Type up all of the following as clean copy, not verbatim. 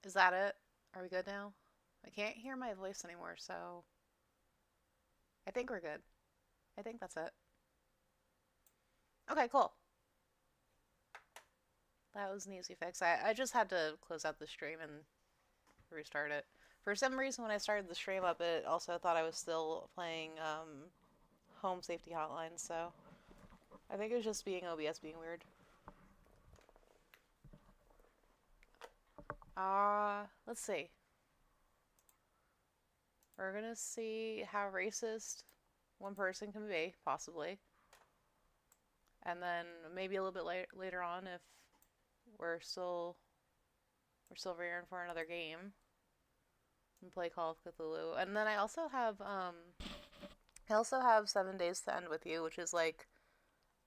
Is that it? Are we good now? I can't hear my voice anymore, so I think we're good. I think that's it. Okay, cool. That was an easy fix. I just had to close out the stream and restart it. For some reason, when I started the stream up, it also thought I was still playing Home Safety Hotline, so I think it was just being OBS being weird. Let's see. We're gonna see how racist one person can be, possibly. And then maybe a little bit later on, if we're still rearing for another game and play Call of Cthulhu. And then I also have 7 Days to End with You, which is like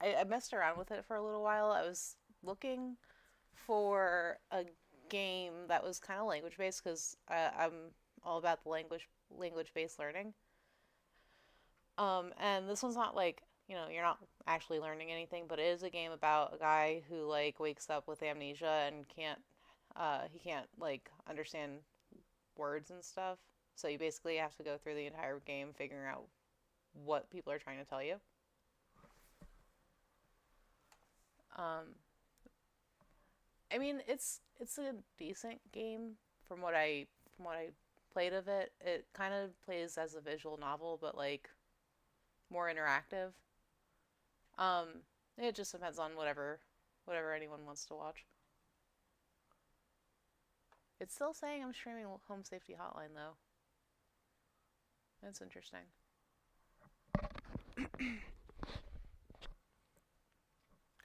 I messed around with it for a little while. I was looking for a game that was kind of language based because I'm all about the language based learning. And this one's not like, you're not actually learning anything, but it is a game about a guy who like wakes up with amnesia and he can't like understand words and stuff. So you basically have to go through the entire game figuring out what people are trying to tell you. Um, I mean, it's a decent game from what I played of it. It kind of plays as a visual novel, but like more interactive. Um, it just depends on whatever anyone wants to watch. It's still saying I'm streaming Home Safety Hotline though. That's interesting.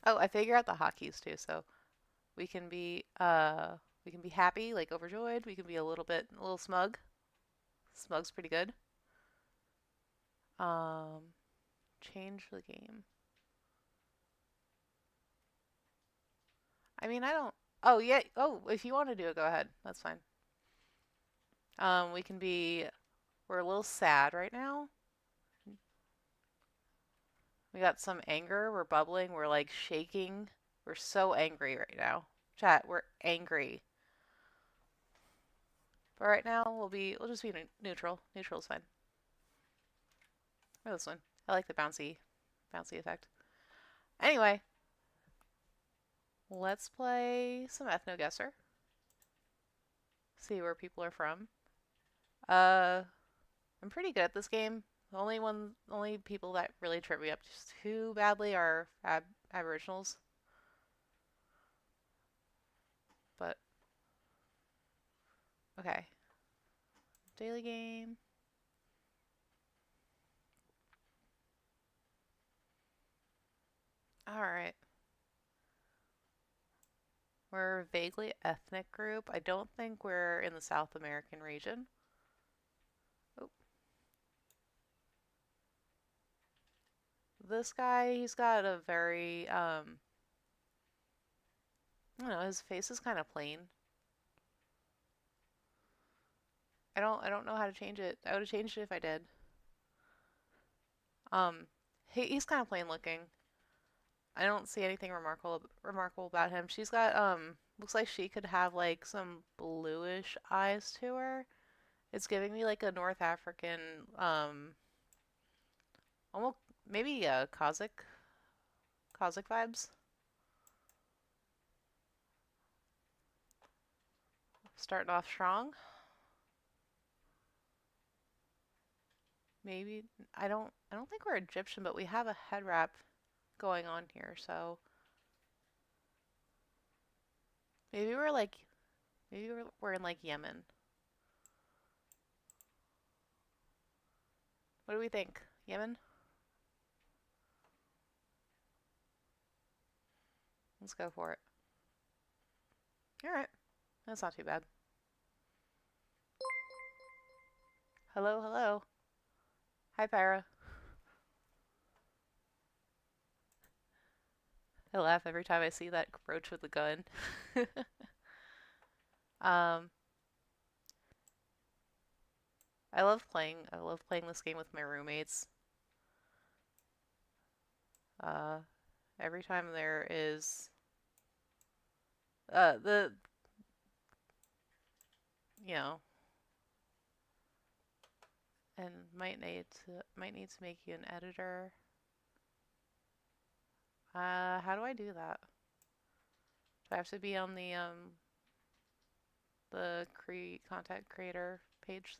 Oh, I figure out the hotkeys too, so we can be happy, like overjoyed. We can be a little smug. Smug's pretty good. Um, change the game. I mean, I don't. Oh yeah. Oh, if you want to do it, go ahead. That's fine. We can be. We're a little sad right now. We got some anger. We're bubbling. We're like shaking. We're so angry right now. Chat, we're angry. But right now we'll just be neutral. Neutral's fine. Or this one. I like the bouncy effect. Anyway, let's play some Ethno Guesser. See where people are from. Uh, I'm pretty good at this game. The only people that really trip me up just too badly are Aboriginals. But okay, daily game. All right, we're a vaguely ethnic group. I don't think we're in the South American region. Oh, this guy, he's got a very I don't know, his face is kind of plain. I don't know how to change it. I would have changed it if I did. Um, he's kind of plain looking. I don't see anything remarkable about him. She's got looks like she could have like some bluish eyes to her. It's giving me like a North African almost maybe Kazakh vibes. Starting off strong. Maybe I don't think we're Egyptian, but we have a head wrap going on here, so maybe we're in like Yemen. What do we think? Yemen? Let's go for it. Alright. That's not too bad. Hello, hello. Hi, Pyra. I laugh every time I see that roach with the gun. um, I love playing this game with my roommates. Uh, every time there is the you know, and might need to make you an editor. How do I do that? Do I have to be on the create content creator page?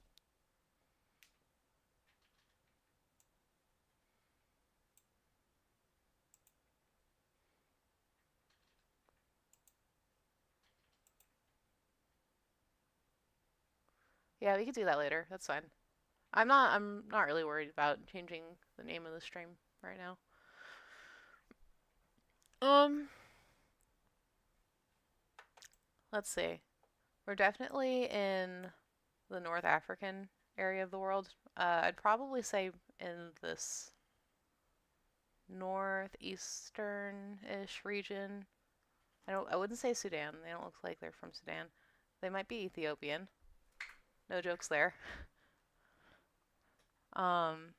Yeah, we could do that later. That's fine. I'm not really worried about changing the name of the stream right now. Um, let's see. We're definitely in the North African area of the world. I'd probably say in this northeastern-ish region. I wouldn't say Sudan. They don't look like they're from Sudan. They might be Ethiopian. No jokes there. Um,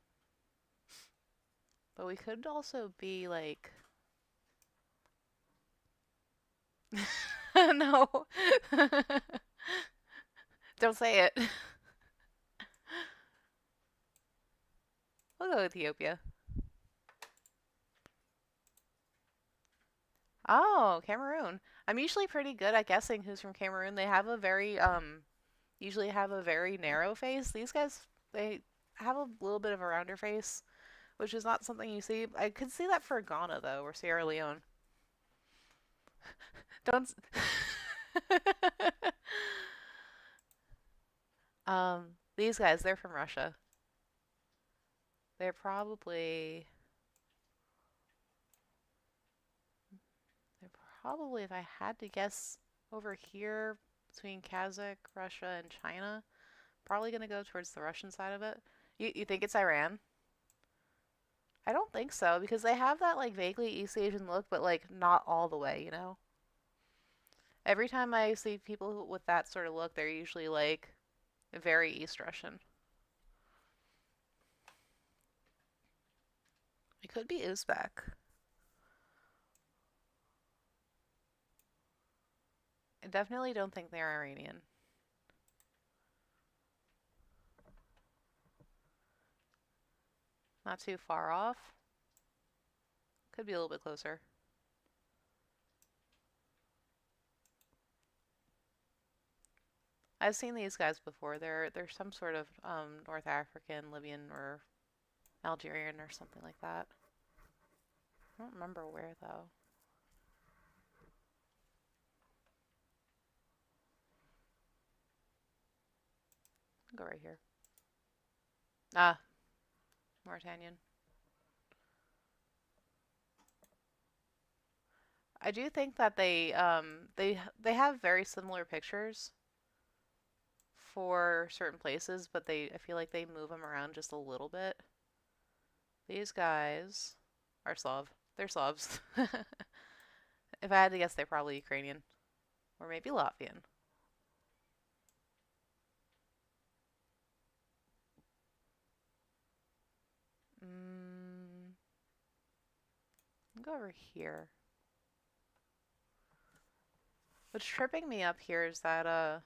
but we could also be like no. Don't say it. We'll go Ethiopia. Oh, Cameroon. I'm usually pretty good at guessing who's from Cameroon. They have a very usually have a very narrow face. These guys, they have a little bit of a rounder face, which is not something you see. I could see that for Ghana though, or Sierra Leone. Don't. These guys, they're from Russia. They're probably they're probably, if I had to guess, over here between Kazakh, Russia, and China. Probably gonna go towards the Russian side of it. You think it's Iran? I don't think so because they have that like vaguely East Asian look, but like not all the way, you know? Every time I see people with that sort of look, they're usually like very East Russian. It could be Uzbek. I definitely don't think they're Iranian. Not too far off. Could be a little bit closer. I've seen these guys before. They're some sort of North African, Libyan, or Algerian or something like that. I don't remember where though. I'll go right here. Ah, Mauritanian. I do think that they have very similar pictures for certain places, but I feel like they move them around just a little bit. These guys are Slav. They're Slavs. If I had to guess, they're probably Ukrainian or maybe Latvian. Mm, I'll go over here. What's tripping me up here is that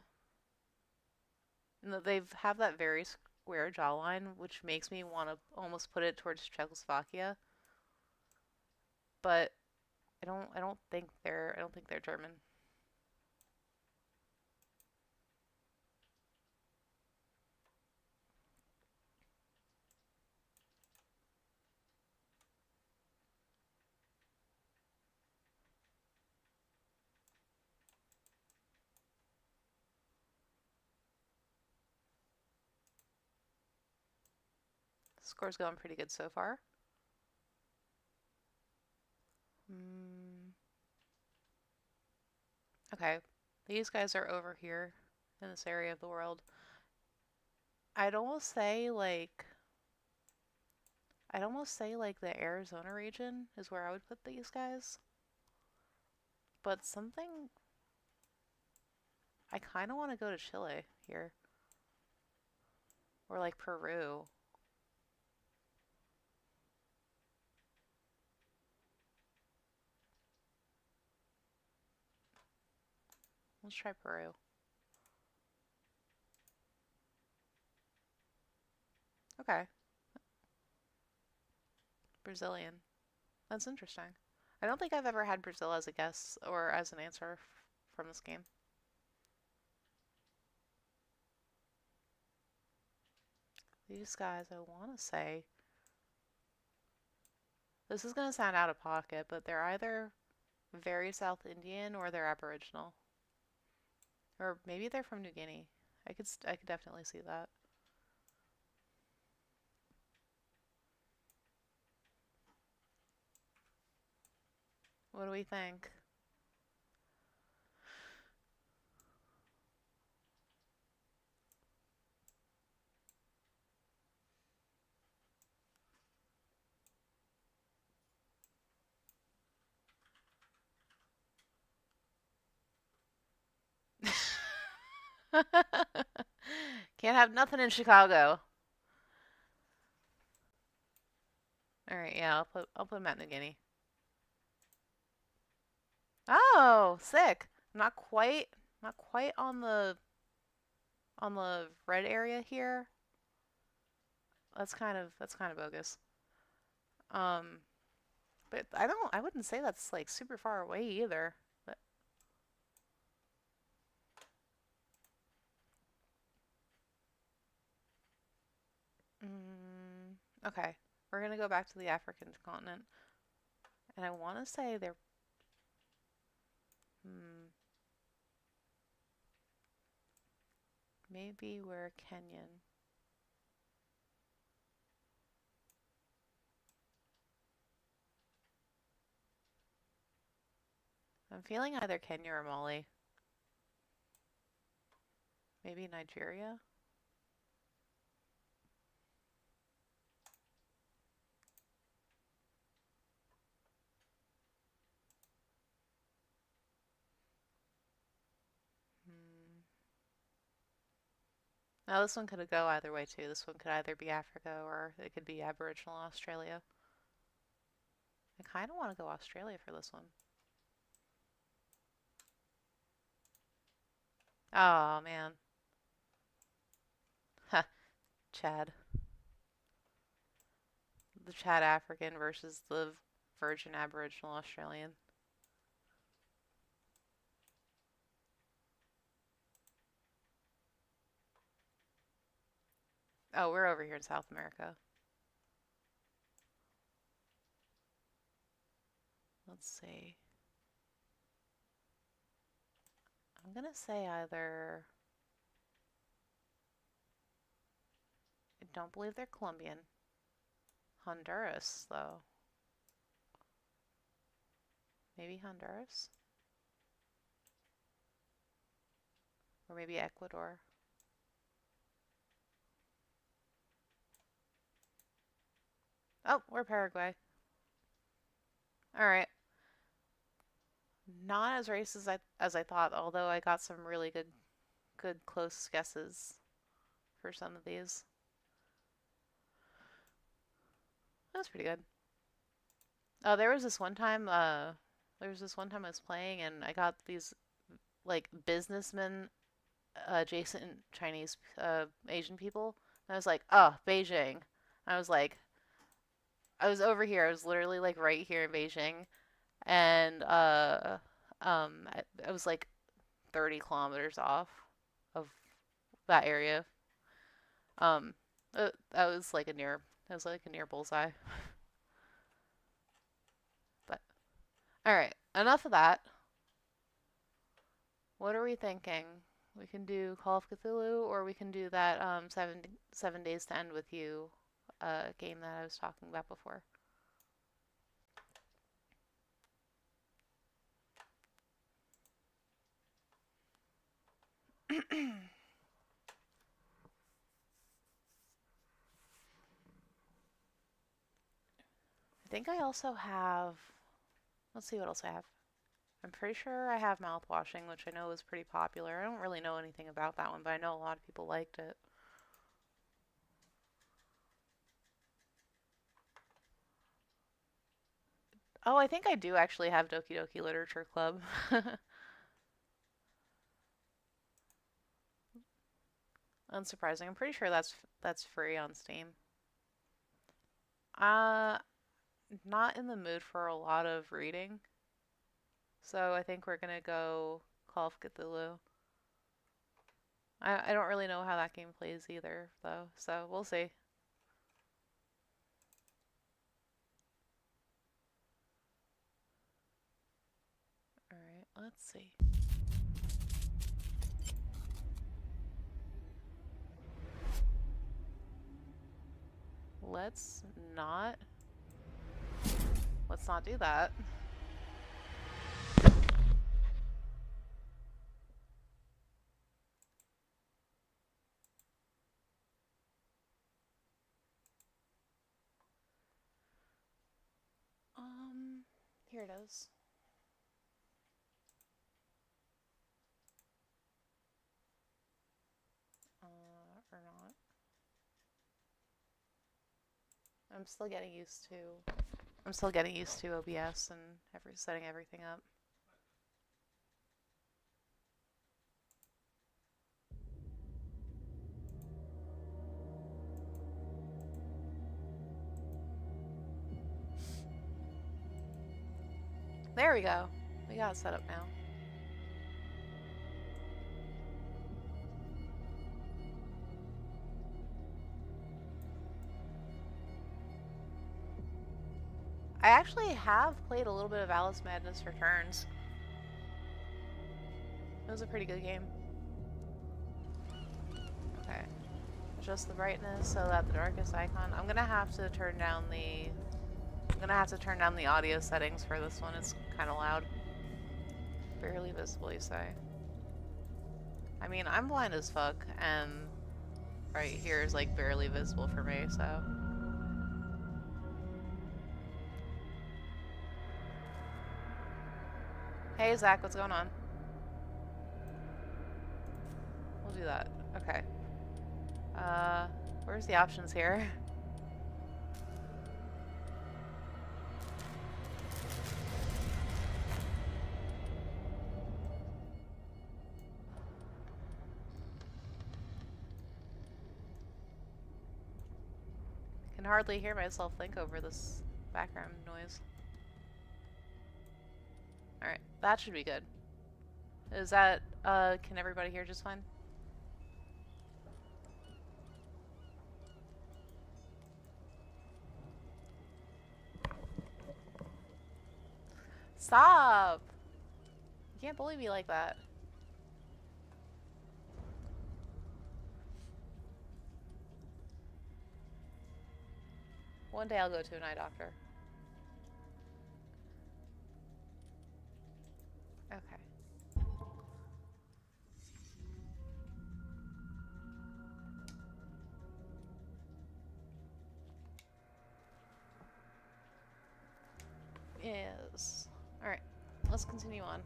they have that very square jawline, which makes me want to almost put it towards Czechoslovakia. But I don't think they're German. Score's going pretty good so far. Mm, okay, these guys are over here in this area of the world. I'd almost say like I'd almost say like the Arizona region is where I would put these guys. But something I kind of want to go to Chile here or like Peru. Let's try Peru. Okay. Brazilian. That's interesting. I don't think I've ever had Brazil as a guess or as an answer from this game. These guys, I want to say, this is going to sound out of pocket, but they're either very South Indian or they're Aboriginal. Or maybe they're from New Guinea. I could definitely see that. What do we think? Can't have nothing in Chicago. All right, yeah, I'll put him at New Guinea. Oh, sick. Not quite on the red area here. That's kind of bogus. Um, but I wouldn't say that's like super far away either. But okay, we're gonna go back to the African continent, and I want to say they're maybe we're Kenyan. I'm feeling either Kenya or Mali. Maybe Nigeria? Now this one could go either way too. This one could either be Africa or it could be Aboriginal Australia. I kind of want to go Australia for this one. Oh man. Ha, Chad. The Chad African versus the Virgin Aboriginal Australian. Oh, we're over here in South America. Let's see. I'm gonna say either... I don't believe they're Colombian. Honduras, though. Maybe Honduras? Or maybe Ecuador. Oh, we're Paraguay. Alright. Not as racist as I thought, although I got some really good close guesses for some of these. That was pretty good. Oh, there was this one time I was playing and I got these like businessmen adjacent Chinese Asian people. And I was like, "Oh, Beijing." I was like I was over here. I was literally like right here in Beijing and I was like 30 kilometers off of that area. That was like a near bullseye. But all right, enough of that. What are we thinking? We can do Call of Cthulhu, or we can do that 7 Days to End with You game that I was talking about before. I think I also have. Let's see what else I have. I'm pretty sure I have mouthwashing, which I know is pretty popular. I don't really know anything about that one, but I know a lot of people liked it. Oh, I think I do actually have Doki Doki Literature Club. Unsurprising. I'm pretty sure that's free on Steam. Not in the mood for a lot of reading. So I think we're gonna go Call of Cthulhu. I don't really know how that game plays either, though, so we'll see. Alright, let's see. Let's not do that. Here it is. Or not. I'm still getting used to OBS and setting everything up. There we go. We got it set up now. I actually have played a little bit of Alice Madness Returns. It was a pretty good game. Okay. Adjust the brightness so that the darkest icon. I'm gonna have to turn down the audio settings for this one. It's kind of loud. Barely visible, you say. I mean, I'm blind as fuck, and right here is like barely visible for me, so. Hey Zach, what's going on? We'll do that. Okay. Where's the options here? Can hardly hear myself think over this background noise. Alright, that should be good. Is that, can everybody hear just fine? Stop! You can't bully me like that. One day I'll go to an eye doctor. Okay. Yes. Alright, let's continue on.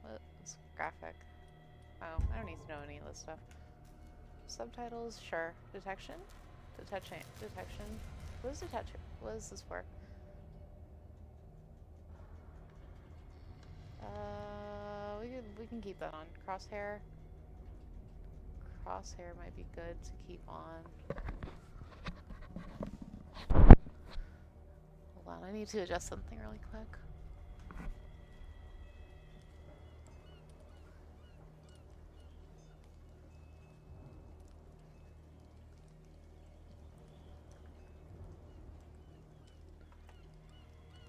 What's graphic? Oh, I don't need to know any of this stuff. Subtitles, sure. Detection? Detection. What is detection? What is this for? We can keep that on. Crosshair. Crosshair might be good to keep on. Hold on, I need to adjust something really quick.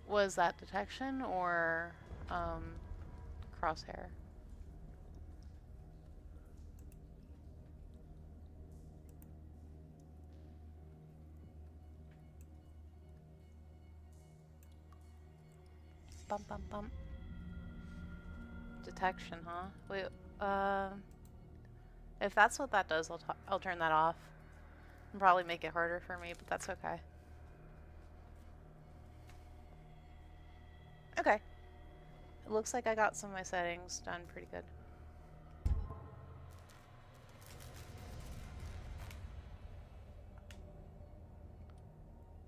Was that detection or crosshair? Bum bum bum. Detection, huh? Wait, if that's what that does, I'll turn that off. And probably make it harder for me, but that's okay. Okay. It looks like I got some of my settings done pretty good.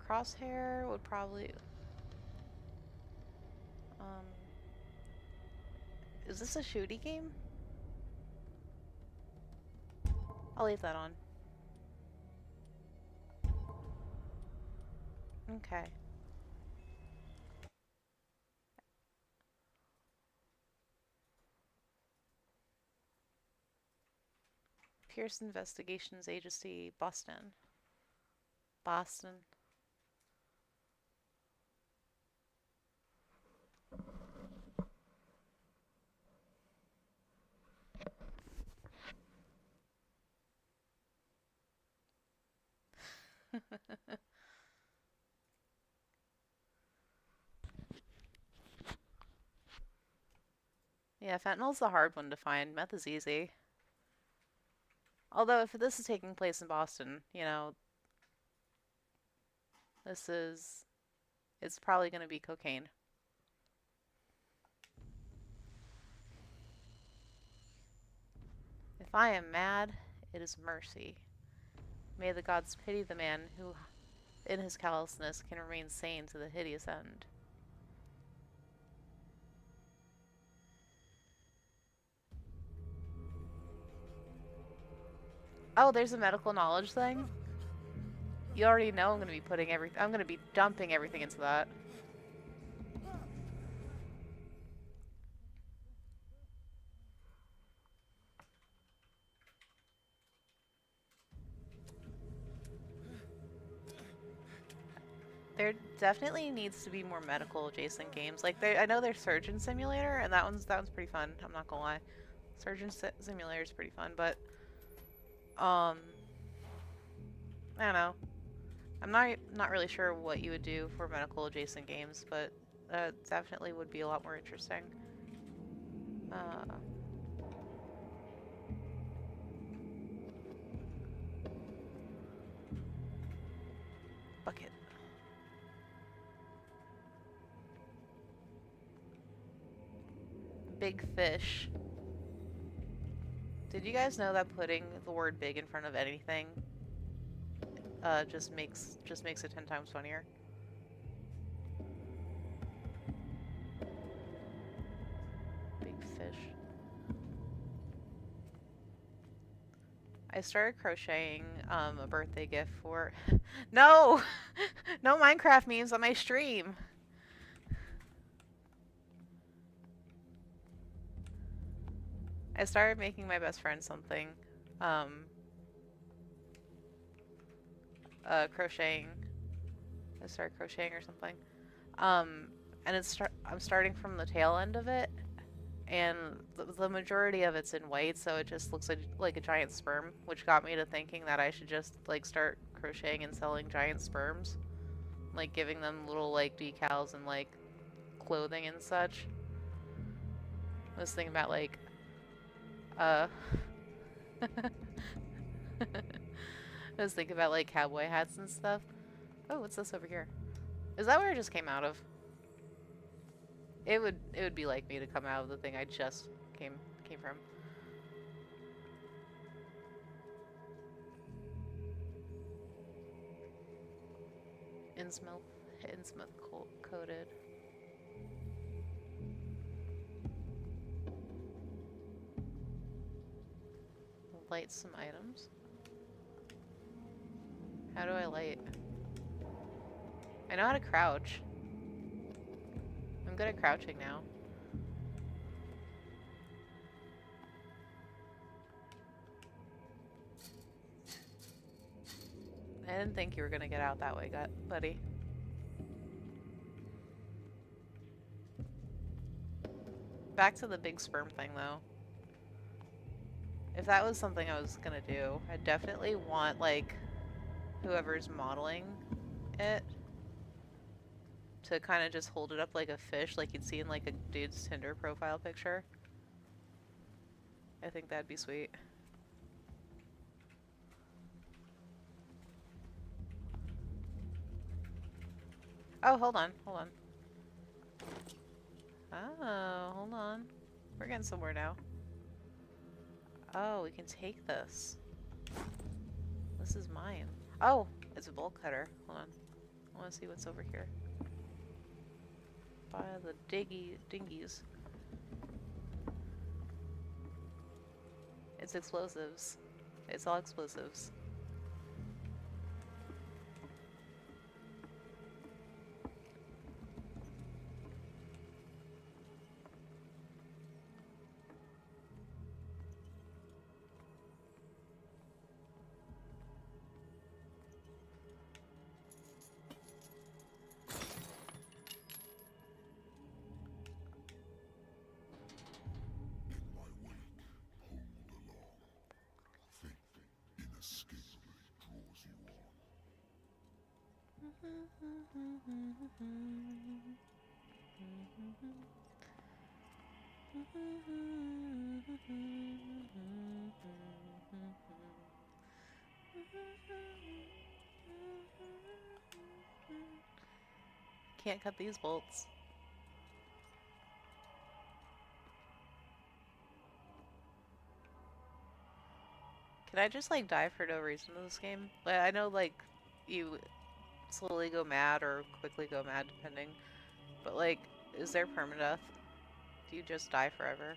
Crosshair would probably... is this a shooty game? I'll leave that on. Okay. Pierce Investigations Agency, Boston. Boston. Yeah, fentanyl's the hard one to find. Meth is easy. Although if this is taking place in Boston, you know, it's probably going to be cocaine. If I am mad, it is mercy. May the gods pity the man who, in his callousness, can remain sane to the hideous end. Oh, there's a medical knowledge thing? You already know I'm going to be putting everything... I'm going to be dumping everything into that. There definitely needs to be more medical adjacent games. Like I know there's Surgeon Simulator, and that one's pretty fun. I'm not gonna lie, Surgeon Simulator is pretty fun, but I don't know. I'm not really sure what you would do for medical adjacent games, but definitely would be a lot more interesting. Bucket. Big fish. Did you guys know that putting the word big in front of anything just makes it 10 times funnier? Big fish. I started crocheting a birthday gift for... No! No Minecraft memes on my stream! I started making my best friend something. Crocheting. I started crocheting or something. And I'm starting from the tail end of it, and the majority of it's in white, so it just looks like a giant sperm, which got me to thinking that I should just like start crocheting and selling giant sperms, like giving them little like decals and like clothing and such. I was thinking about like I was thinking about like cowboy hats and stuff. Oh, what's this over here? Is that where I just came out of? It would be like me to come out of the thing I just came from. Innsmouth coated. Light some items. How do I light? I know how to crouch. I'm good at crouching now. I didn't think you were gonna get out that way, buddy. Back to the big sperm thing, though. If that was something I was gonna do, I'd definitely want, like, whoever's modeling it to kind of just hold it up like a fish, like you'd see in, like, a dude's Tinder profile picture. I think that'd be sweet. Oh, hold on. Oh, hold on. We're getting somewhere now. Oh, we can take this. This is mine. Oh, it's a bolt cutter. Hold on. I want to see what's over here. By the dinghies. It's explosives. It's all explosives. Can't cut these bolts. Can I just like die for no reason in this game? Like, I know like you slowly go mad or quickly go mad depending, but like, is there permadeath? Do you just die forever?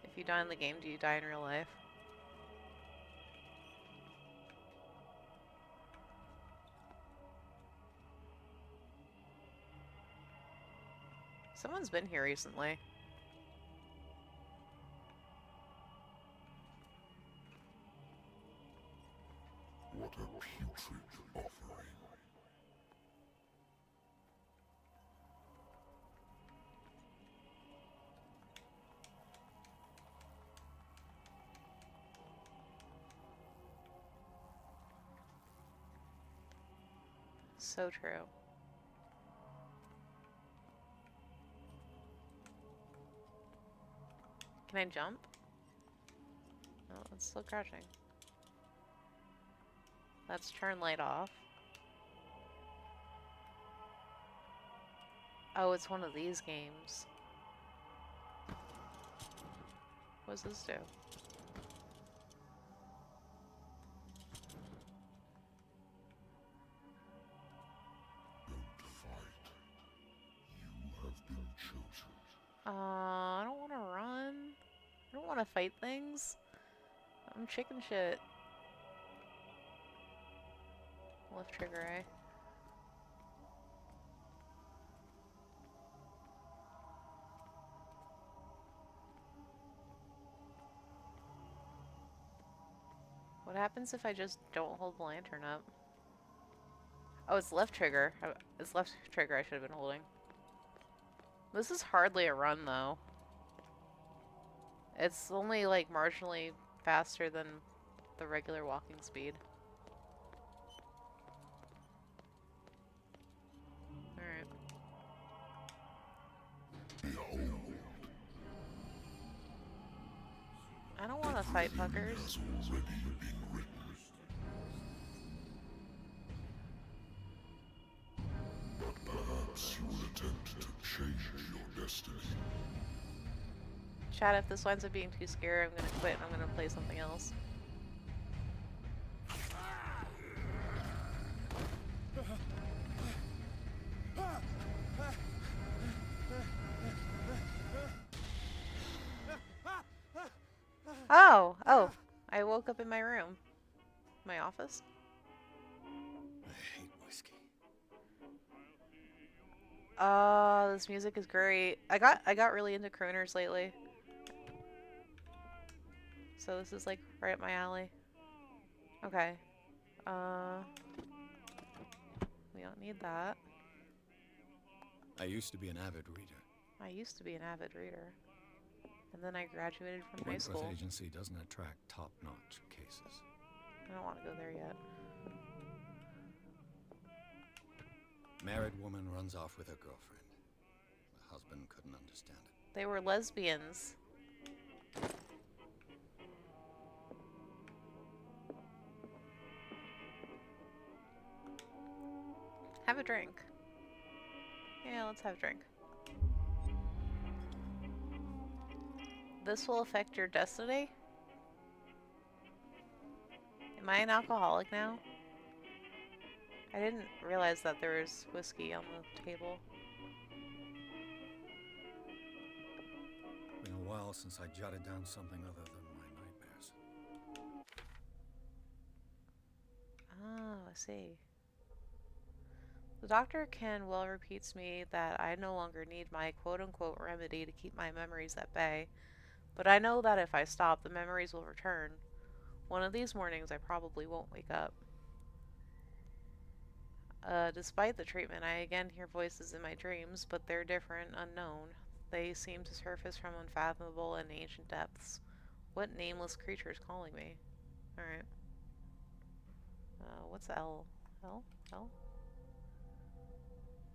If you die in the game, do you die in real life? Someone's been here recently. What a putrid offering. So true. Can I jump? No, it's still crouching. Let's turn light off. Oh, it's one of these games. What does this do? Don't fight. You have been chosen. I don't want to run. I don't want to fight things. I'm chicken shit. Left trigger, eh? What happens if I just don't hold the lantern up? Oh, it's left trigger. It's left trigger I should have been holding. This is hardly a run, though. It's only, like, marginally faster than the regular walking speed. Alright. Behold. I don't want to fight fuckers. Has already been written. But perhaps you will attempt to change your destiny. Chat, if this winds up being too scary, I'm gonna quit and I'm gonna play something else. Oh, I woke up in my room. My office. I hate whiskey. Oh, this music is great. I got really into crooners lately. So this is like right up my alley. Okay. We don't need that. I used to be an avid reader. I used to be an avid reader. And then I graduated from high Wentworth school. Agency doesn't attract top-notch cases. I don't want to go there yet. Married woman runs off with her girlfriend. The husband couldn't understand it. They were lesbians. Have a drink. Yeah, let's have a drink. This will affect your destiny? Am I an alcoholic now? I didn't realize that there was whiskey on the table. Been a while since I jotted down something other than my nightmares. Oh, I see. The doctor can well repeats me that I no longer need my quote-unquote remedy to keep my memories at bay, but I know that if I stop, the memories will return. One of these mornings I probably won't wake up. Despite the treatment, I again hear voices in my dreams, but they're different, unknown. They seem to surface from unfathomable and ancient depths. What nameless creature is calling me? Alright. What's L? L? L?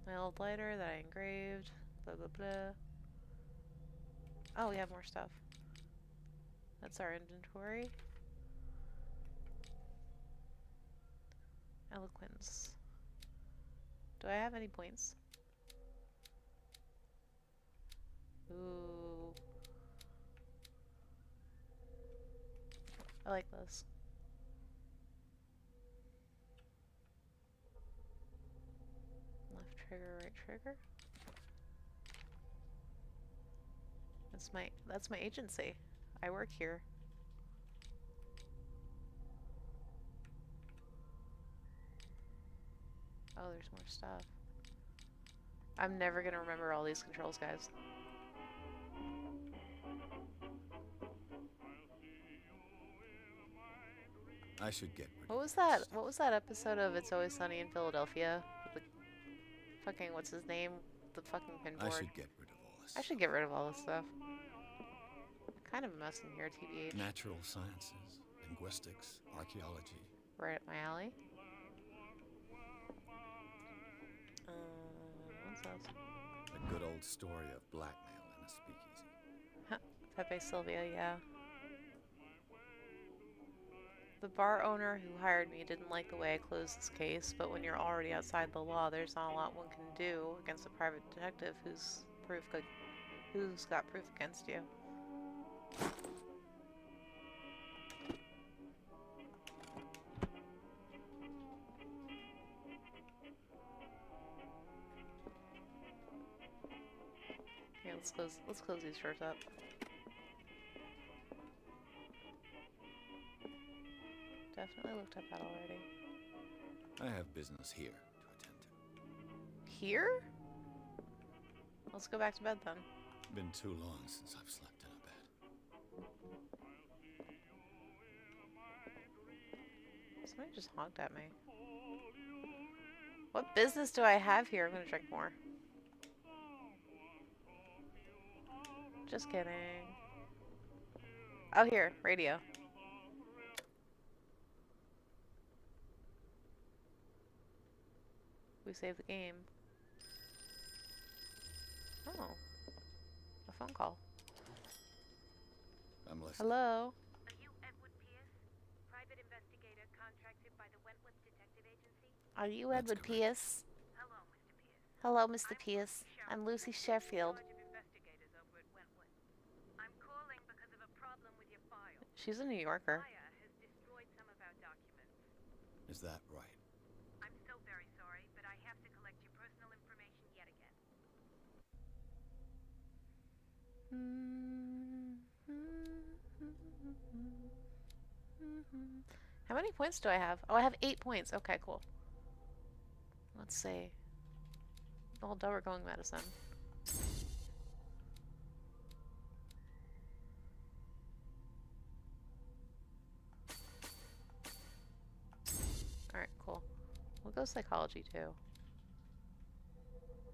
My old lighter that I engraved. Blah, blah, blah. Oh, we have more stuff. That's our inventory. Eloquence. Do I have any points? Ooh. I like this. Left trigger, right trigger. That's my agency. I work here. Oh, there's more stuff. I'm never gonna remember all these controls, guys. I should get rid What of was all that? this What stuff. was that episode of It's Always Sunny in Philadelphia? With the fucking, what's his name? The fucking I pinboard. should get rid of all this. I should get rid of all this stuff. Kind of a mess in here, TBH. Natural sciences, linguistics, archaeology. Right up my alley. What's else? A good old story of blackmail in a speakeasy. Huh. Pepe Sylvia, yeah. The bar owner who hired me didn't like the way I closed this case, but when you're already outside the law, there's not a lot one can do against a private detective who's got proof against you. Okay, let's close these shirts up. Definitely looked at that already. I have business here to attend to. Here? Let's go back to bed then. Been too long since I've slept in a bed. Somebody just honked at me. What business do I have here? I'm gonna drink more. Just kidding. Oh, here. Radio. We saved the game. Oh. A phone call. I'm listening. Hello? Are you Edward Pierce, private investigator contracted by the Wentworth Detective Agency? Are you That's Edward correct. Pierce? Hello, Mr. Pierce. Hello, Mr. I'm Pierce. Lucy I'm Lucy Sheffield, Sheffield. in charge of investigators over at Wentworth. I'm calling because of a problem with your file. She's a New Yorker. Fire has destroyed some of our documents. Is that right? I'm so very sorry, but I have to collect your personal information yet again. How many points do I have? Oh, I have 8 points. Okay, cool. Let's see. Old we're going medicine. Alright, cool. We'll go psychology too.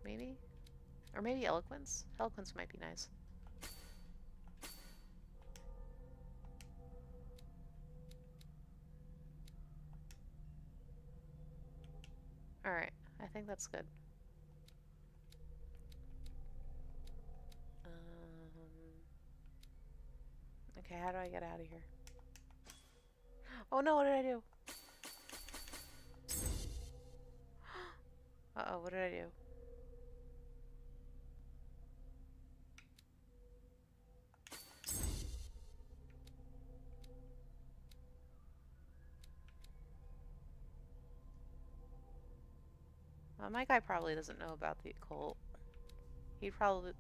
Maybe? Or maybe eloquence? Eloquence might be nice. Alright, I think that's good. Okay, how do I get out of here? Oh no, what did I do? Uh-oh, what did I do? My guy probably doesn't know about the occult. He'd probably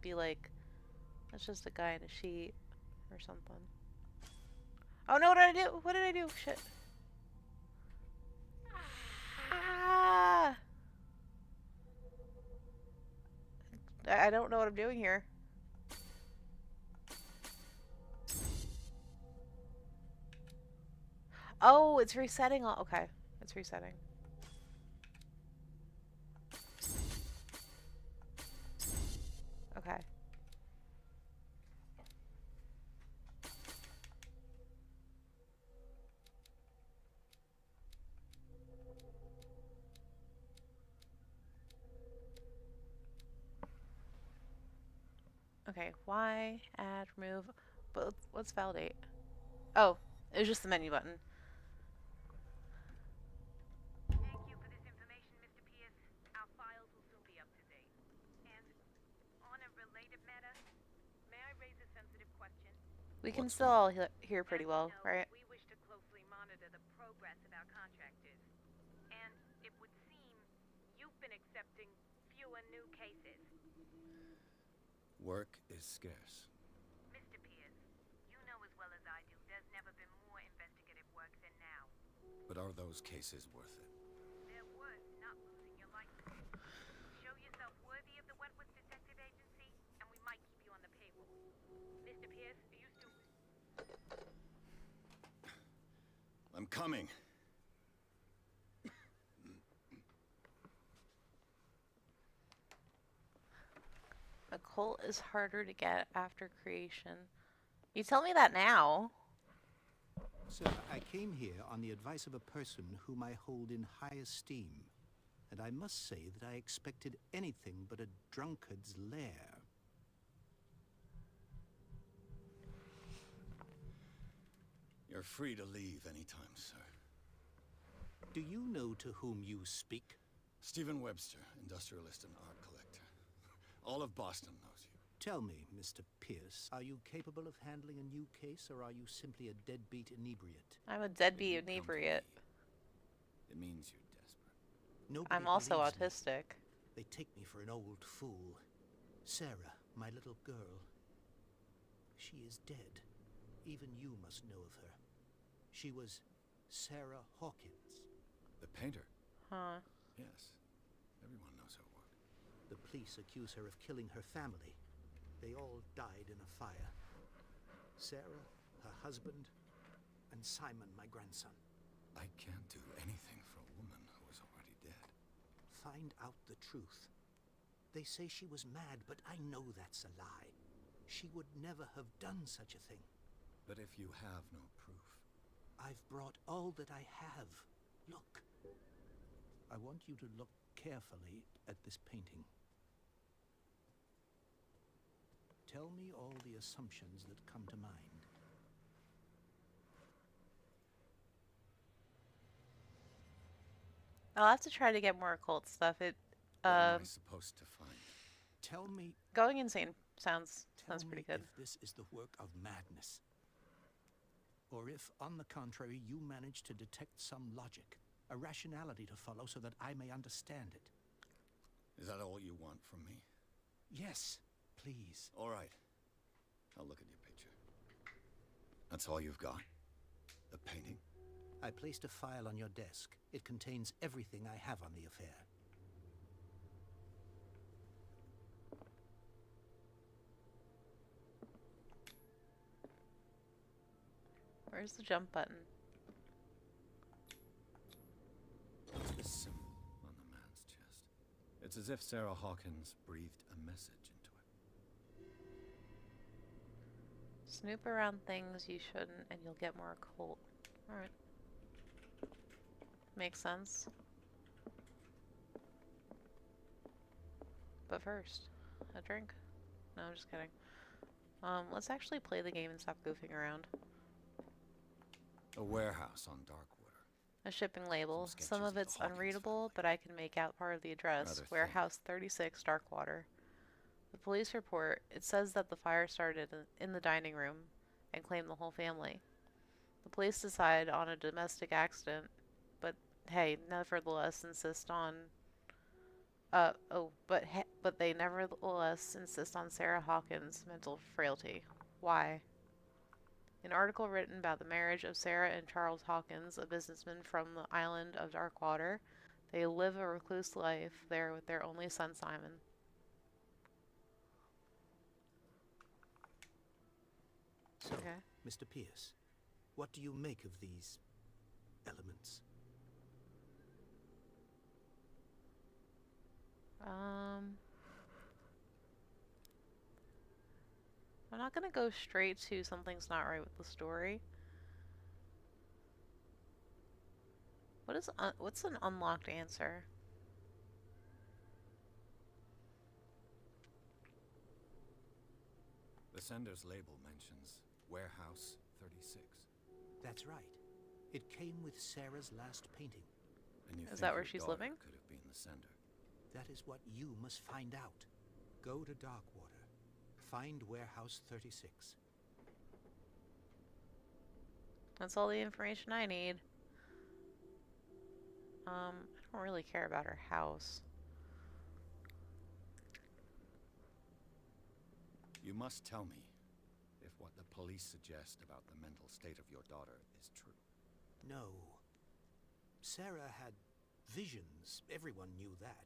be like, that's just a guy in a sheet or something. Oh no, what did I do? What did I do? Shit. Ah! I don't know what I'm doing here. Oh, it's resetting all. Okay, it's resetting. Okay. Okay, why add, remove, but let's validate. Oh, it was just the menu button. Thank you for this information, Mr. Pierce. Our files will soon be up to date. And on a related matter, may I raise a sensitive question? We can What's still all hear pretty As you well, know, right? we wish to closely monitor the progress of our contractors. And it would seem you've been accepting fewer new cases. Work is scarce. Mr. Pierce, you know as well as I do there's never been more investigative work than now. But are those cases worth it? They're worth not losing your license. Show yourself worthy of the Wentworth Detective Agency, and we might keep you on the payroll. Mr. Pierce, are you still... I'm coming. A cult is harder to get after creation. You tell me that now. Sir, I came here on the advice of a person whom I hold in high esteem, and I must say that I expected anything but a drunkard's lair. You're free to leave anytime, sir. Do you know to whom you speak? Stephen Webster, industrialist and art collector. All of Boston knows you. Tell me, Mr. Pierce, are you capable of handling a new case, or are you simply a deadbeat inebriate? I'm a When deadbeat you come to inebriate. me, it means you're desperate. Nobody I'm also believes me. autistic. They take me for an old fool. Sarah, my little girl. She is dead. Even you must know of her. She was Sarah Hawkins. The painter? Huh. Yes. Everyone knows her work. The police accuse her of killing her family. They all died in a fire. Sarah, her husband, and Simon, my grandson. I can't do anything for a woman who is already dead. Find out the truth. They say she was mad, but I know that's a lie. She would never have done such a thing. But if you have no proof... I've brought all that I have. Look. I want you to look carefully at this painting. Tell me all the assumptions that come to mind. I'll have to try to get more occult stuff. What am I supposed to find? Tell me, Going insane sounds tell pretty me good. if this is the work of madness. Or if, on the contrary, you manage to detect some logic, a rationality to follow so that I may understand it. Is that all you want from me? Yes, please. All right. I'll look at your picture. That's all you've got? The painting? I placed a file on your desk. It contains everything I have on the affair. Where's the jump button? What's this symbol on the man's chest? It's as if Sarah Hawkins breathed a message into it. Snoop around things you shouldn't and you'll get more occult. Alright. Makes sense. But first, a drink? No, I'm just kidding. Let's actually play the game and stop goofing around. A warehouse on Darkwater. A shipping label. Some sketches Some of of the it's Hawkins unreadable, family. but I can make out part of the address. Rather thin. Warehouse 36, Darkwater. The police report, it says that the fire started in the dining room and claimed the whole family. The police decide on a domestic accident, but hey, nevertheless insist on but they nevertheless insist on Sarah Hawkins' mental frailty. Why? An article written about the marriage of Sarah and Charles Hawkins, a businessman from the island of Darkwater. They live a recluse life there with their only son, Simon. So, Okay. Mr. Pierce, what do you make of these elements? I'm not gonna go straight to something's not right with the story. What's an unlocked answer? The sender's label mentions Warehouse 36. That's right. It came with Sarah's last painting. And you Is think that where your she's daughter living? could have been the sender. That is what you must find out. Go to Darkwater. Find Warehouse 36. That's all the information I need. I don't really care about her house. You must tell me if what the police suggest about the mental state of your daughter is true. No. Sarah had visions. Everyone knew that.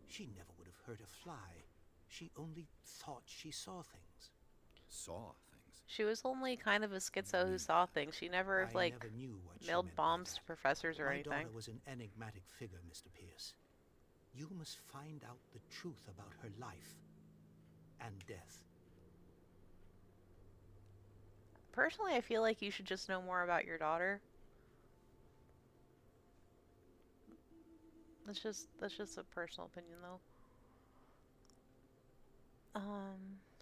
She never would have hurt a fly. She only thought she saw things. Saw things. She was only kind of a schizo who saw things. She never, I like, never knew what she mailed meant by bombs that. to professors or My anything. daughter was an enigmatic figure, Mr. Pierce. You must find out the truth about her life and death. Personally, I feel like you should just know more about your daughter. That's just a personal opinion, though.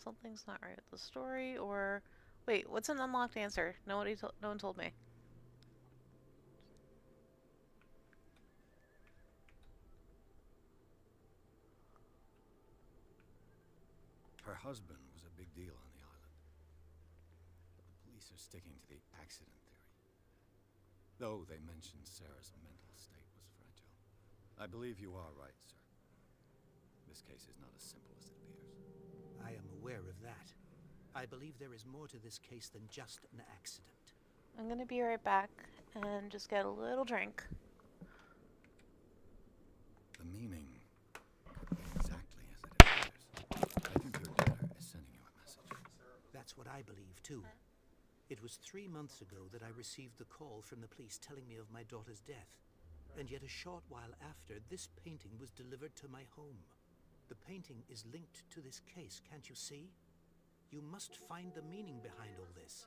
Something's not right with the story, or wait, what's an unlocked answer? No one told me. Her husband was a big deal on the island. But the police are sticking to the accident theory. Though they mentioned Sarah's mental state was fragile. I believe you are right, sir. This case is not as simple as it appears. I am aware of that. I believe there is more to this case than just an accident. I'm gonna be right back and just get a little drink. The meaning could be exactly as it appears. I think your daughter is sending you a message. That's what I believe, too. It was 3 months ago that I received the call from the police telling me of my daughter's death. And yet a short while after, this painting was delivered to my home. The painting is linked to this case, can't you see? You must find the meaning behind all this.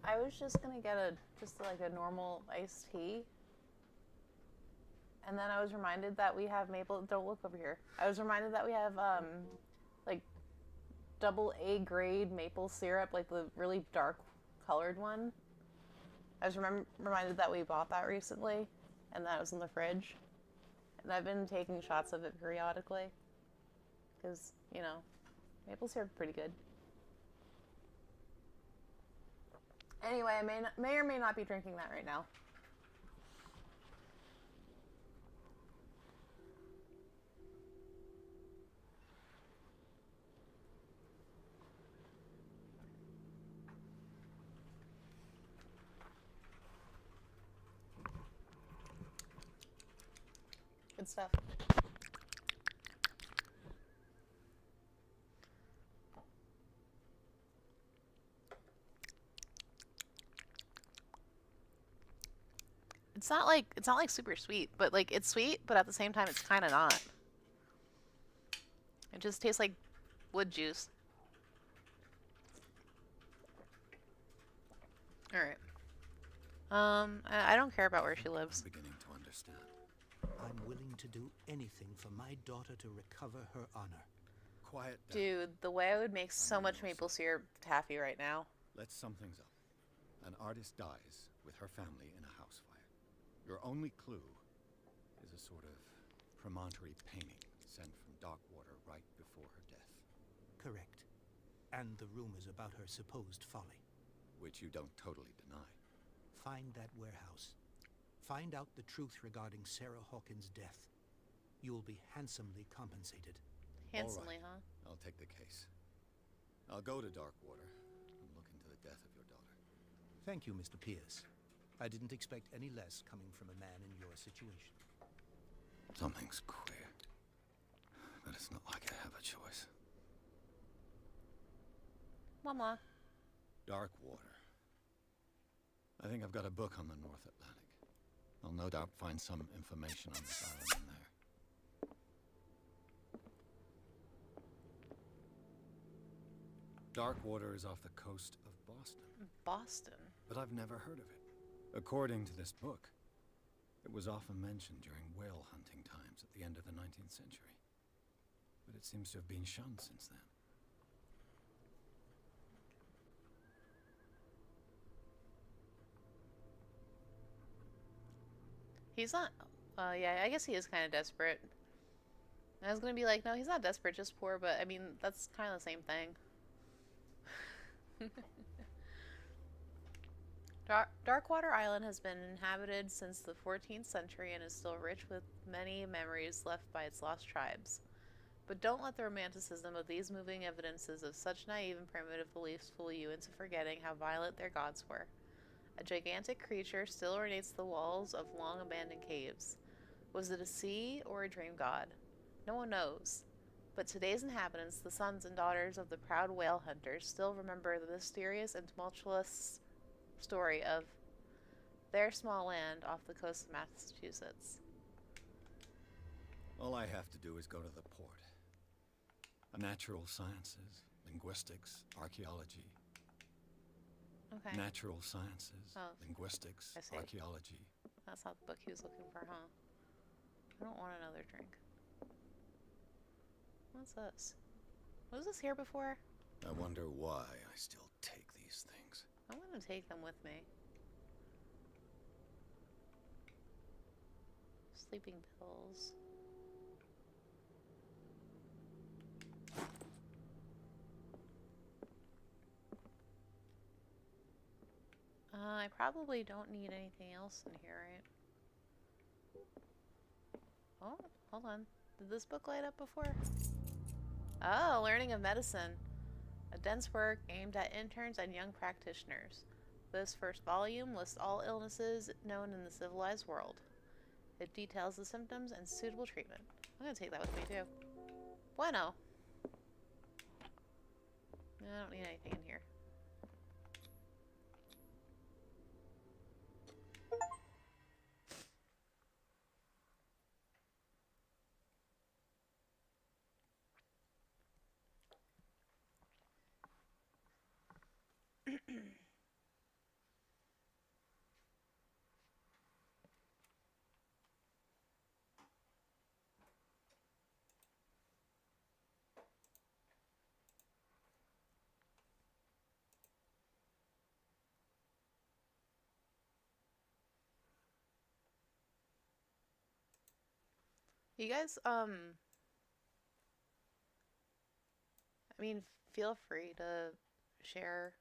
I was just gonna get a normal iced tea. And then I was reminded that we have maple. Don't look over here. I was reminded that we have like double A grade maple syrup, like the really dark colored one. I was reminded that we bought that recently, and that was in the fridge. And I've been taking shots of it periodically, because you know, maple syrup is pretty good. Anyway, I may or may not be drinking that right now. Good stuff. It's not like super sweet, but like it's sweet, but at the same time it's kind of not. It just tastes like wood juice. All right. I don't care about where she lives. I'm beginning to understand. I'm willing to do anything for my daughter to recover her honor. Quiet down. Dude, the way I would make so on much your maple side. syrup taffy right now. Let's sum things up. An artist dies with her family in a house fire. Your only clue is a sort of promontory painting sent from Darkwater right before her death. Correct. And the rumors about her supposed folly. Which you don't totally deny. Find that warehouse. Find out the truth regarding Sarah Hawkins' death. You will be handsomely compensated. Handsomely, All right. huh? I'll take the case. I'll go to Darkwater and look into the death of your daughter. Thank you, Mr. Pierce. I didn't expect any less coming from a man in your situation. Something's queer. But it's not like I have a choice. Mama. Darkwater. I think I've got a book on the North Atlantic. I'll no doubt find some information on this island in there. Darkwater is off the coast of Boston, Boston. but I've never heard of it. According to this book, it was often mentioned during whale hunting times at the end of the 19th century. But it seems to have been shunned since then. He's not. Yeah, I guess he is kind of desperate. I was gonna be like, no, he's not desperate, just poor. But I mean, that's kind of the same thing. Darkwater Island has been inhabited since the 14th century and is still rich with many memories left by its lost tribes. But don't let the romanticism of these moving evidences of such naive and primitive beliefs fool you into forgetting how violent their gods were. A gigantic creature still ornates the walls of long-abandoned caves. Was it a sea or a dream god? No one knows. But today's inhabitants, the sons and daughters of the proud whale hunters, still remember the mysterious and tumultuous story of their small land off the coast of Massachusetts. All I have to do is go to the port. Natural sciences, linguistics, archaeology. Okay. Natural sciences, Oh. linguistics, I see. archaeology. That's not the book he was looking for, huh? I don't want another drink. What's this? Was this here before? I wonder why I still take these things. I want to take them with me. Sleeping pills. I probably don't need anything else in here, right? Oh, hold on. Did this book light up before? Oh, Learning of Medicine. A dense work aimed at interns and young practitioners. This first volume lists all illnesses known in the civilized world. It details the symptoms and suitable treatment. I'm gonna take that with me too. Bueno. I don't need anything in here. You guys, I mean, feel free to share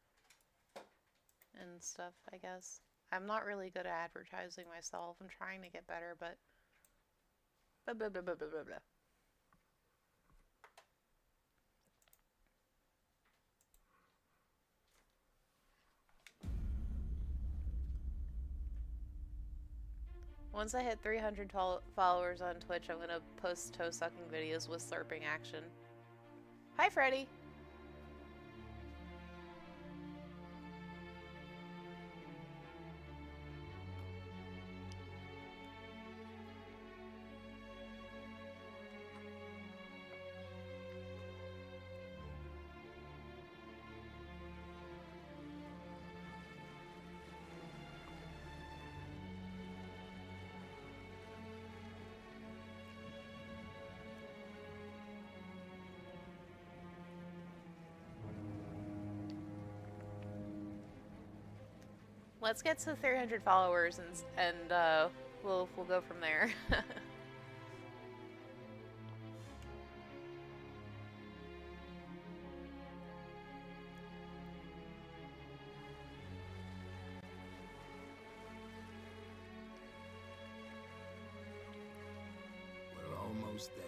and stuff, I guess. I'm not really good at advertising myself. I'm trying to get better, but blah, blah, blah, blah, blah, blah, blah. Once I hit 300 followers on Twitch, I'm gonna post toe-sucking videos with slurping action. Hi, Freddy! let's get to 300 followers and we'll go from there. We're almost there.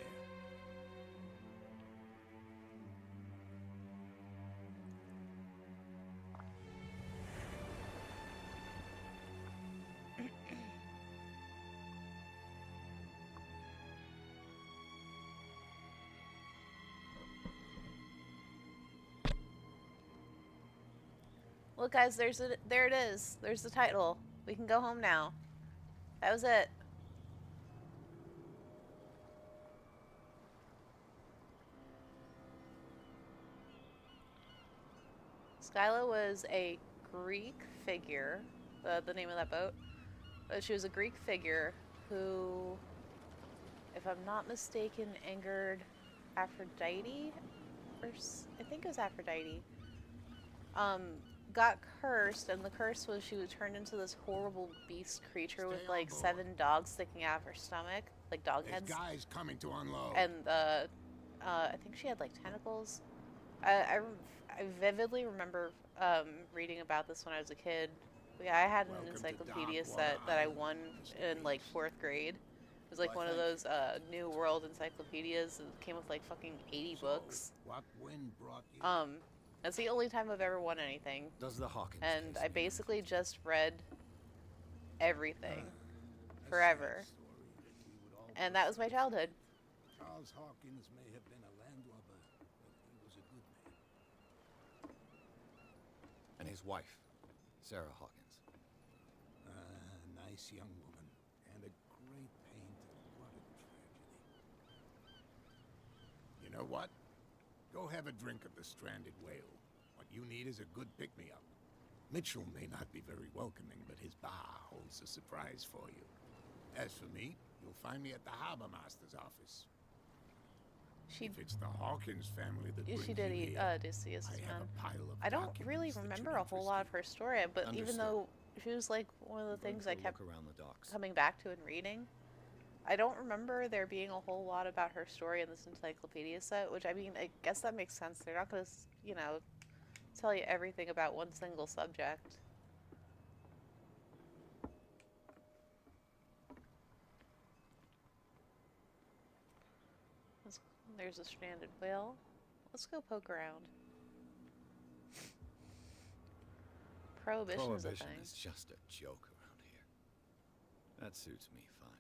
Look, guys, there it is. There's the title. We can go home now. That was it. Skyla was a Greek figure, the name of that boat. But she was a Greek figure who, if I'm not mistaken, angered Aphrodite. I think it was Aphrodite. Got cursed, and the curse was she would turn into this horrible beast creature with like 7 dogs sticking out of her stomach, like dog heads. Guys coming to unload. And I think she had like tentacles. I vividly remember reading about this when I was a kid. Yeah, I had an encyclopedia set that I won in like 4th grade. It was like one of those New World encyclopedias. It came with like fucking 80 books. What wind brought you? That's the only time I've ever won anything. Does the Hawkins And case I mean basically just read everything forever. And that was my childhood. Charles Hawkins may have been a landlubber, but he was a good man. And his wife, Sarah Hawkins. Nice young woman, and a great painter. What a tragedy. You know what? Go have a drink of the stranded whale. What you need is a good pick-me-up. Mitchell may not be very welcoming, but his bar holds a surprise for you. As for me, you'll find me at the harbor master's office. If it's the Hawkins family that brings She did you eat here, Odysseus' I have man. a pile of I don't really documents that remember should a whole lot of interest her story, but even Understood. though she was like one of the I'm going things for I a kept look around the docks. coming back to and reading, I don't remember there being a whole lot about her story in this encyclopedia set, which I mean, I guess that makes sense. They're not going to, you know, tell you everything about one single subject. There's a stranded whale. Let's go poke around. Prohibition is a thing. Is just a joke around here. That suits me fine.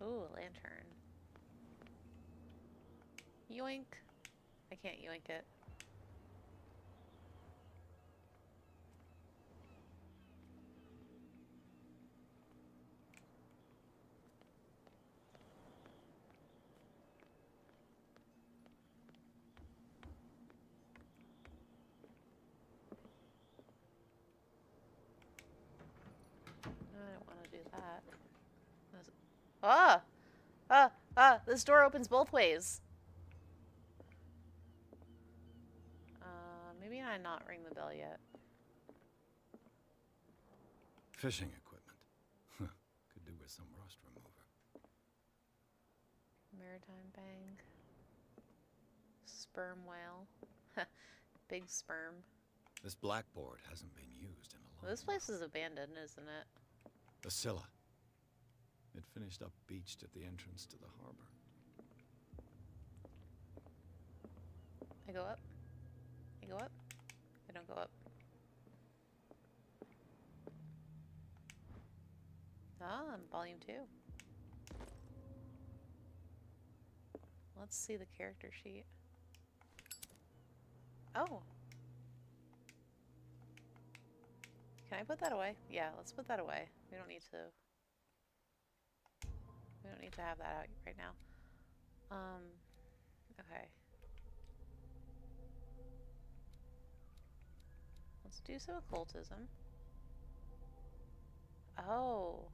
Ooh, a lantern. Yoink. I can't yoink it. I don't want to do that. This door opens both ways. Maybe I not ring the bell yet. Fishing equipment. Could do with some rust remover. Maritime bang. Sperm whale. Big sperm. This blackboard hasn't been used in a long Well, this place is abandoned, isn't it? The Scylla. It finished up beached at the entrance to the harbor. I go up. I go up. I don't go up. Ah, volume 2. Let's see the character sheet. Oh. Can I put that away? Yeah, let's put that away. We don't need to. We don't need to have that out right now. Okay. Let's do some occultism. Oh.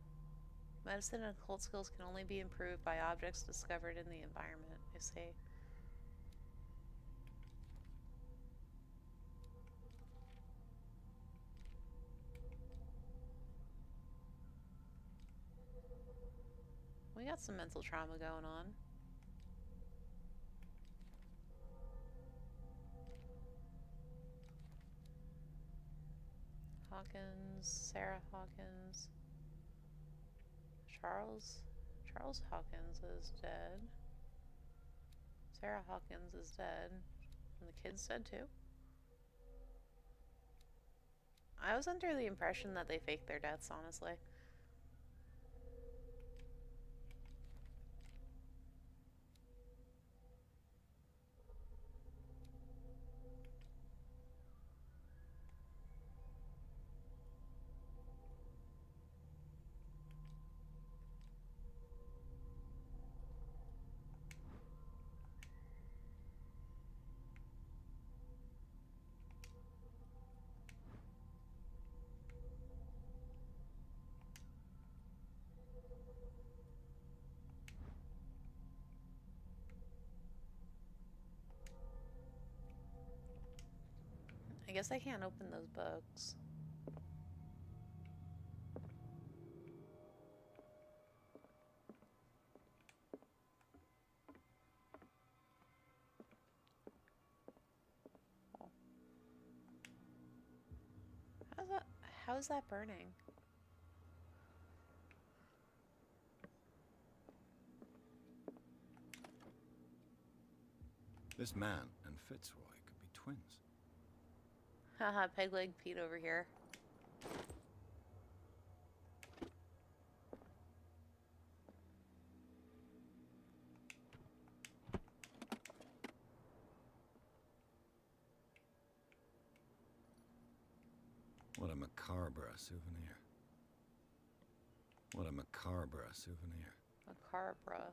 Medicine and occult skills can only be improved by objects discovered in the environment. I see. We got some mental trauma going on. Hawkins, Sarah Hawkins, Charles Hawkins is dead. Sarah Hawkins is dead. And the kid's dead too. I was under the impression that they faked their deaths, honestly. I guess I can't open those books. Oh. How's that burning? This man and Fitzroy could be twins. Haha, Peg Leg Pete over here. What a macabre souvenir. What a macabre souvenir. Macabre.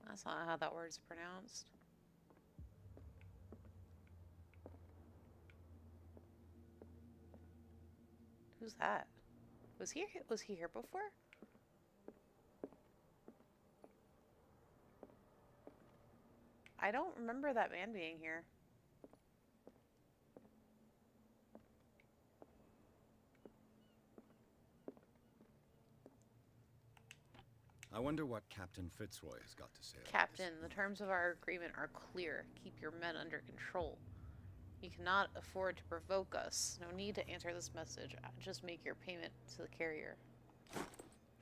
That's not how that word's pronounced. Who's that? Was he here before? I don't remember that man being here. I wonder what Captain Fitzroy has got to say about Captain, this. the terms of our agreement are clear. Keep your men under control. You cannot afford to provoke us. No need to answer this message. Just make your payment to the carrier.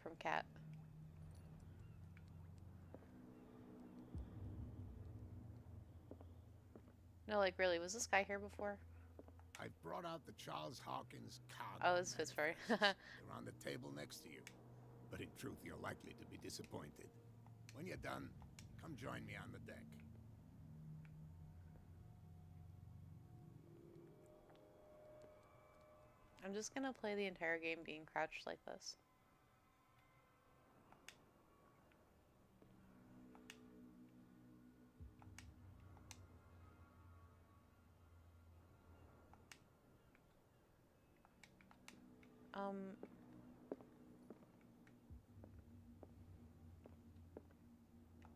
From Cat. No, like really, was this guy here before? I've brought out the Charles Hawkins cargo. Oh, it's Fitzroy. They're on the table next to you. But in truth, you're likely to be disappointed. When you're done, come join me on the deck. I'm just gonna play the entire game being crouched like this.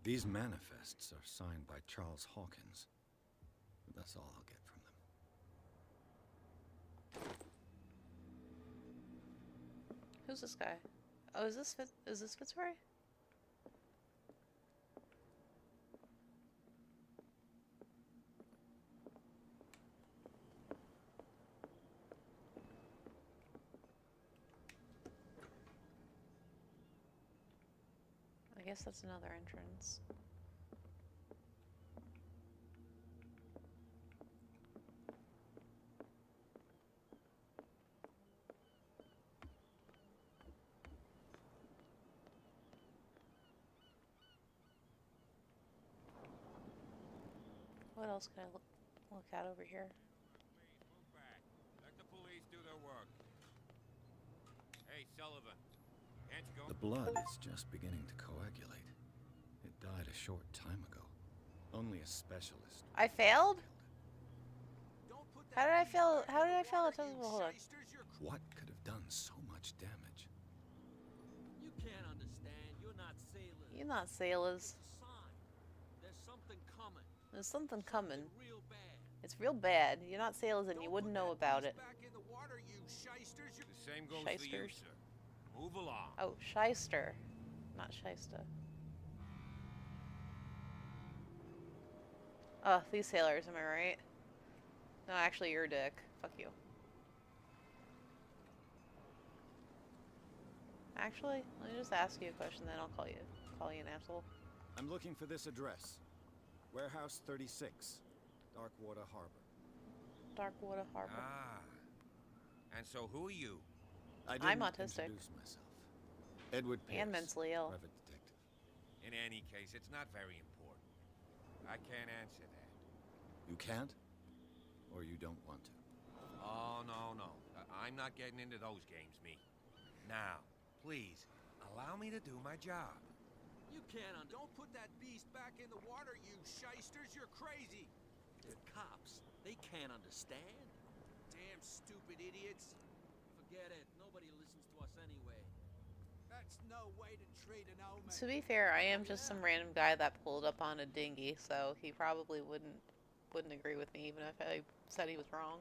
These manifests are signed by Charles Hawkins. But that's all I'll get from them. Who's this guy? Oh, is this Fitzroy? I guess that's another entrance. What else can I look at over here? Move back. Let the police do their work. Hey, Sullivan. Can't you go? The blood is just beginning to coagulate. It died a short time ago. Only a specialist. I failed? How did I fail? How did I fail at hold on. What could have done so much damage? You can't understand. You're not sailors. You're not sailors. It's a sign. There's something coming. There's something coming. Real bad. It's real bad. You're not sailors and you wouldn't know about it. The same goes for you, Shysters. sir. Move along. Oh, shyster, not shysta. Oh, these sailors, am I right? No, actually, you're a dick. Fuck you. Actually, let me just ask you a question, then I'll call you an asshole. I'm looking for this address. Warehouse 36, Darkwater Harbor. Darkwater Harbor. Ah. And so who are you? I I'm didn't autistic. introduce myself. Edward Pierce, And mentally ill. private detective. In any case, it's not very important. I can't answer that. You can't? Or you don't want to? Oh, no. I'm not getting into those games, me. Now, please, allow me to do my job. You can't Don't put that beast back in the water, you shysters. You're crazy. They're cops. They can't understand. Damn stupid idiots. Forget it. Nobody listens to us anyway. That's no way to treat an old man. To be fair, I am just some random guy that pulled up on a dinghy, so he probably wouldn't agree with me even if I said he was wrong.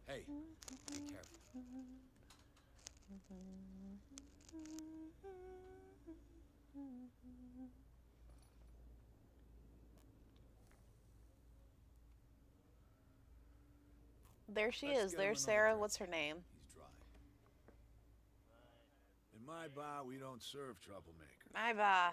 Hey, be careful. There she Let's is. get him There's another Sarah. drink. What's her name? He's dry. In my bar, we don't serve troublemakers. My ba.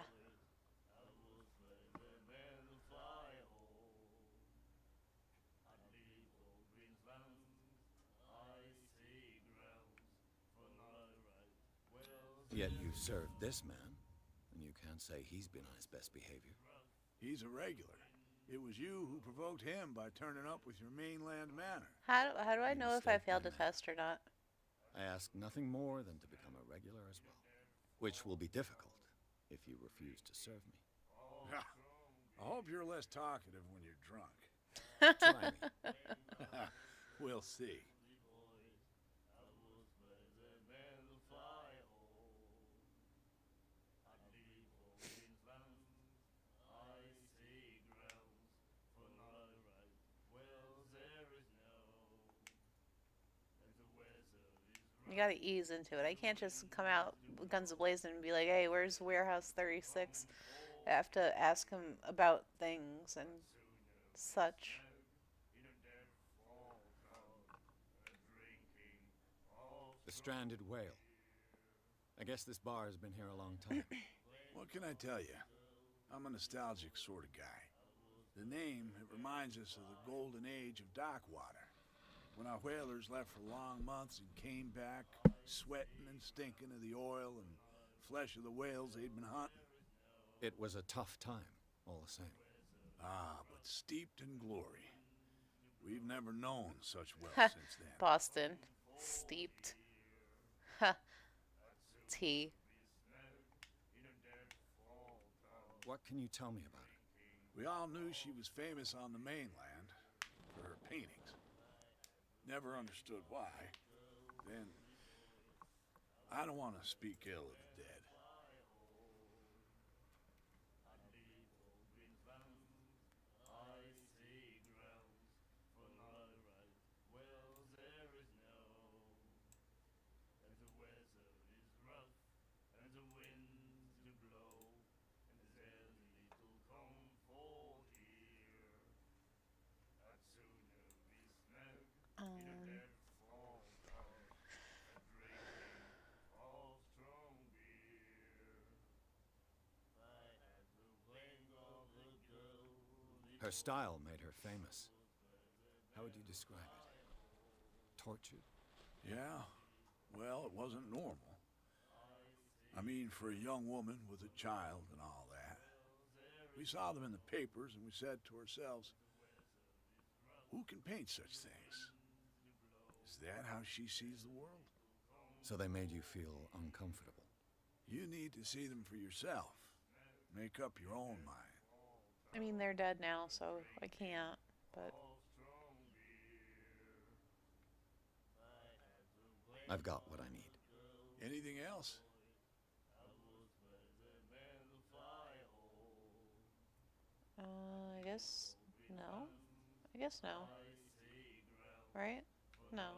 Yet you served this man, and you can't say he's been on his best behavior. He's a regular. It was you who provoked him by turning up with your mainland manner. How do I You know if I mistake failed my the man. test or not? I ask nothing more than to become a regular as well, which will be difficult if you refuse to serve me. I hope you're less talkative when you're drunk. Try me. We'll see. You gotta ease into it. I can't just come out guns blazing and be like, "Hey, where's Warehouse 36?" I have to ask him about things and such. The stranded whale. I guess this bar has been here a long time. What can I tell you? I'm a nostalgic sort of guy. The name, it reminds us of the golden age of Darkwater, when our whalers left for long months and came back sweating and stinking of the oil and flesh of the whales they'd been hunting. It was a tough time, all the same. Ah, but steeped in glory. We've never known such wealth since then. Boston. Steeped. Ha. Tea. What can you tell me about her? We all knew she was famous on the mainland for her paintings. Never understood why. Then, I don't want to speak ill of the dead. Her style made her famous. How would you describe it? Tortured? Yeah, well, it wasn't normal. I mean, for a young woman with a child and all that. We saw them in the papers, and we said to ourselves, who can paint such things? Is that how she sees the world? So they made you feel uncomfortable. You need to see them for yourself. Make up your own mind. I mean, they're dead now, so I can't, but... I've got what I need. Anything else? I guess no. I guess no. Right? No.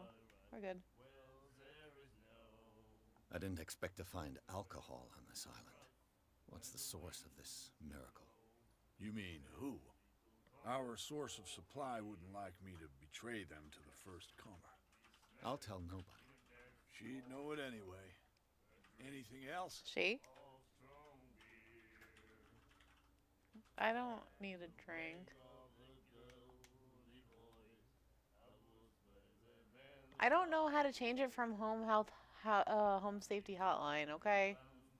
We're good. I didn't expect to find alcohol on this island. What's the source of this miracle? You mean who? Our source of supply wouldn't like me to betray them to the first comer. I'll tell nobody. She'd know it anyway. Anything else? She? I don't need a drink. I don't know how to change it from home safety hotline, okay?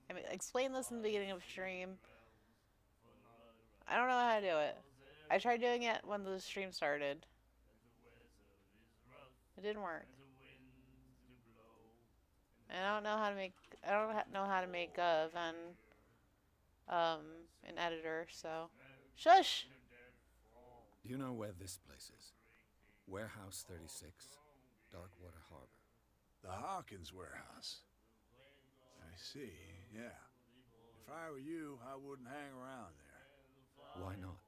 I mean, explain this in the beginning of stream. I don't know how to do it. I tried doing it when the stream started. It didn't work. And I don't know how to make. I don't know how to make an editor. So, shush. Do you know where this place is? Warehouse 36, Darkwater Harbor. The Hawkins warehouse. I see, yeah. If I were you, I wouldn't hang around there. Why not?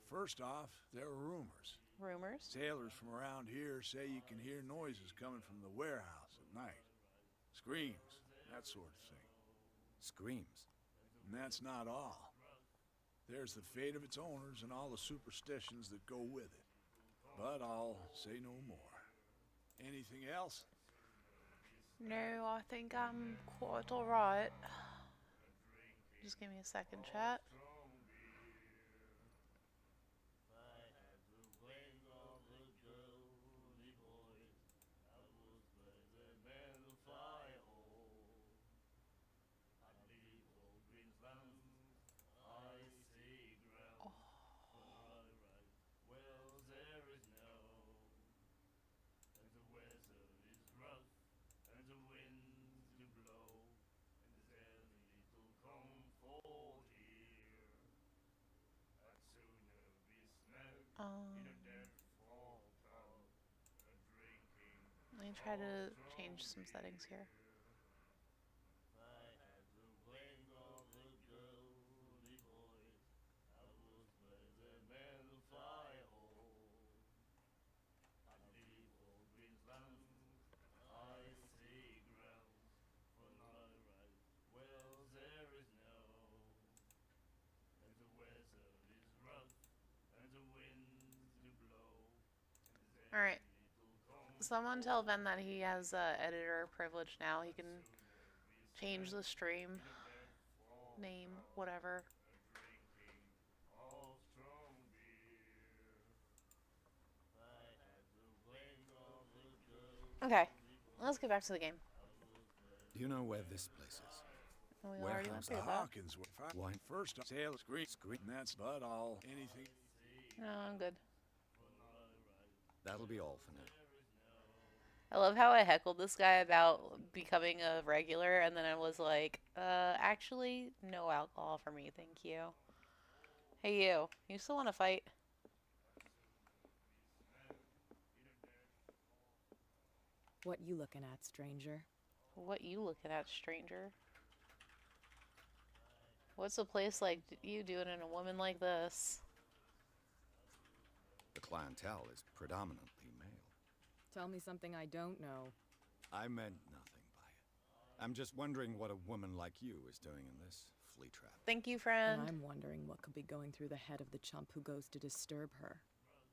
First off, there are rumors. Rumors? Sailors from around here say you can hear noises coming from the warehouse at night. Screams, that sort of thing. Screams? And that's not all. There's the fate of its owners and all the superstitions that go with it. But I'll say no more. Anything else? No, I think I'm quite alright. Just give me a second, chat. Let me try to change some settings here. Alright. Someone tell Ben that he has editor privilege now. He can change the stream name, whatever. Okay, let's get back to the game. Do you know where this place is? We already went through The that. Hawkins warehouse. First off, sailors scream, and that's but all. Anything? No, I'm good. That'll be all for now. I love how I heckled this guy about becoming a regular, and then I was like, actually, no alcohol for me, thank you. Hey, you still want to fight? What you looking at, stranger? What you looking at, stranger? What's a place like you doing in a woman like this? The clientele is predominantly male. Tell me something I don't know. I meant nothing by it. I'm just wondering what a woman like you is doing in this flea trap. Thank you, friend. And I'm wondering what could be going through the head of the chump who goes to disturb her.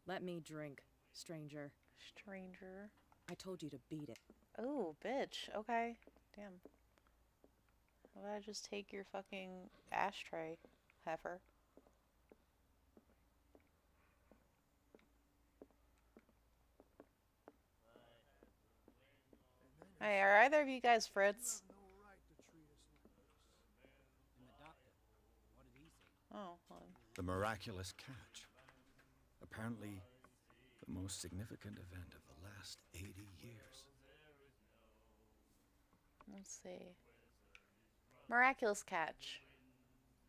Let me drink, stranger. Stranger. I told you to beat it. Oh, bitch. Okay. Damn. How about I just take your fucking ashtray, heifer? Hey, are either of you guys Fritz? Oh, well. The miraculous catch. Apparently, the most significant event of the last 80 years. Let's see. Miraculous catch.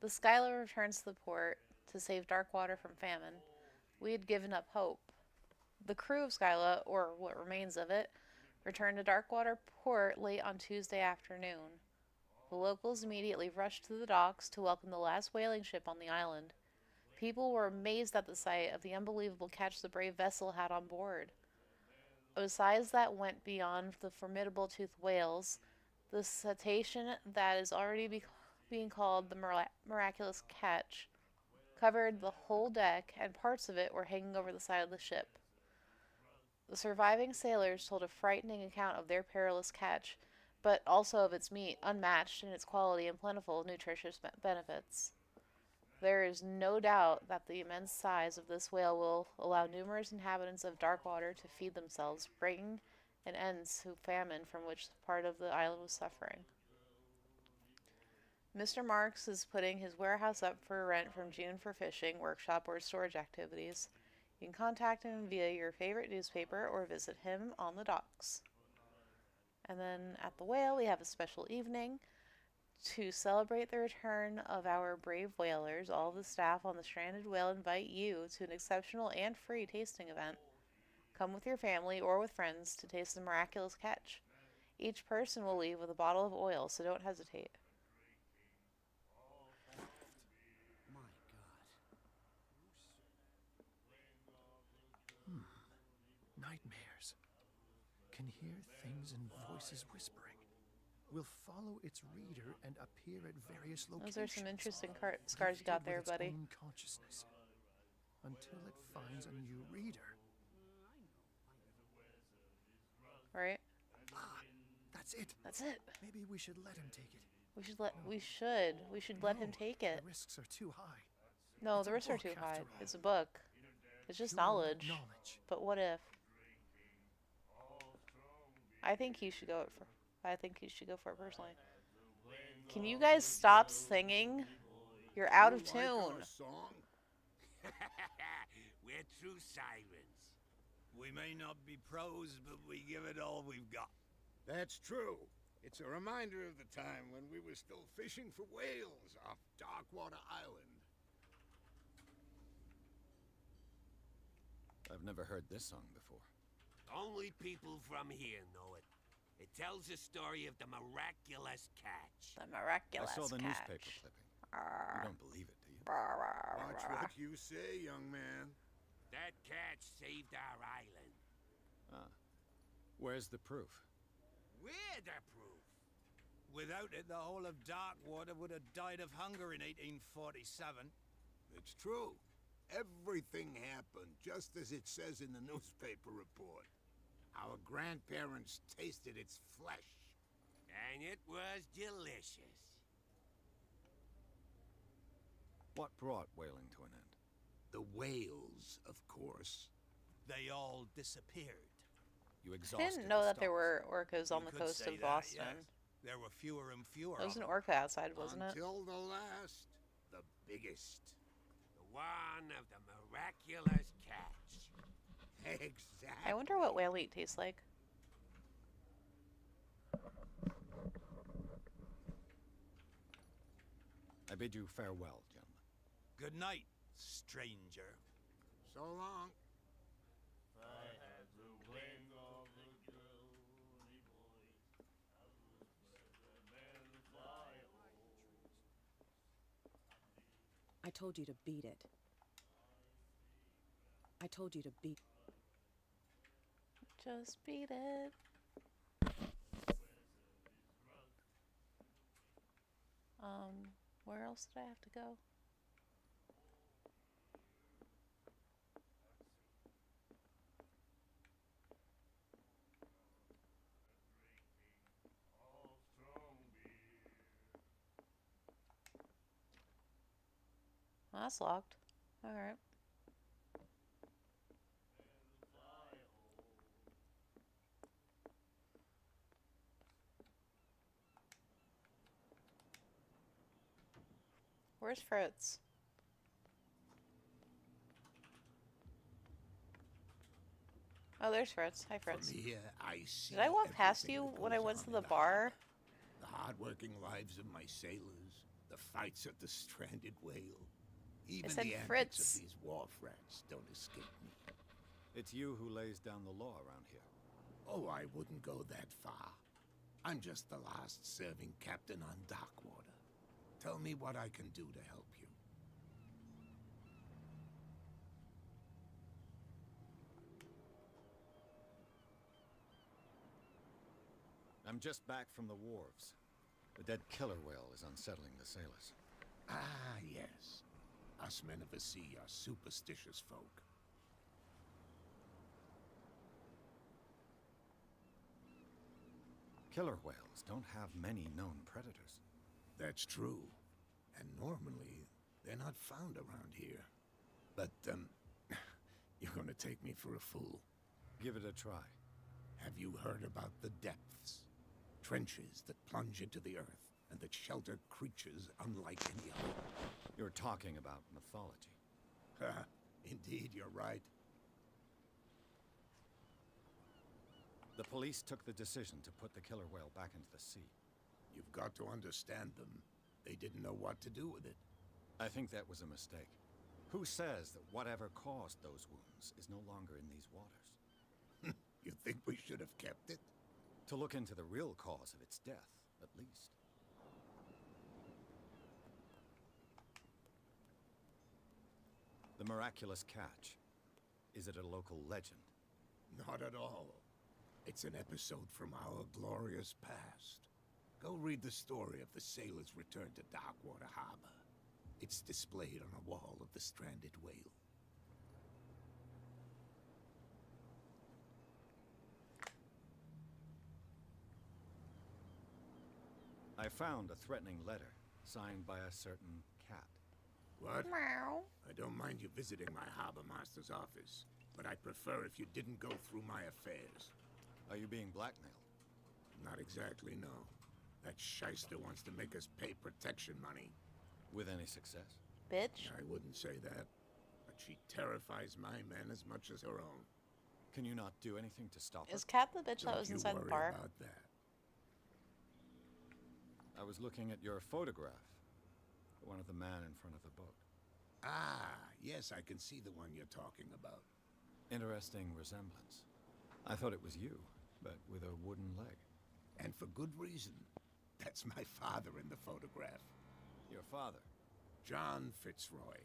The Skylar returns to the port to save Darkwater from famine. We had given up hope. The crew of Skyla, or what remains of it, returned to Darkwater port late on Tuesday afternoon. The locals immediately rushed to the docks to welcome the last whaling ship on the island. People were amazed at the sight of the unbelievable catch the brave vessel had on board. Of a size that went beyond the formidable toothed whales, the cetacean that is already being called the miraculous catch covered the whole deck, and parts of it were hanging over the side of the ship. The surviving sailors told a frightening account of their perilous catch, but also of its meat, unmatched in its quality and plentiful nutritious benefits. There is no doubt that the immense size of this whale will allow numerous inhabitants of Darkwater to feed themselves, bringing an end to famine from which part of the island was suffering. Mr. Marks is putting his warehouse up for rent from June for fishing, workshop, or storage activities. You can contact him via your favorite newspaper or visit him on the docks. And then at the whale, we have a special evening. To celebrate the return of our brave whalers, all the staff on the Stranded Whale invite you to an exceptional and free tasting event. Come with your family or with friends to taste the miraculous catch. Each person will leave with a bottle of oil, so don't hesitate. My God. Nightmares. Can hear things and voices whispering. Will follow its reader and appear at various locations. Those are some interesting scars you got there, with its buddy. own consciousness, until it finds a new reader. Right? Ah, that's it. That's it. Maybe we should let him take it. We should let him take it. The risks are too high. No, It's the a risks are book, too after high. all. It's a book. It's just Pure knowledge. knowledge. But what if? I think you should go for. I think you should go for it personally. Can you guys stop singing? You're out of You like tune. our song? We're true sirens. We may not be pros, but we give it all we've got. That's true. It's a reminder of the time when we were still fishing for whales off Darkwater Island. I've never heard this song before. Only people from here know it. It tells the story of the miraculous catch. The miraculous I saw the catch. newspaper clipping. You don't believe it, do you? Watch what you say, young man. That catch saved our island. Ah. Where's the proof? We're the proof. Without it, the whole of Darkwater would have died of hunger in 1847. It's true. Everything happened just as it says in the newspaper report. Our grandparents tasted its flesh. And it was delicious. What brought whaling to an end? The whales, of course. They all disappeared. You I exhausted didn't know the that there stocks. were orcas on You the could coast say of that, Boston. yes. There were fewer and fewer. There was of an them. orca outside, wasn't it? Until the last. The biggest. The one of the miraculous catch. Exactly. I wonder what whale meat tastes like. I bid you farewell, gentlemen. Good night, stranger. So long. I told you to beat it. I told you to beat. Just beat it. Where else did I have to go? Well, that's locked. Alright. Where's Fritz? Oh, there's Fritz. Hi, From Fritz. here, I see. Did I walk past everything you that when I goes went on to in the the bar? harbor. The hard-working lives of my sailors, the fights at the stranded whale. Even said the antics Fritz. of these wharf rats don't escape me. It's you who lays down the law around here. Oh, I wouldn't go that far. I'm just the last serving captain on Darkwater. Tell me what I can do to help you. I'm just back from the wharves. The dead killer whale is unsettling the sailors. Ah, yes. Us men of the sea are superstitious folk. Killer whales don't have many known predators. That's true. And normally, they're not found around here. But, you're gonna take me for a fool. Give it a try. Have you heard about the depths? Trenches that plunge into the earth and that shelter creatures unlike any other. You're talking about mythology. Indeed, you're right. The police took the decision to put the killer whale back into the sea. You've got to understand them. They didn't know what to do with it. I think that was a mistake. Who says that whatever caused those wounds is no longer in these waters? You think we should have kept it? To look into the real cause of its death, at least. The miraculous catch. Is it a local legend? Not at all. It's an episode from our glorious past. Go read the story of the sailor's return to Darkwater Harbor. It's displayed on a wall of the stranded whale. I found a threatening letter, signed by a certain cat. What? Meow. I don't mind you visiting my harbor master's office, but I'd prefer if you didn't go through my affairs. Are you being blackmailed? Not exactly, no. That shyster wants to make us pay protection money. With any success? Bitch. I wouldn't say that, but she terrifies my men as much as her own. Can you not do anything to stop her? Is Cat the bitch that Don't was you inside the worry bar? about that. I was looking at your photograph. One of the man in front of the boat. Ah, yes, I can see the one you're talking about. Interesting resemblance. I thought it was you, but with a wooden leg. And for good reason. That's my father in the photograph. Your father? John Fitzroy,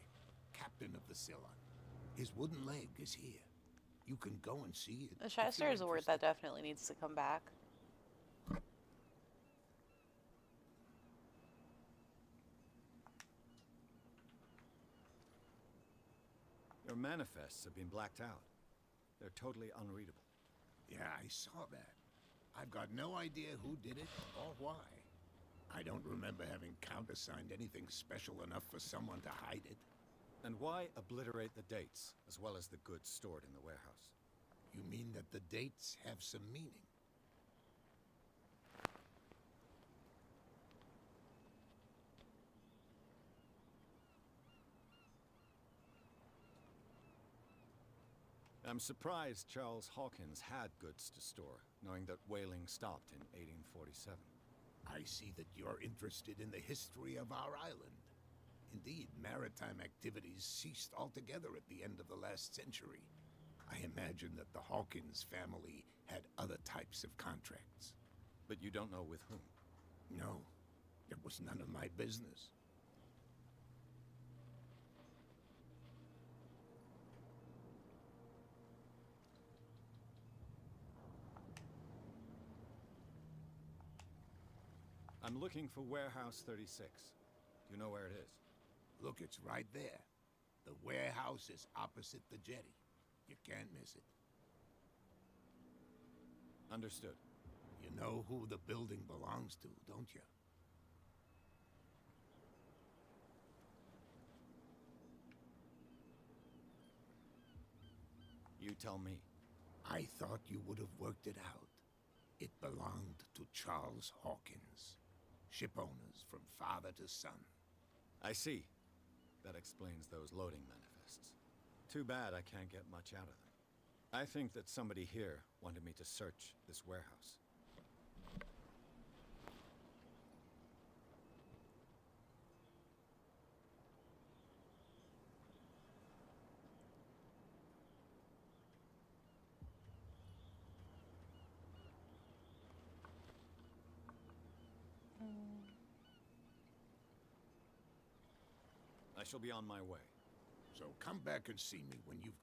captain of the Scylla. His wooden leg is here. You can go and see it. The if shyster you're is a word interested. that definitely needs to come back. Your manifests have been blacked out. They're totally unreadable. Yeah, I saw that. I've got no idea who did it or why. I don't remember having countersigned anything special enough for someone to hide it. And why obliterate the dates, as well as the goods stored in the warehouse? You mean that the dates have some meaning? I'm surprised Charles Hawkins had goods to store, knowing that whaling stopped in 1847. I see that you're interested in the history of our island. Indeed, maritime activities ceased altogether at the end of the last century. I imagine that the Hawkins family had other types of contracts. But you don't know with whom? No, it was none of my business. I'm looking for Warehouse 36. Do you know where it is? Look, it's right there. The warehouse is opposite the jetty. You can't miss it. Understood. You know who the building belongs to, don't you? You tell me. I thought you would have worked it out. It belonged to Charles Hawkins. Ship owners from father to son. I see. That explains those loading manifests. Too bad I can't get much out of them. I think that somebody here wanted me to search this warehouse. I shall be on my way. So come back and see me when you've...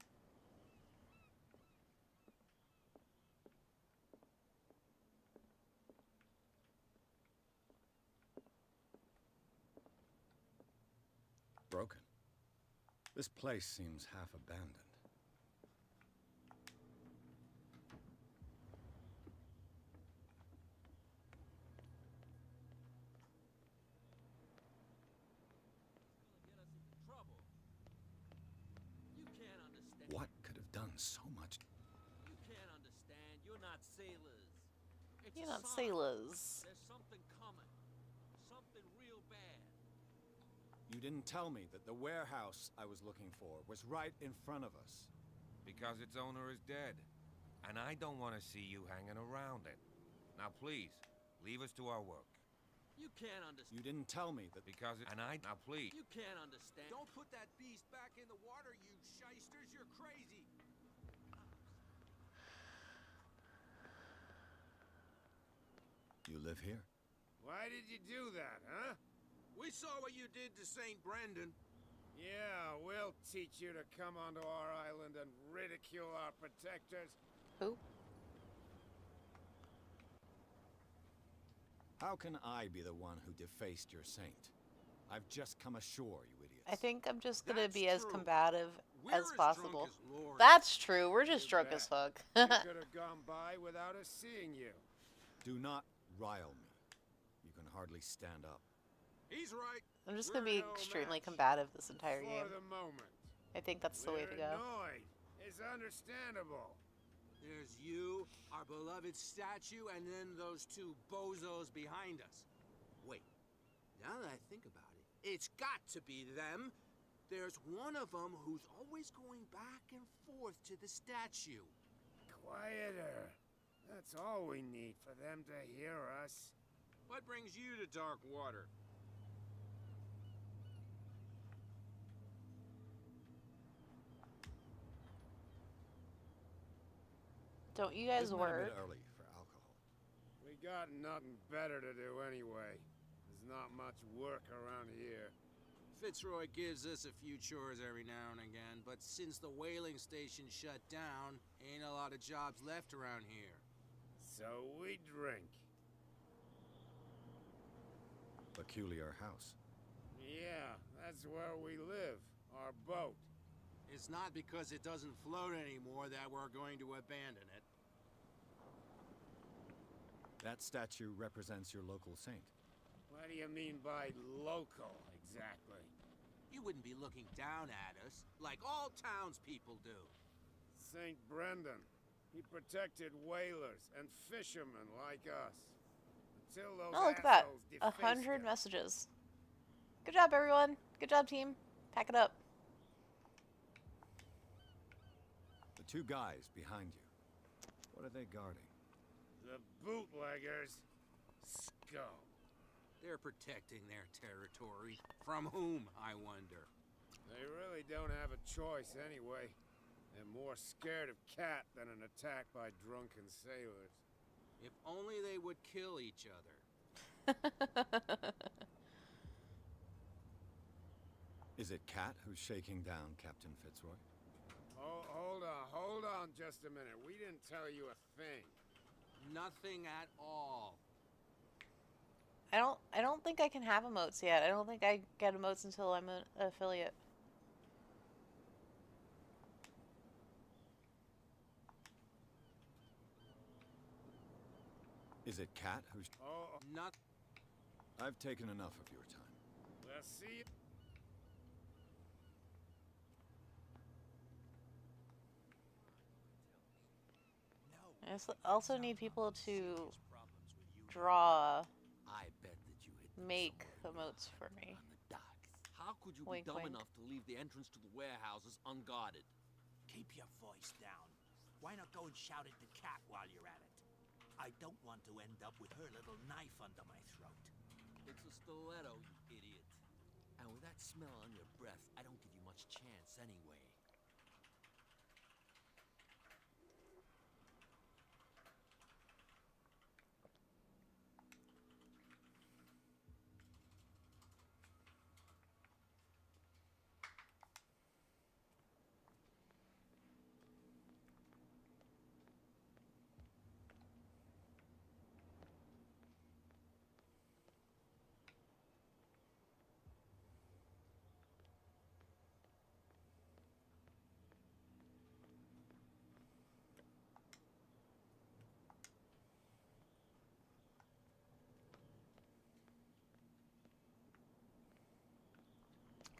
Broken. This place seems half abandoned. Get us into trouble. You can't understand. What could have done so much? You can't understand. You're not sailors. It's You're a not sign. sailors. There's something coming. Something real bad. You didn't tell me that the warehouse I was looking for was right in front of us. Because its owner is dead. And I don't want to see you hanging around it. Now please, leave us to our work. You can't understand. You didn't tell me that Because it... And I... Now please. You can't understand. Don't put that beast back in the water, you shysters. You're crazy. you live here. Why did you do that, huh? We saw what you did to St. Brendan. Yeah, we'll teach you to come onto our island and ridicule our protectors. Who? How can I be the one who defaced your saint? I've just come ashore, you idiots. I think I'm just gonna That's be as true. combative We're as possible. drunk as lords. That's true. We're just You drunk bet. as fuck. We could have gone by without us seeing you. Do not rile me. You can hardly stand up. He's right. I'm just We're gonna be no extremely match combative this entire For game. the moment. I think that's the way to We're go. annoyed. It's understandable. There's you, our beloved statue, and then those two bozos behind us. Wait, now that I think about it, it's got to be them. There's one of them who's always going back and forth to the statue. Quieter. That's all we need for them to hear us. What brings you to dark water? Don't you guys Isn't it a work? bit early for alcohol? We got nothing better to do anyway. There's not much work around here. Fitzroy gives us a few chores every now and again, but since the whaling station shut down, ain't a lot of jobs left around here. So we drink. Peculiar house. Yeah, that's where we live. Our boat. It's not because it doesn't float anymore that we're going to abandon it. That statue represents your local saint. What do you mean by local, exactly? You wouldn't be looking down at us, like all townspeople do. St. Brendan. He protected whalers and fishermen like us. Until those Oh, look at that. assholes defaced 100 us. messages. Good job, everyone. Good job, team. Pack it up. The two guys behind you. What are they guarding? The bootleggers. Scum. They're protecting their territory. From whom, I wonder? They really don't have a choice anyway. They're more scared of Cat than an attack by drunken sailors. If only they would kill each other. Is it Cat who's shaking down Captain Fitzroy? Oh, hold on just a minute. We didn't tell you a thing. Nothing at all. I don't think I can have emotes yet. I don't think I get emotes until I'm an affiliate. Is it Cat who's... Oh, Not. I've taken enough of your time. let's see. I also need people to draw, I bet that you hit them make somewhere emotes for me. on the docks. How could you Wink, be dumb wink. enough to leave the entrance to the warehouses unguarded? Keep your voice down. Why not go and shout at the cat while you're at it? I don't want to end up with her little knife under my throat. It's a stiletto, you idiot. And with that smell on your breath, I don't give you much chance anyway.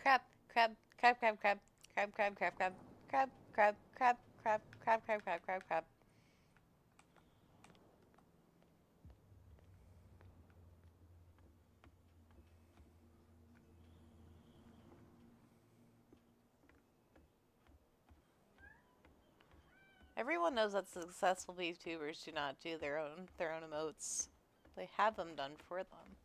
Crab, crab, crab, crab, crab, crab, crab, crab, crab, crab, crab, crab, crab, crab, crab, crab, crab, crab. Everyone knows that successful VTubers do not do their own emotes. They have them done for them.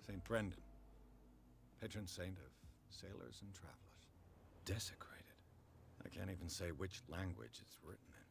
St. Brendan, patron saint of sailors and travelers. Desecrated. I can't even say which language it's written in.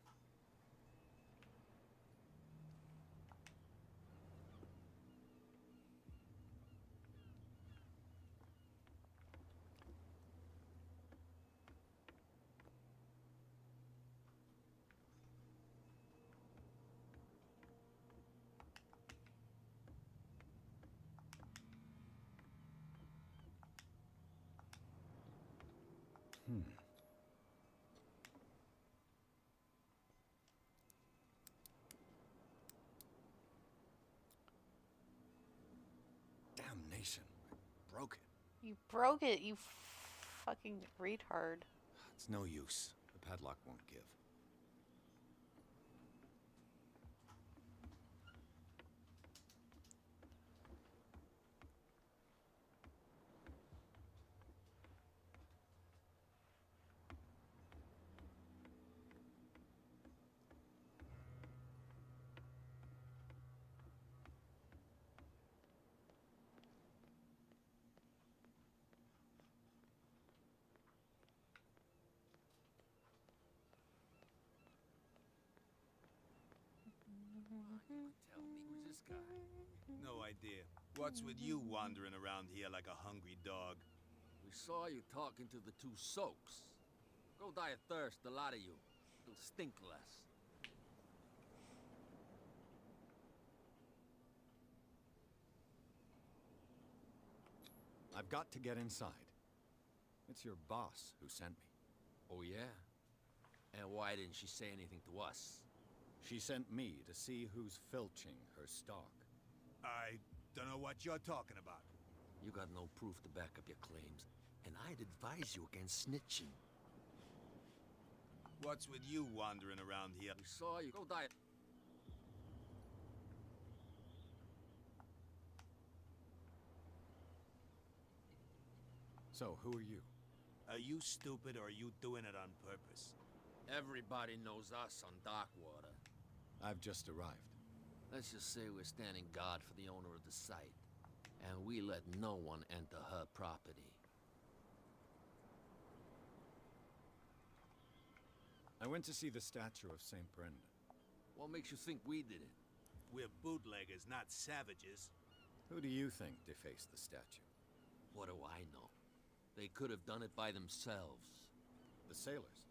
Damnation. I broke it. You broke it, you fucking retard. It's no use. The padlock won't give. Tell me, who's this guy? No idea. What's with you wandering around here like a hungry dog? We saw you talking to the two soaks. Go die of thirst, the lot of you. You'll stink less. I've got to get inside. It's your boss who sent me. Oh, yeah? And why didn't she say anything to us? She sent me to see who's filching her stock. I don't know what you're talking about. You got no proof to back up your claims, and I'd advise you against snitching. What's with you wandering around here? We saw you. Go die. So, who are you? Are you stupid or are you doing it on purpose? Everybody knows us on Darkwater. I've just arrived. Let's just say we're standing guard for the owner of the site, and we let no one enter her property. I went to see the statue of St. Brendan. What makes you think we did it? We're bootleggers, not savages. Who do you think defaced the statue? What do I know? They could have done it by themselves. The sailors.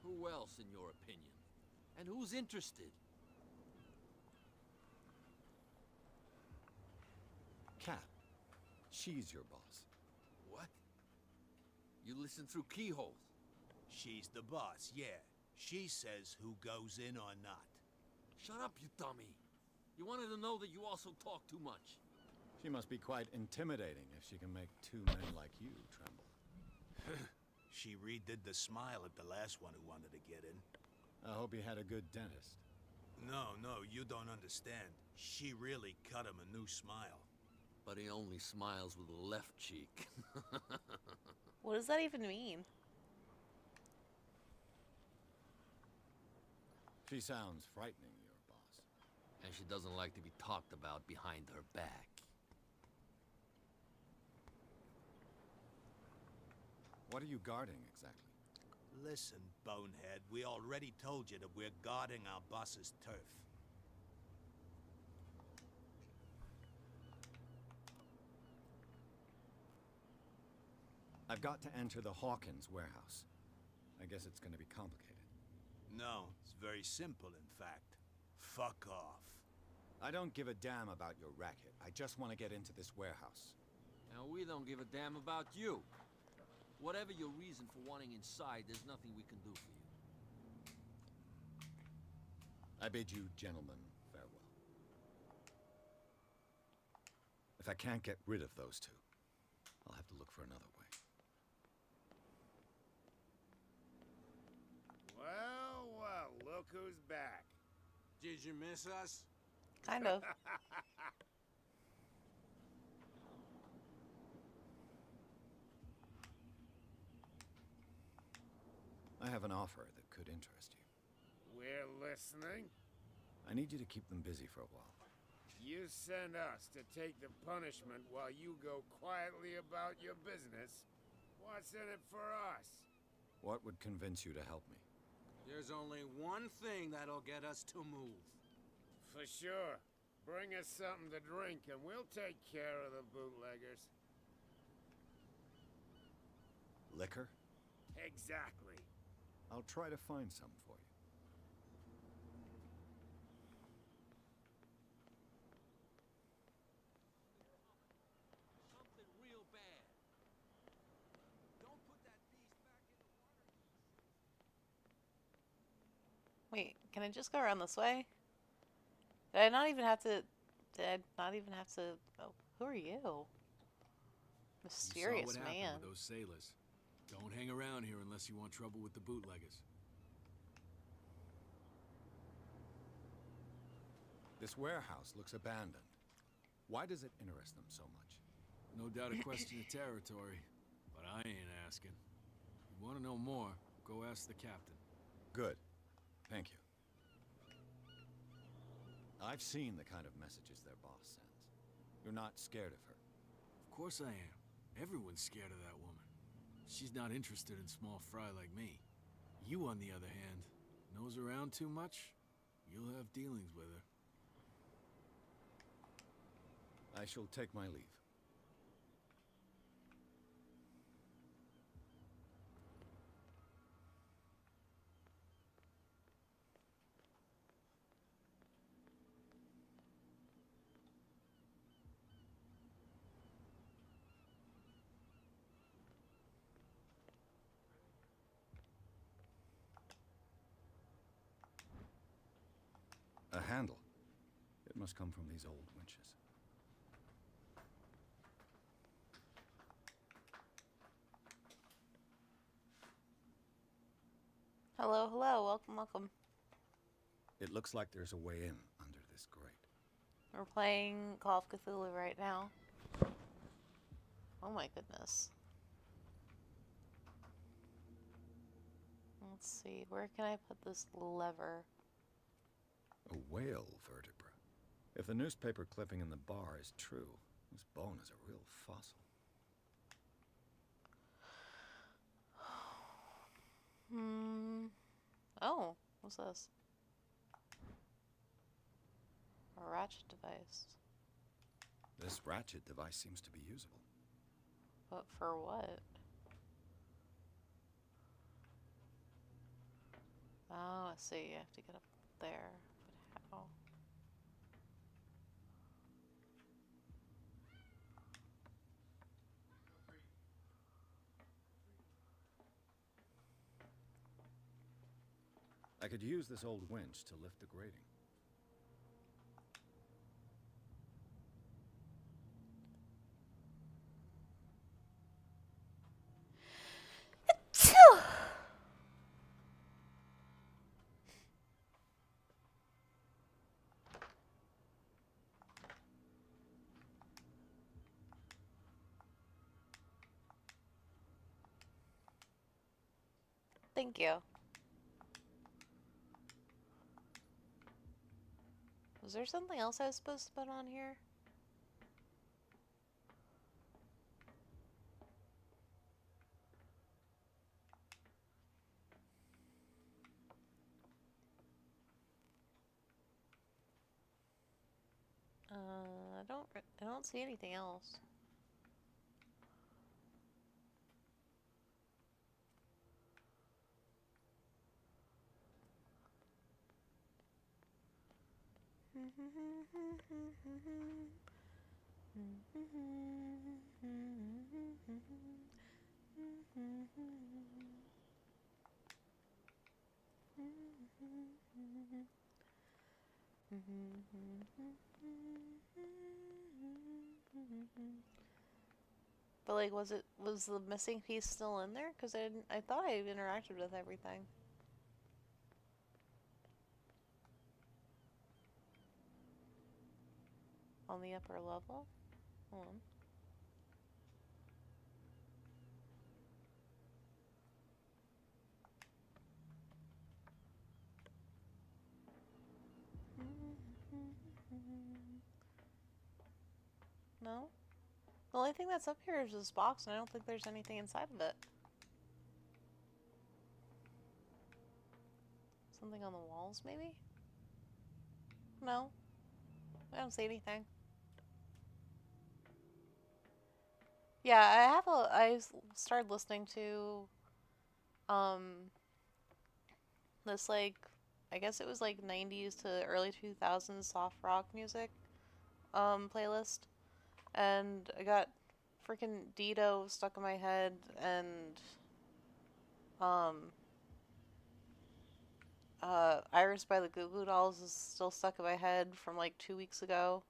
Who else, in your opinion? And who's interested? Kat. She's your boss. What? You listen through keyholes? She's the boss, yeah. She says who goes in or not. Shut up, you dummy. You wanted to know that you also talk too much. She must be quite intimidating if she can make two men like you tremble. She redid the smile at the last one who wanted to get in. I hope you had a good dentist. No, you don't understand. She really cut him a new smile. But he only smiles with the left cheek. What does that even mean? She sounds frightening, your boss. And she doesn't like to be talked about behind her back. What are you guarding, exactly? Listen, bonehead, we already told you that we're guarding our boss's turf. I've got to enter the Hawkins warehouse. I guess it's gonna be complicated. No, it's very simple, in fact. Fuck off. I don't give a damn about your racket. I just want to get into this warehouse. And we don't give a damn about you. Whatever your reason for wanting inside, there's nothing we can do for you. I bid you gentlemen farewell. If I can't get rid of those two, I'll have to look for another way. Well, look who's back. Did you miss us? Kind of. I have an offer that could interest you. We're listening. I need you to keep them busy for a while. You send us to take the punishment while you go quietly about your business. What's in it for us? What would convince you to help me? There's only one thing that'll get us to move. For sure. Bring us something to drink and we'll take care of the bootleggers. Liquor? Exactly. I'll try to find some for you. Something real bad. Don't put that beast back in the water. Wait, can I just go around this way? Did I not even have to... Did I not even have to... Oh, who are you? Mysterious you saw what man. happened with those sailors. Don't hang around here unless you want trouble with the bootleggers. This warehouse looks abandoned. Why does it interest them so much? No doubt a question of territory, but I ain't asking. You want to know more, go ask the captain. Good. Thank you. I've seen the kind of messages their boss sends. You're not scared of her. Of course I am. Everyone's scared of that woman. She's not interested in small fry like me. You, on the other hand, nose around too much, you'll have dealings with her. I shall take my leave. A handle. It must come from these old winches. Hello, hello, welcome, welcome. It looks like there's a way in under this grate. We're playing Call of Cthulhu right now. Oh my goodness. Let's see, where can I put this lever? A whale vertebra. If the newspaper clipping in the bar is true, this bone is a real fossil. Oh, what's this? A ratchet device. This ratchet device seems to be usable. But for what? Oh, I see. You have to get up there. But how? I could use this old winch to lift the grating. thank you. Was there something else I was supposed to put on here? I don't see anything else. But like, was the missing piece still in there? Because I thought I interacted with everything. On the upper level? Hold on. No? The only thing that's up here is this box, and I don't think there's anything inside of it. Something on the walls, maybe? No. I don't see anything. Yeah, I started listening to, this, like, I guess it was like 90s to early 2000s soft rock music, playlist. And I got freaking Dido stuck in my head, and, Iris by the Goo Goo Dolls is still stuck in my head from like 2 weeks ago.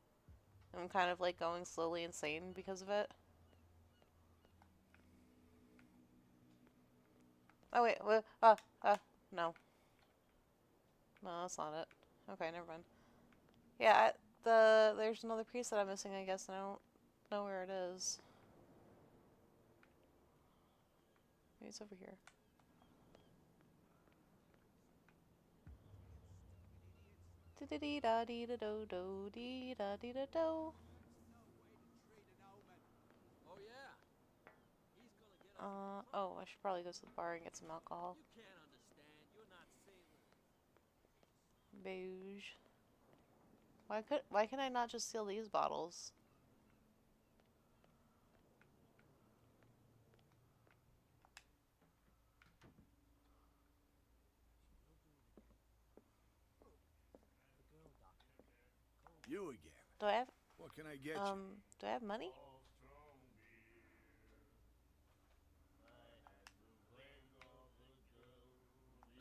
I'm kind of like going slowly insane because of it. Oh wait, no. No, that's not it. Okay, never mind. Yeah, there's another piece that I'm missing, I guess, and I don't know where it is. Maybe it's over here. Dee da dee da do do dee da dee da do. Oh yeah. He's gonna get Oh, I should probably go to the bar and get some alcohol. You can't understand. You're not sailing. Booze. Why can I not just steal these bottles? You again. Do I have What can I get you? do I have money?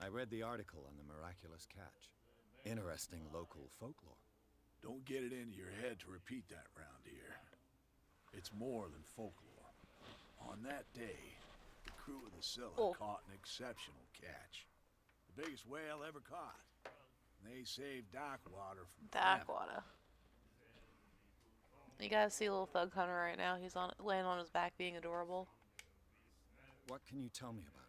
I read the article on the miraculous catch. Interesting local folklore. Don't get it into your head to repeat that round here. It's more than folklore. On that day, the crew of the Scylla caught an exceptional catch. The biggest whale ever caught. They saved Darkwater from Darkwater. You guys see little Thug Hunter right now. He's laying on his back being adorable. What can you tell me about her?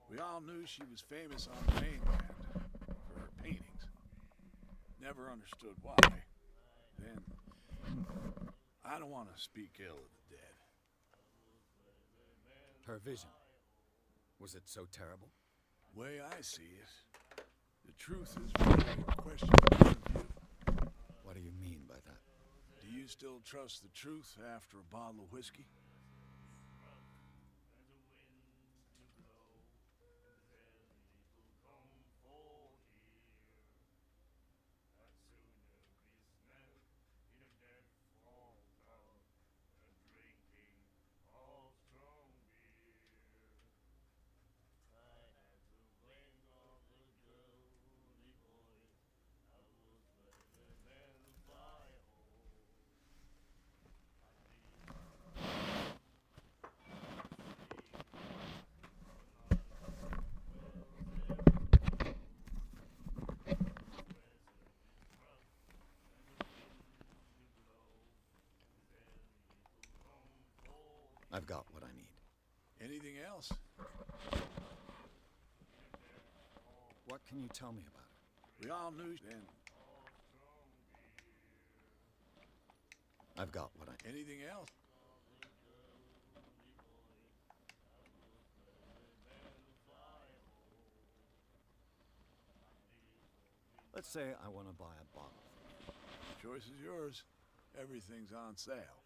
We all knew she was famous on the mainland for her paintings. Never understood why. Then, I don't want to speak ill of the dead. Her vision. Was it so terrible? Way I see it, the truth is really a question of point of view. What do you mean by that? Do you still trust the truth after a bottle of whiskey? I've got what I need. Anything else? What can you tell me about it? We all knew then. I've got what I... Anything else? Let's say I want to buy a bottle. Choice is yours. Everything's on sale.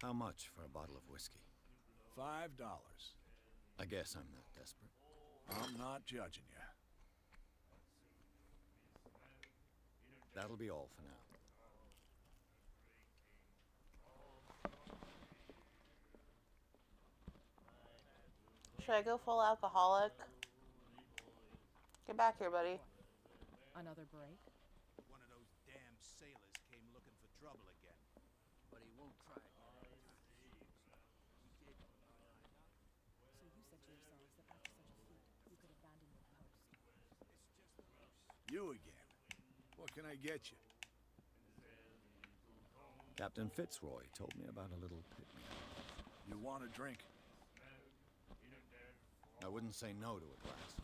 How much for a bottle of whiskey? $5. I guess I'm not desperate. I'm not judging you. That'll be all for now. Should I go full alcoholic? Get back here, buddy. Another break? One of those damn sailors came looking for trouble again. But he won't try again anytime soon. He did. So you said to yourselves that after such a feat, you could abandon your post. You again. What can I get you? Captain Fitzroy told me about a little pick-me-up. You want a drink? I wouldn't say no to a glass.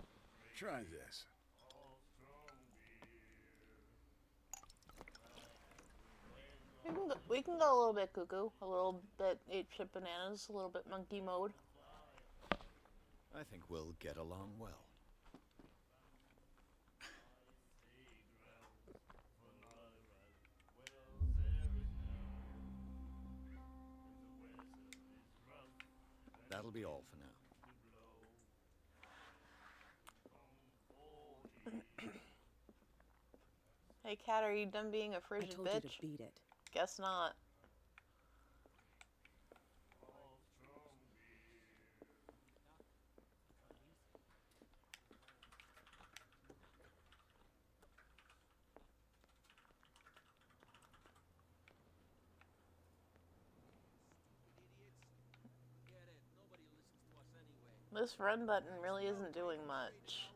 Try this. We can go a little bit cuckoo, a little bit ape-shit bananas, a little bit monkey mode. I think we'll get along well. That'll be all for now. Hey, Cat, are you done being a I frigid told bitch? you to beat it. Guess not. Forget it. Nobody listens to us anyway. This run button really isn't doing much.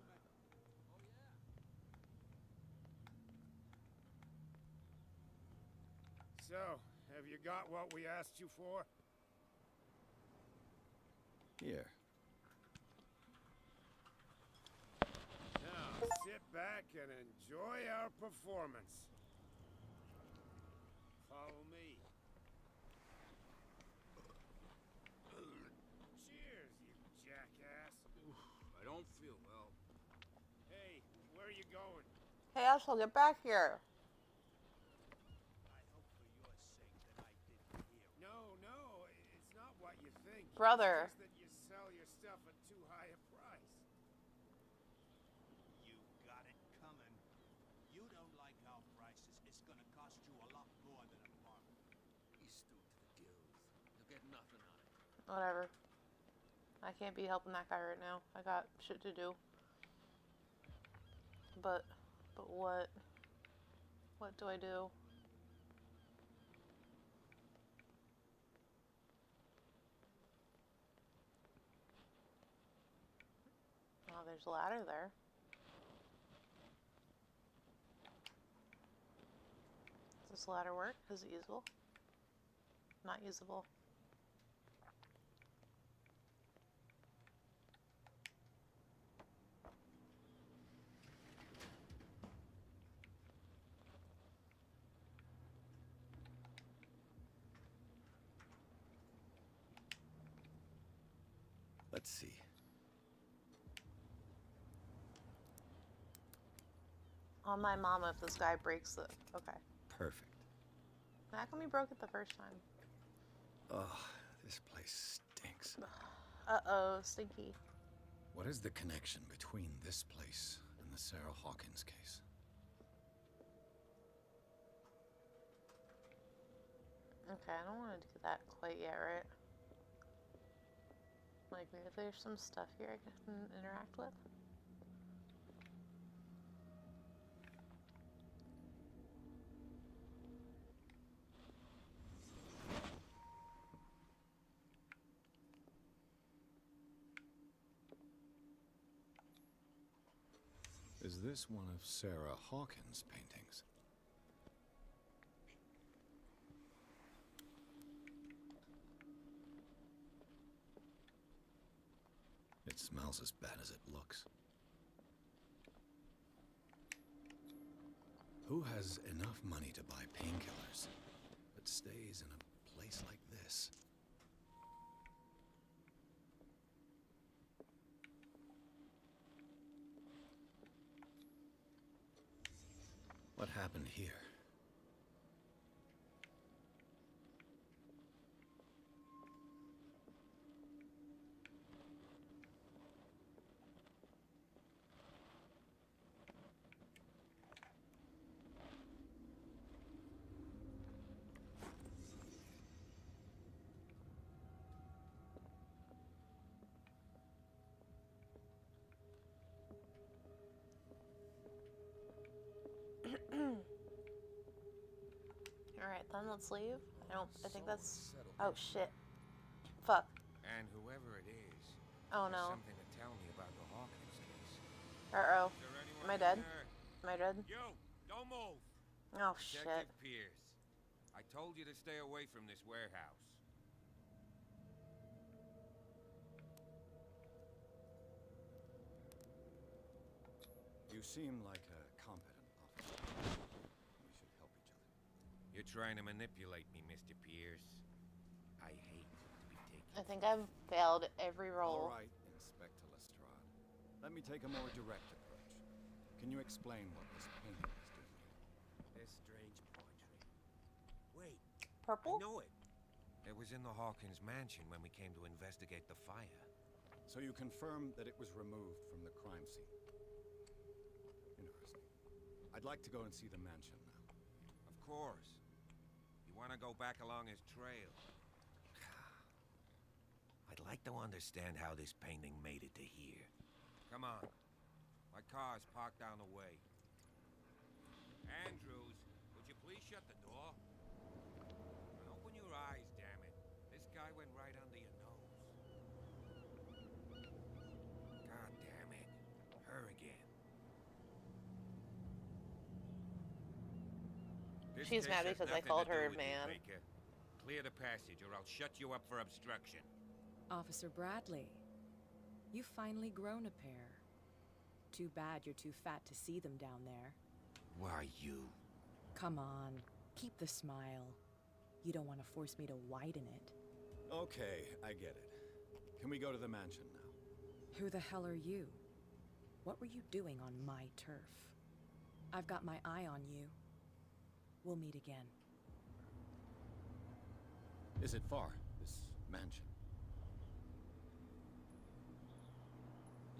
So, have you got what we asked you for? Here. Now, sit back and enjoy our performance. Follow me. Cheers, you jackass. I don't feel well. Hey, where are you going? Hey, asshole, get back here. No, it's not what you think. Brother. It's just that you sell your stuff at too high a price. You got it coming. You don't like our prices. It's gonna cost you a lot more than a mark. He's stoked to the gills. You'll get nothing on it. Whatever. I can't be helping that guy right now. I got shit to do. But what? What do I do? Oh, there's a ladder there. Does this ladder work? Is it usable? Not usable. Let's see. On my mama if this guy breaks the... Okay. Perfect. How come he broke it the first time? Oh, this place stinks. Uh-oh, stinky. What is the connection between this place and the Sarah Hawkins case? Okay, I don't want to do that quite yet, right? Like, maybe there's some stuff here I can interact with? Is this one of Sarah Hawkins' paintings? smells as bad as it looks. Who has enough money to buy painkillers, but stays in a place like this? What happened here? Alright, then let's leave. I think that's... Oh, shit. Fuck. And whoever it is, Oh, has no. something to tell me about the Hawkins case. Uh-oh. Is there anyone Am I in dead? there? Am I dead? You, don't move. Oh, Detective shit. Pierce, I told you to stay away from this warehouse. You seem like a competent officer. We should help each other. You're trying to manipulate me, Mr. Pierce. I hate to be taken. I think I've failed every role. All right, Inspector Lestrade. Let me take a more direct approach. Can you explain what this painting is doing here? This strange portrait. Wait, Purple? I know it. It was in the Hawkins mansion when we came to investigate the fire. So you confirm that it was removed from the crime scene? Interesting. I'd like to go and see the mansion now. Of course. You want to go back along his trail? I'd like to understand how this painting made it to here. Come on. My car's parked down the way. Andrews, would you please shut the door? And open your eyes, damn it. This guy went right under your nose. God damn it. Her again. This She's case mad has because I nothing called to do her with you, man. Baker. Clear the passage or I'll shut you up for obstruction. Officer Bradley, you've finally grown a pair. Too bad you're too fat to see them down there. Why, you? Come on, keep the smile. You don't want to force me to widen it. Okay, I get it. Can we go to the mansion now? Who the hell are you? What were you doing on my turf? I've got my eye on you. We'll meet again. Is it far, this mansion?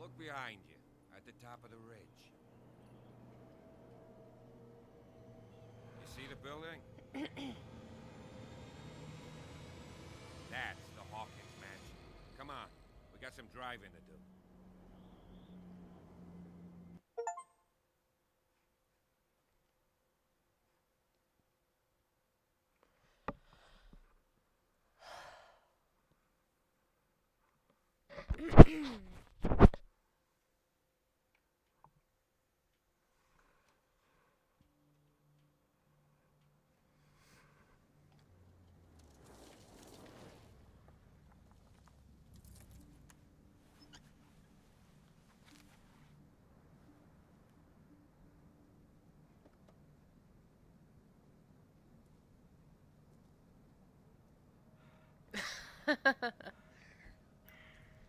Look behind you, at the top of the ridge. You see the building? That's the Hawkins mansion. Come on, we got some driving to do.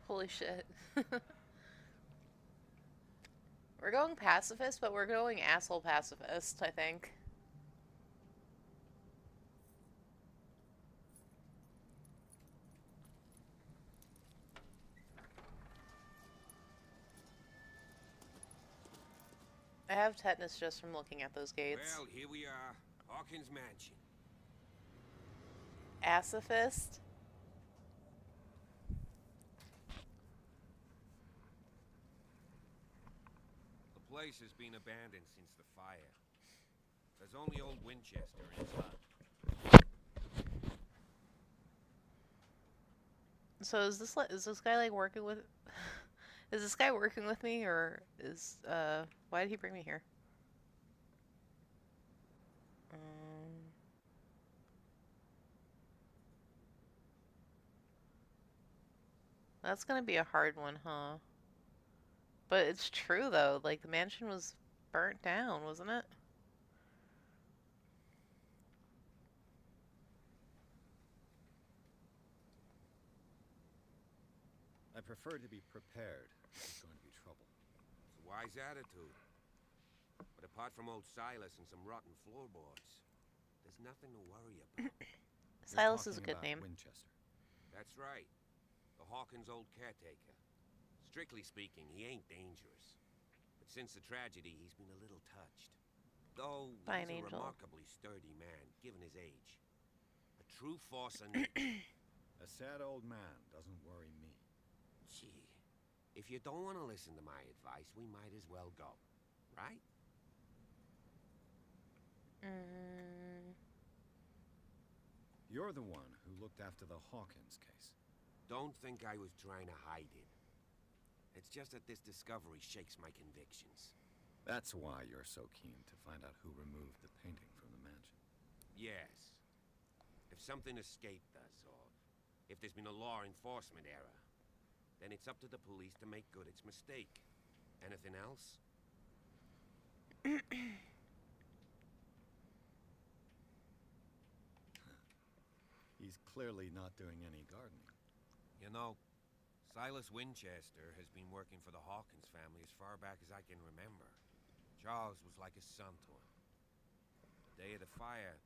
Holy shit. We're going pacifist, but we're going asshole pacifist, I think. I have tetanus just from looking at those gates. Well, here we are. Hawkins mansion. Pacifist? The place has been abandoned since the fire. There's only old Winchester in its hut. So is this guy like working with is this guy working with me, or is why did he bring me here? That's gonna be a hard one, huh? But it's true though. Like the mansion was burnt down, wasn't it? I prefer to be prepared if there's going to be trouble. It's a wise attitude. But apart from old Silas and some rotten floorboards, there's nothing to worry about. Silas is a You're good talking name. about Winchester. That's right. The Hawkins' old caretaker. Strictly speaking, he ain't dangerous. But since the tragedy, he's been a little touched. Though By he's an a angel. remarkably sturdy man, given his age. A true force of nature. A sad old man doesn't worry me. Gee, if you don't want to listen to my advice, we might as well go. Right? You're the one who looked after the Hawkins case. Don't think I was trying to hide it. It's just that this discovery shakes my convictions. That's why you're so keen to find out who removed the painting from the mansion. Yes. If something escaped us, or if there's been a law enforcement error, then it's up to the police to make good its mistake. Anything else? He's clearly not doing any gardening. You know, Silas Winchester has been working for the Hawkins family as far back as I can remember. Charles was like a son to him. The day of the fire,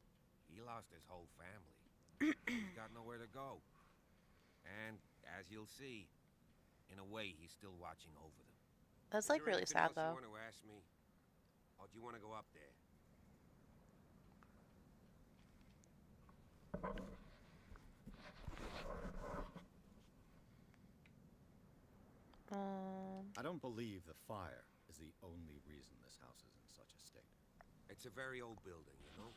he lost his whole family. He's got nowhere to go. And, as you'll see, in a way, he's still watching over them. That's Is like there really anything sad else though. You want to ask me? Or do you want to go up there? I don't believe the fire is the only reason this house is in such a state. It's a very old building, you know?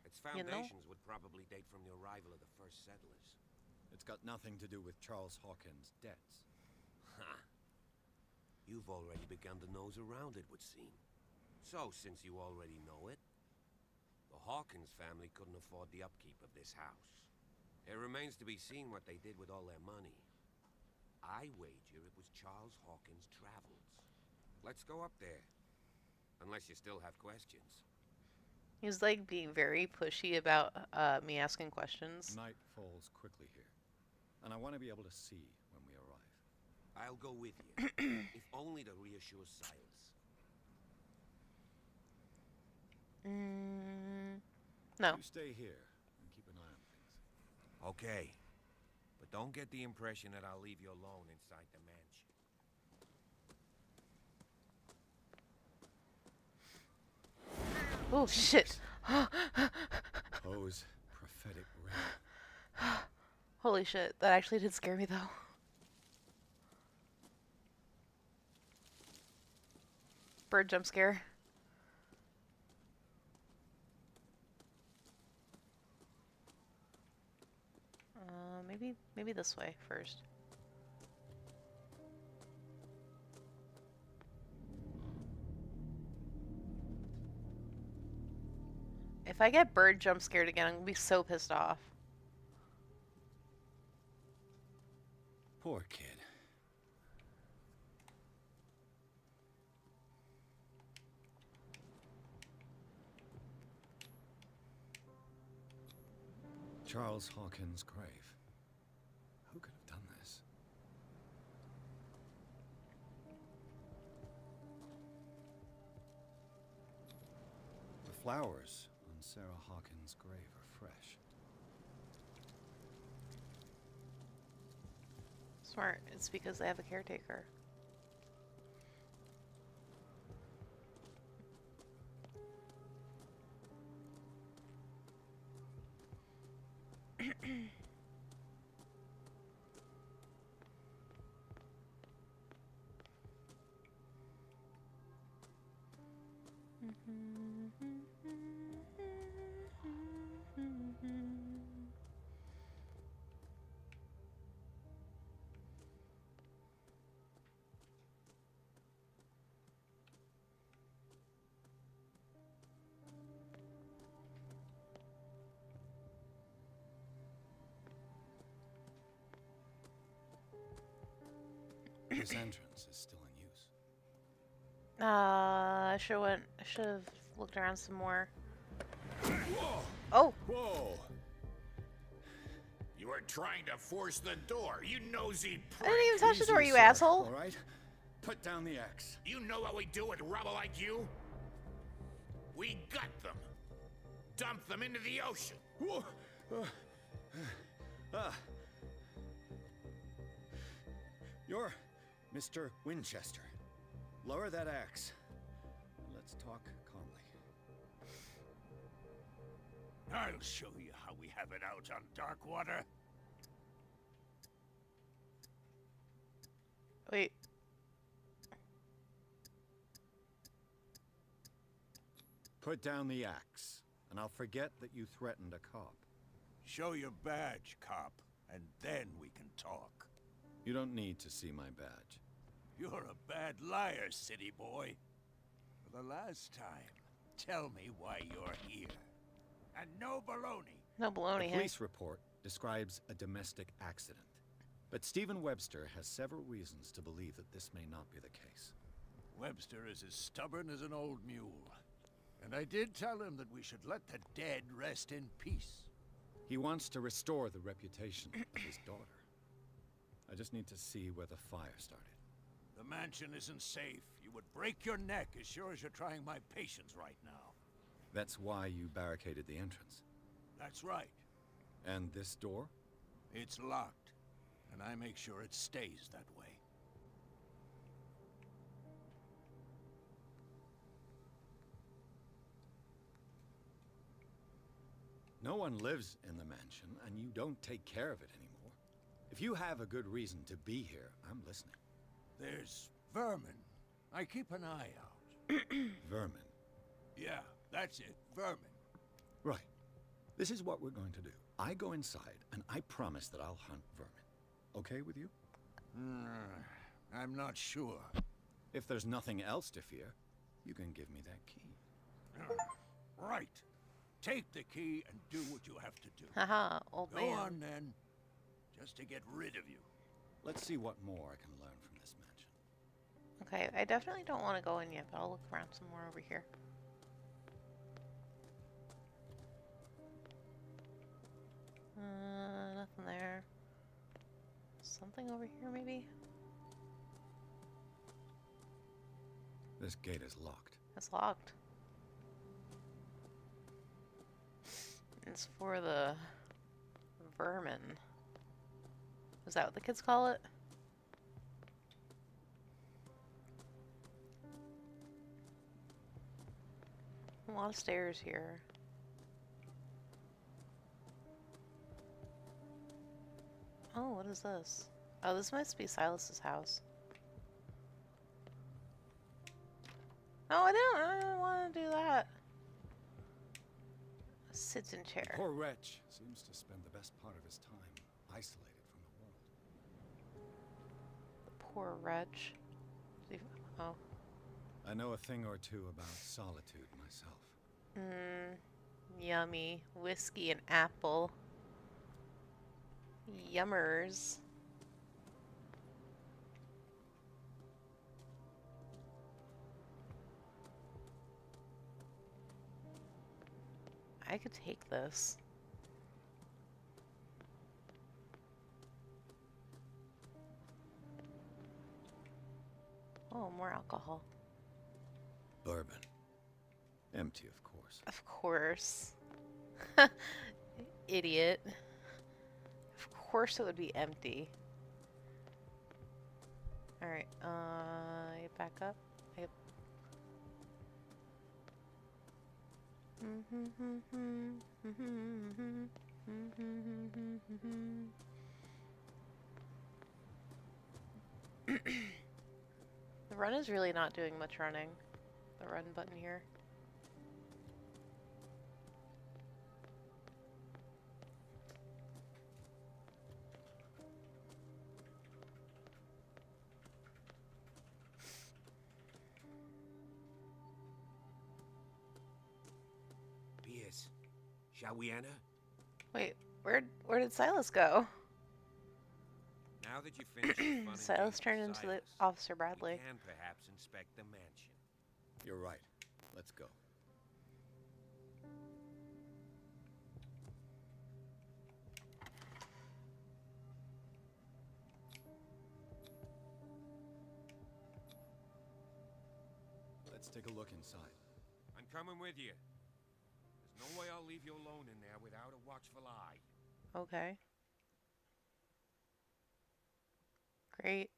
Its You know? foundations would probably date from the arrival of the first settlers. It's got nothing to do with Charles Hawkins' debts. Ha! You've already begun to nose around, it would seem. So, since you already know it, the Hawkins family couldn't afford the upkeep of this house. It remains to be seen what they did with all their money. I wager it was Charles Hawkins' travels. Let's go up there. Unless you still have questions. He's like being very pushy about me asking questions. Night falls quickly here, and I want to be able to see when we arrive. I'll go with you, if only to reassure Silas. No. You stay here and keep an eye on things. Okay. But don't get the impression that I'll leave you alone inside the mansion. Oh shit. Poe's prophetic ring. Holy shit. That actually did scare me though. Bird jump scare. Maybe this way first. If I get bird jump scared again, I'm gonna be so pissed off. Poor kid. Charles Hawkins' grave. Who could have done this? The flowers on Sarah Hawkins' grave are fresh. Smart. It's because they have a caretaker. This entrance is still in use. I should have looked around some more. Whoa! Oh! Whoa! You were trying to force the door, you nosy I didn't even touch the Easy, door, you sir, asshole! All right? Put down the axe. You know what we do with rubble like you? We gut them. Dump them into the ocean. Whoa. You're Mr. Winchester. Lower that axe. Let's talk calmly. I'll show you how we have it out on Darkwater. Wait. Put down the axe, and I'll forget that you threatened a cop. Show your badge, cop, and then we can talk. You don't need to see my badge. You're a bad liar, city boy. For the last time, tell me why you're here. And no baloney. No baloney, The police report describes a domestic accident. But Stephen Webster has several reasons to believe that this may not be the case. Webster is as stubborn as an old mule. And I did tell him that we should let the dead rest in peace. He wants to restore the reputation of his daughter. I just need to see where the fire started. The mansion isn't safe. You would break your neck as sure as you're trying my patience right now. That's why you barricaded the entrance. That's right. And this door? It's locked, and I make sure it stays that way. No one lives in the mansion, and you don't take care of it anymore. If you have a good reason to be here, I'm listening. There's vermin. I keep an eye out. Vermin? Yeah, that's it. Vermin. Right. This is what we're going to do. I go inside, and I promise that I'll hunt vermin. Okay with you? I'm not sure. If there's nothing else to fear, you can give me that key. Right. Take the key and do what you have to do. Haha, old man. Go on, then. Just to get rid of you. Let's see what more I can learn from this mansion. Okay, I definitely don't want to go in yet, but I'll look around some more over here. Nothing there. Something over here, maybe? This gate is locked. It's locked. It's for the vermin. Is that what the kids call it? A lot of stairs here. Oh, what is this? Oh, this must be Silas's house. No, I don't want to do that. A sit-in chair. Poor wretch seems to spend the best part of his time isolated from the world. The poor wretch. Oh. I know a thing or two about solitude myself. Yummy. Whiskey and apple. Yummers. I could take this. Oh, more alcohol. Bourbon. Empty, of course. Of course. Idiot. Of course it would be empty. Alright, get back up. Yep. The run is really not doing much running. The run button here. Pierce, shall we enter? Wait, where did Silas go? Now that you've finished your fun and Silas games turned with into the Silas, Officer Bradley. we can perhaps inspect the mansion. You're right. Let's go. Let's take a look inside. I'm coming with you. There's no way I'll leave you alone in there without a watchful eye. Okay. Great.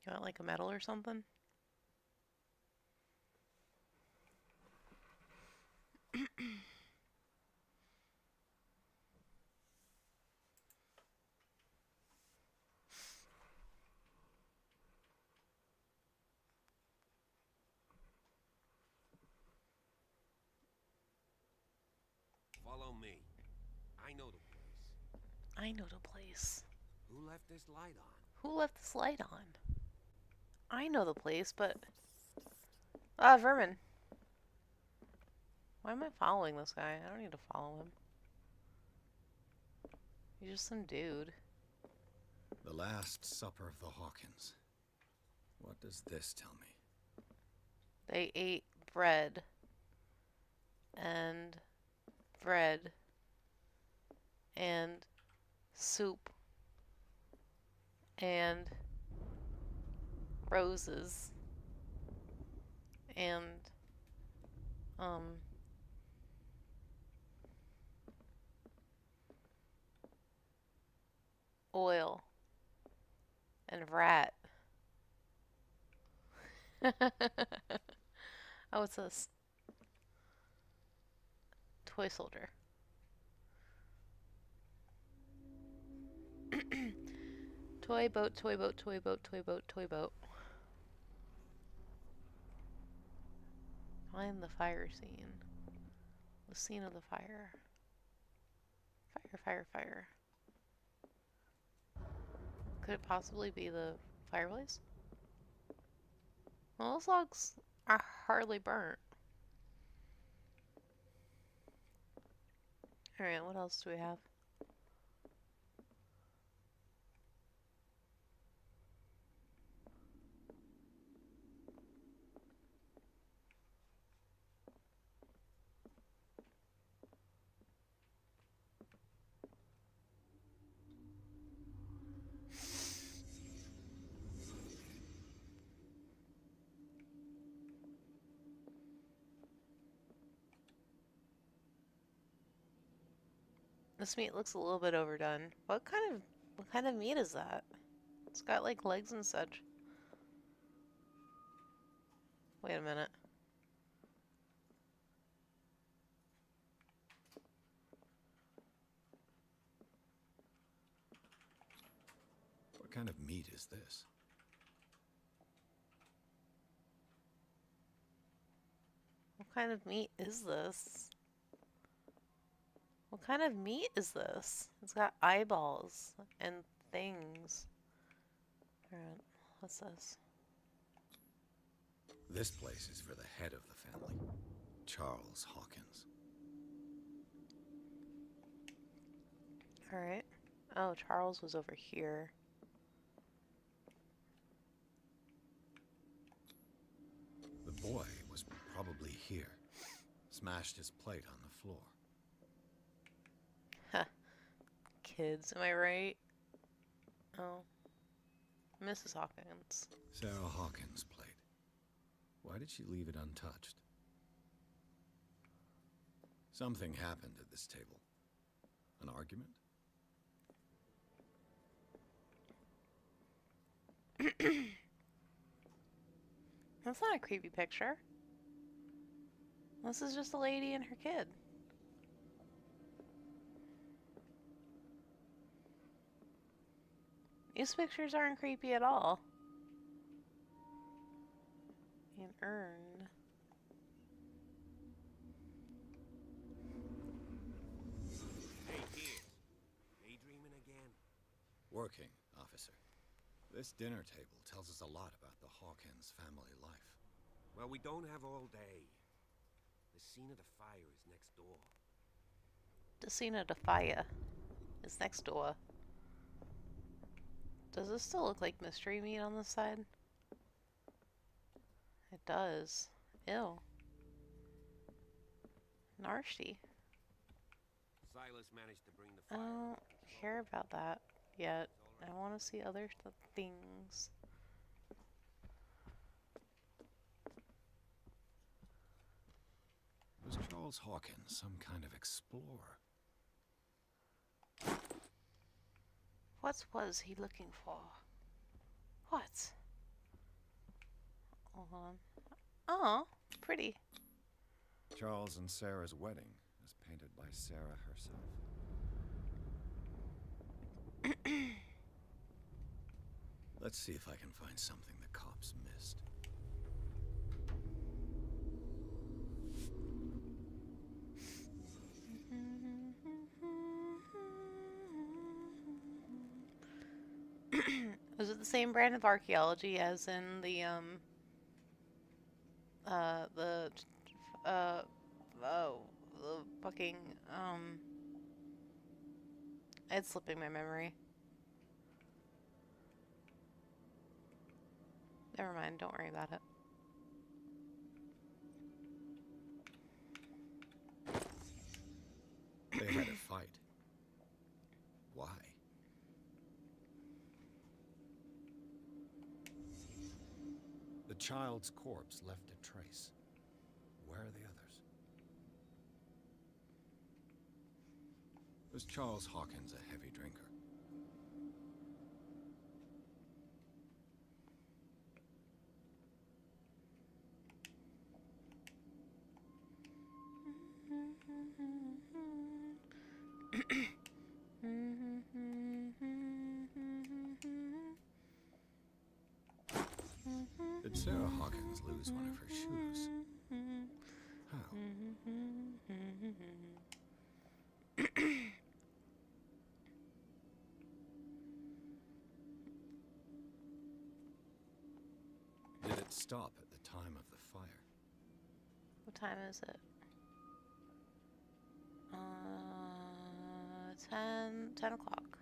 You want like a medal or something? Follow me. I know the place. I know the place. Who left this light on? Who left this light on? I know the place, but... Ah, vermin. Why am I following this guy? I don't need to follow him. He's just some dude. The Last Supper of the Hawkins. What does this tell me? They ate bread. And bread. And soup. And roses. And oil and rat. Oh, what's this? Toy soldier. Toy boat, toy boat, toy boat, toy boat, toy boat. Find the fire scene. The scene of the fire. Fire, fire, fire. Could it possibly be the fireplace? Well, those logs are hardly burnt. Alright, what else do we have? This meat looks a little bit overdone. What kind of meat is that? It's got like legs and such. Wait a minute. What kind of meat is this? What kind of meat is this? What kind of meat is this? It's got eyeballs and things. Alright, what's this? This place is for the head of the family, Charles Hawkins. Alright. Oh, Charles was over here. The boy was probably here. Smashed his plate on the floor. Huh. Kids, am I right? Oh. Mrs. Hawkins. Sarah Hawkins' plate. Why did she leave it untouched? Something happened at this table. An argument? That's not a creepy picture. This is just a lady and her kid. These pictures aren't creepy at all. An urn. Hey, kids. Daydreaming again? Working, officer. This dinner table tells us a lot about the Hawkins family life. Well, we don't have all day. The scene of the fire is next door. The scene of the fire is next door. Does this still look like mystery meat on this side? It does. Ew. Nasty. Silas managed to bring the I fire don't under control. care about that yet. I want to see other things. Was Charles Hawkins some kind of explorer? What was he looking for? What? Hold on. Oh, pretty. Charles and Sarah's wedding, as painted by Sarah herself. Let's see if I can find something the cops missed. Is it the same brand of archaeology as in the uh oh, the fucking it's slipping my memory. Never mind, don't worry about it. They had a fight. Why? The child's corpse left a trace. Where are the others? Was Charles Hawkins a heavy drinker? Did Sarah Hawkins lose one of her shoes? How? Did it stop at the time of the fire? What time is it? 10 o'clock.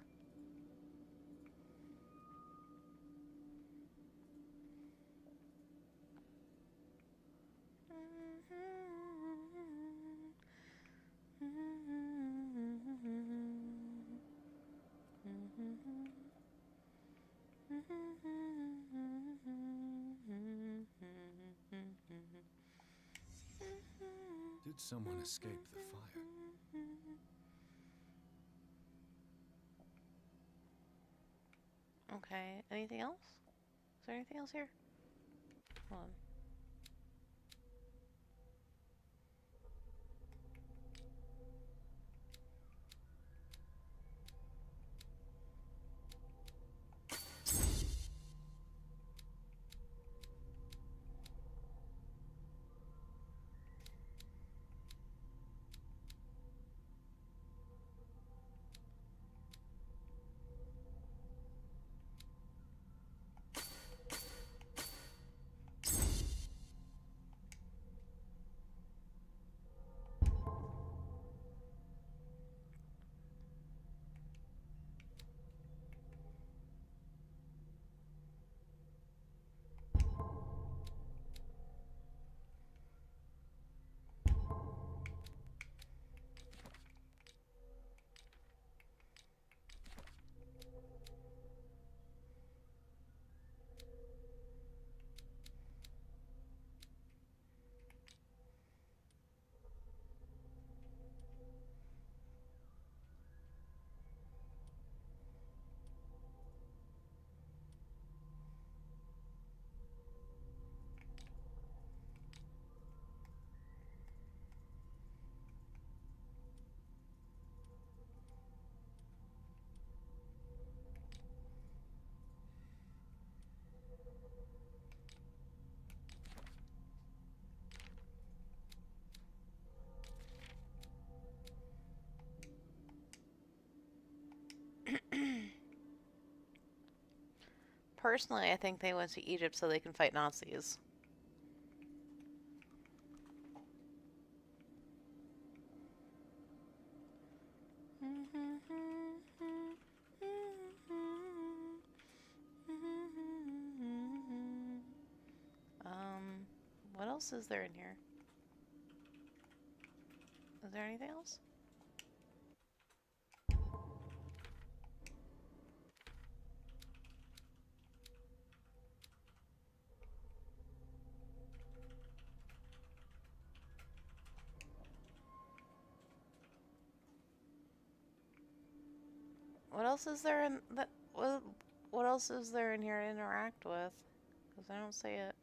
Did someone escape the fire? Okay, anything else? Is there anything else here? Hold on. Personally, I think they went to Egypt so they can fight Nazis. else is there in here? Is there anything else? What else is there in that? What else is there in here to interact with? Because I don't see it.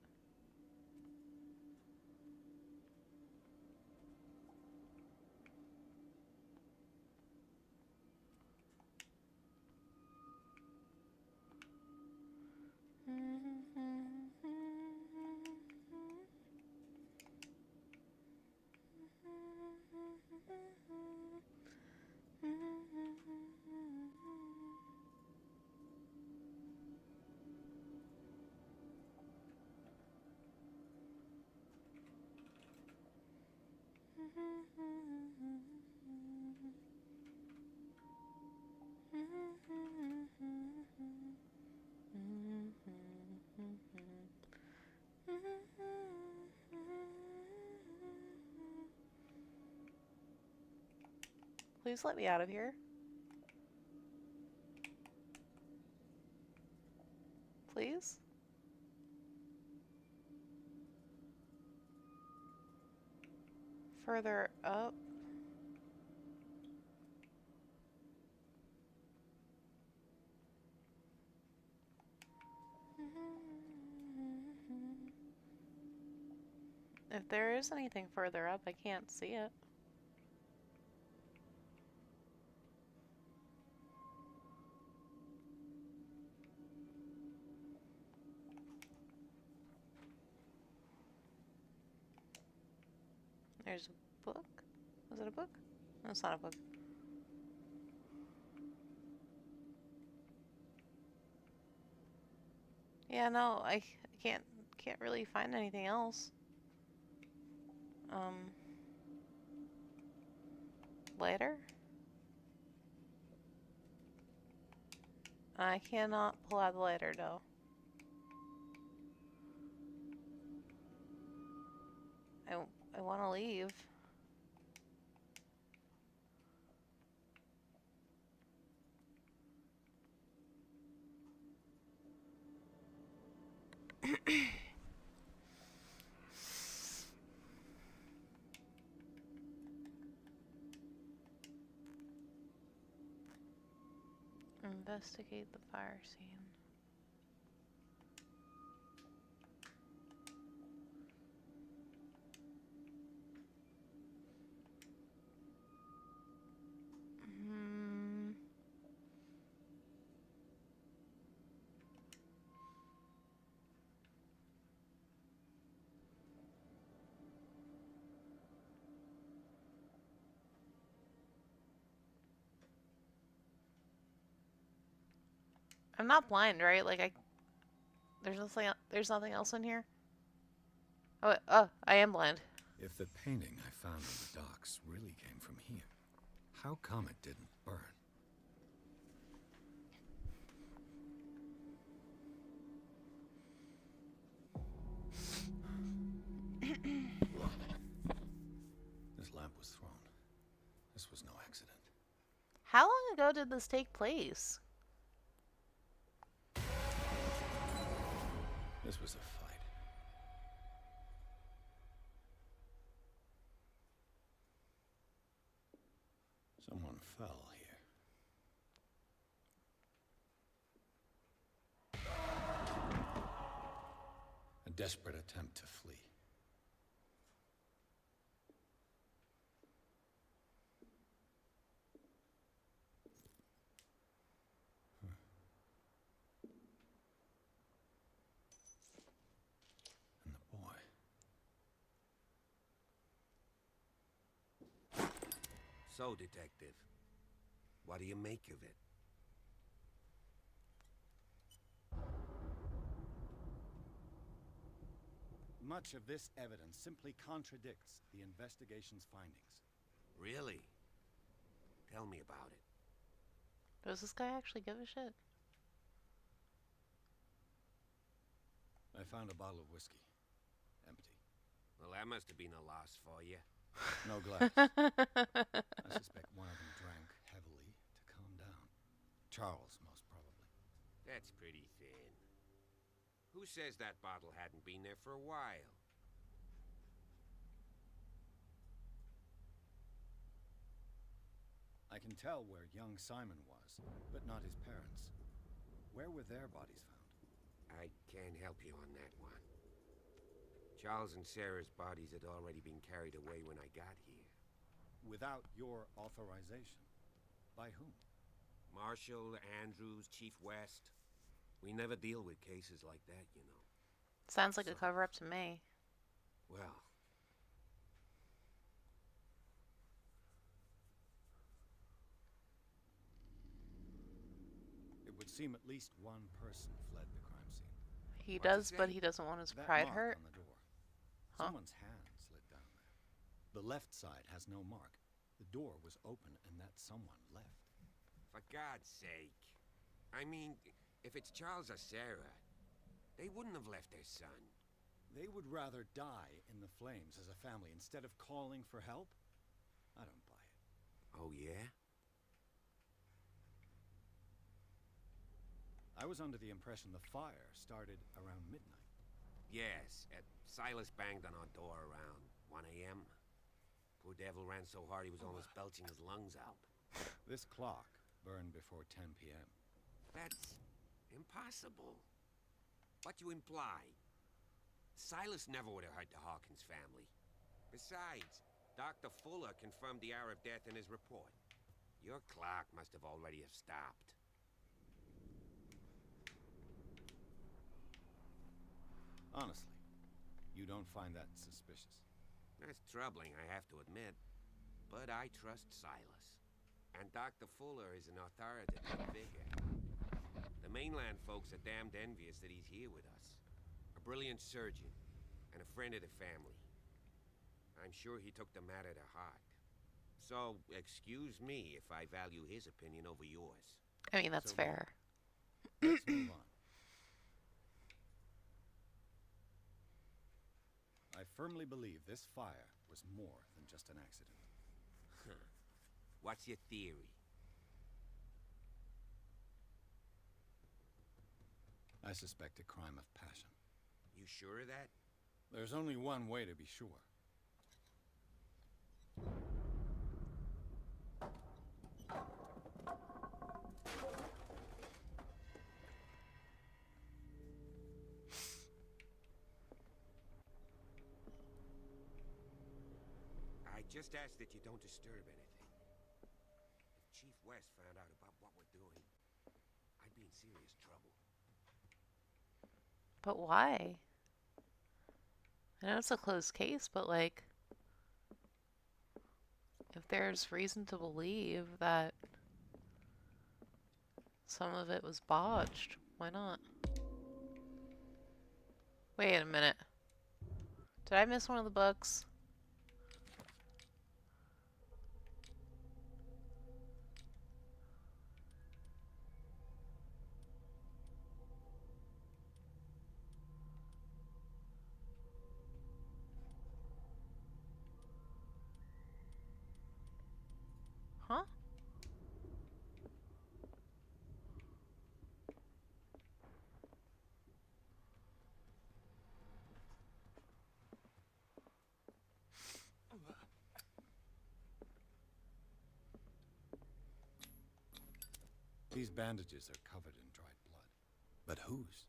Please let me out of here. Please? Further up. If there is anything further up, I can't see it. There's a book? Was it a book? No, it's not a book. Yeah, no, I can't really find anything else. Lighter? I cannot pull out the lighter, no. I want to leave. Investigate the fire scene. I'm not blind, right? Like there's nothing else in here. Oh, I am blind. If the painting I found on the docks really came from here, how come it didn't burn? This lamp was thrown. This was no accident. How long ago did this take place? This was a fight. Someone fell here. A desperate attempt to flee. And the boy. So, Detective, what do you make of it? Much of this evidence simply contradicts the investigation's findings. Really? Tell me about it. Does this guy actually give a shit? I found a bottle of whiskey. Empty. that must have been a loss for you. No glass. I suspect one of them drank heavily to calm down. Charles, most probably. That's pretty thin. Who says that bottle hadn't been there for a while? I can tell where young Simon was, but not his parents. Where were their bodies found? I can't help you on that one. Charles and Sarah's bodies had already been carried away when I got here. Without your authorization? By whom? Marshall, Andrews, Chief West. We never deal with cases like that, you know. Sounds like a cover-up to me. Well... It would seem at least one person fled the crime scene. He does, but he doesn't want his pride hurt. On the door. Huh? Someone's hand slid down there. The left side has no mark. The door was open and that someone left. For God's sake. I mean, if it's Charles or Sarah, they wouldn't have left their son. They would rather die in the flames as a family instead of calling for help? I don't buy it. Oh, yeah? I was under the impression the fire started around midnight. Yes, Silas banged on our door around 1 a.m. Poor devil ran so hard he was almost belching his lungs out. This clock burned before 10 p.m. That's impossible. What you imply? Silas never would have hurt the Hawkins family. Besides, Dr. Fuller confirmed the hour of death in his report. Your clock must have already have stopped. Honestly, you don't find that suspicious? That's troubling, I have to admit. But I trust Silas. And Dr. Fuller is an authoritative figure. The mainland folks are damned envious that he's here with us. A brilliant surgeon, and a friend of the family. I'm sure he took the matter to heart. So, excuse me if I value his opinion over yours. I mean, that's fair. Let's move on. I firmly believe this fire was more than just an accident. What's your theory? I suspect a crime of passion. You sure of that? There's only one way to be sure. I just ask that you don't disturb anything. If Chief West found out about what we're doing, I'd be in serious trouble. But why? I know it's a closed case, but like, if there's reason to believe that some of it was botched, why not? Wait a minute. Did I miss one of the books? Huh? These bandages are covered in dried blood. But whose?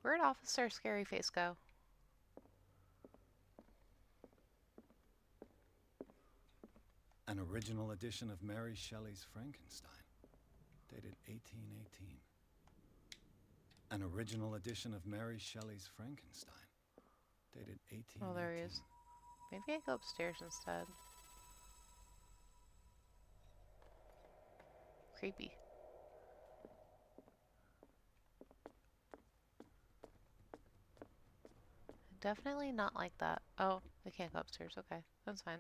Where'd Officer Scaryface go? An original edition of Mary Shelley's Frankenstein, dated 1818. An original edition of Mary Shelley's Frankenstein, dated 1818. Oh, there he is. Maybe I go upstairs instead. Creepy. definitely not like that. Oh, they can't go upstairs. Okay, that's fine.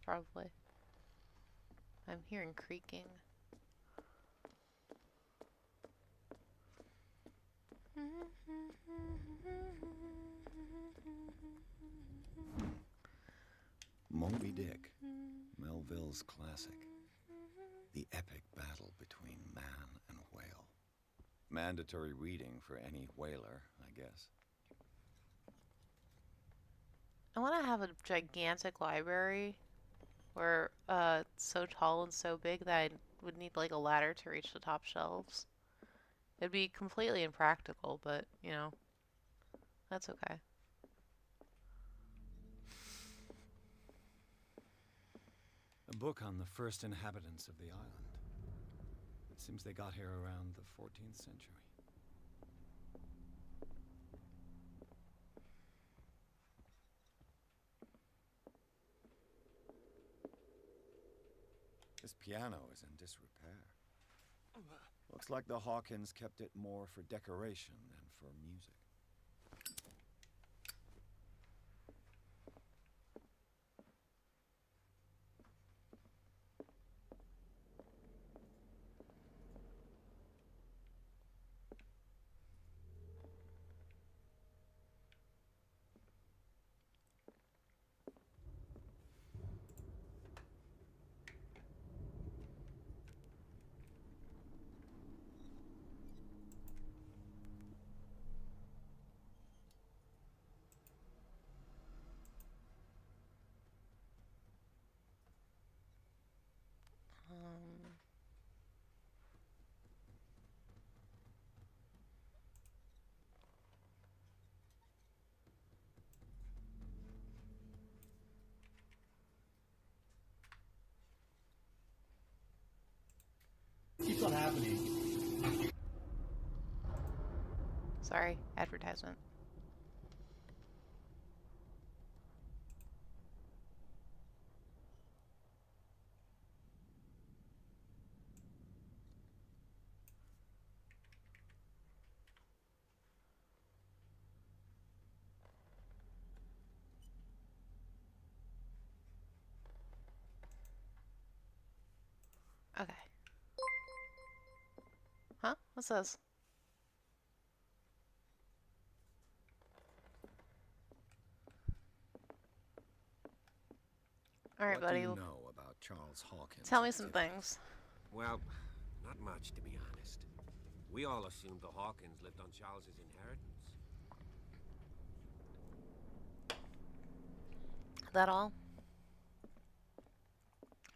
Probably. I'm hearing creaking. Moby Dick, Melville's classic. The epic battle between man and whale. Mandatory reading for any whaler, I guess. I want to have a gigantic library where it's so tall and so big that I would need like a ladder to reach the top shelves. It'd be completely impractical, but you know, that's okay. A book on the first inhabitants of the island. It seems they got here around the 14th century. This piano is in disrepair. Looks like the Hawkins kept it more for decoration than for music. Keeps on happening. Sorry, advertisement. Okay. Huh? What's this? Alright, buddy. What do you know about Charles Hawkins? Tell me some things. Well, not much, to be honest. We all assumed the Hawkins lived on Charles's inheritance. That all?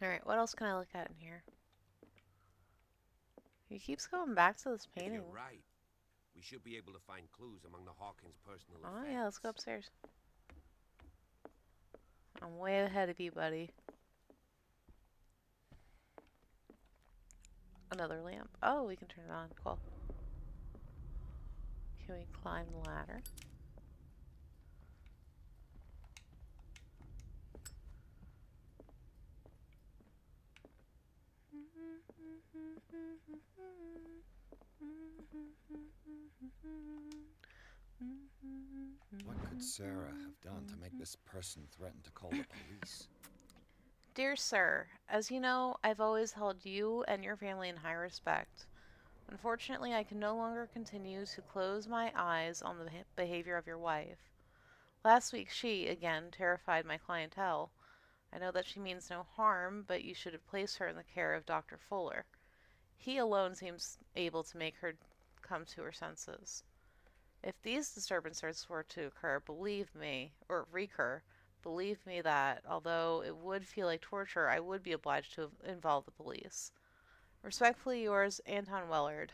Alright, what else can I look at in here? He keeps going back to this If painting. you're right. We should be able to find clues among the Hawkins' personal Oh effects. yeah, let's go upstairs. I'm way ahead of you, buddy. Another lamp. Oh, we can turn it on. Cool. Can we climb the ladder? What could Sarah have done to make this person threaten to call the police? Dear sir, as you know, I've always held you and your family in high respect. Unfortunately, I can no longer continue to close my eyes on the behavior of your wife. Last week she, again, terrified my clientele. I know that she means no harm, but you should have placed her in the care of Dr. Fuller. He alone seems able to make her come to her senses. If these disturbances were to occur, believe me that, although it would feel like torture, I would be obliged to involve the police. Respectfully yours, Anton Wellard.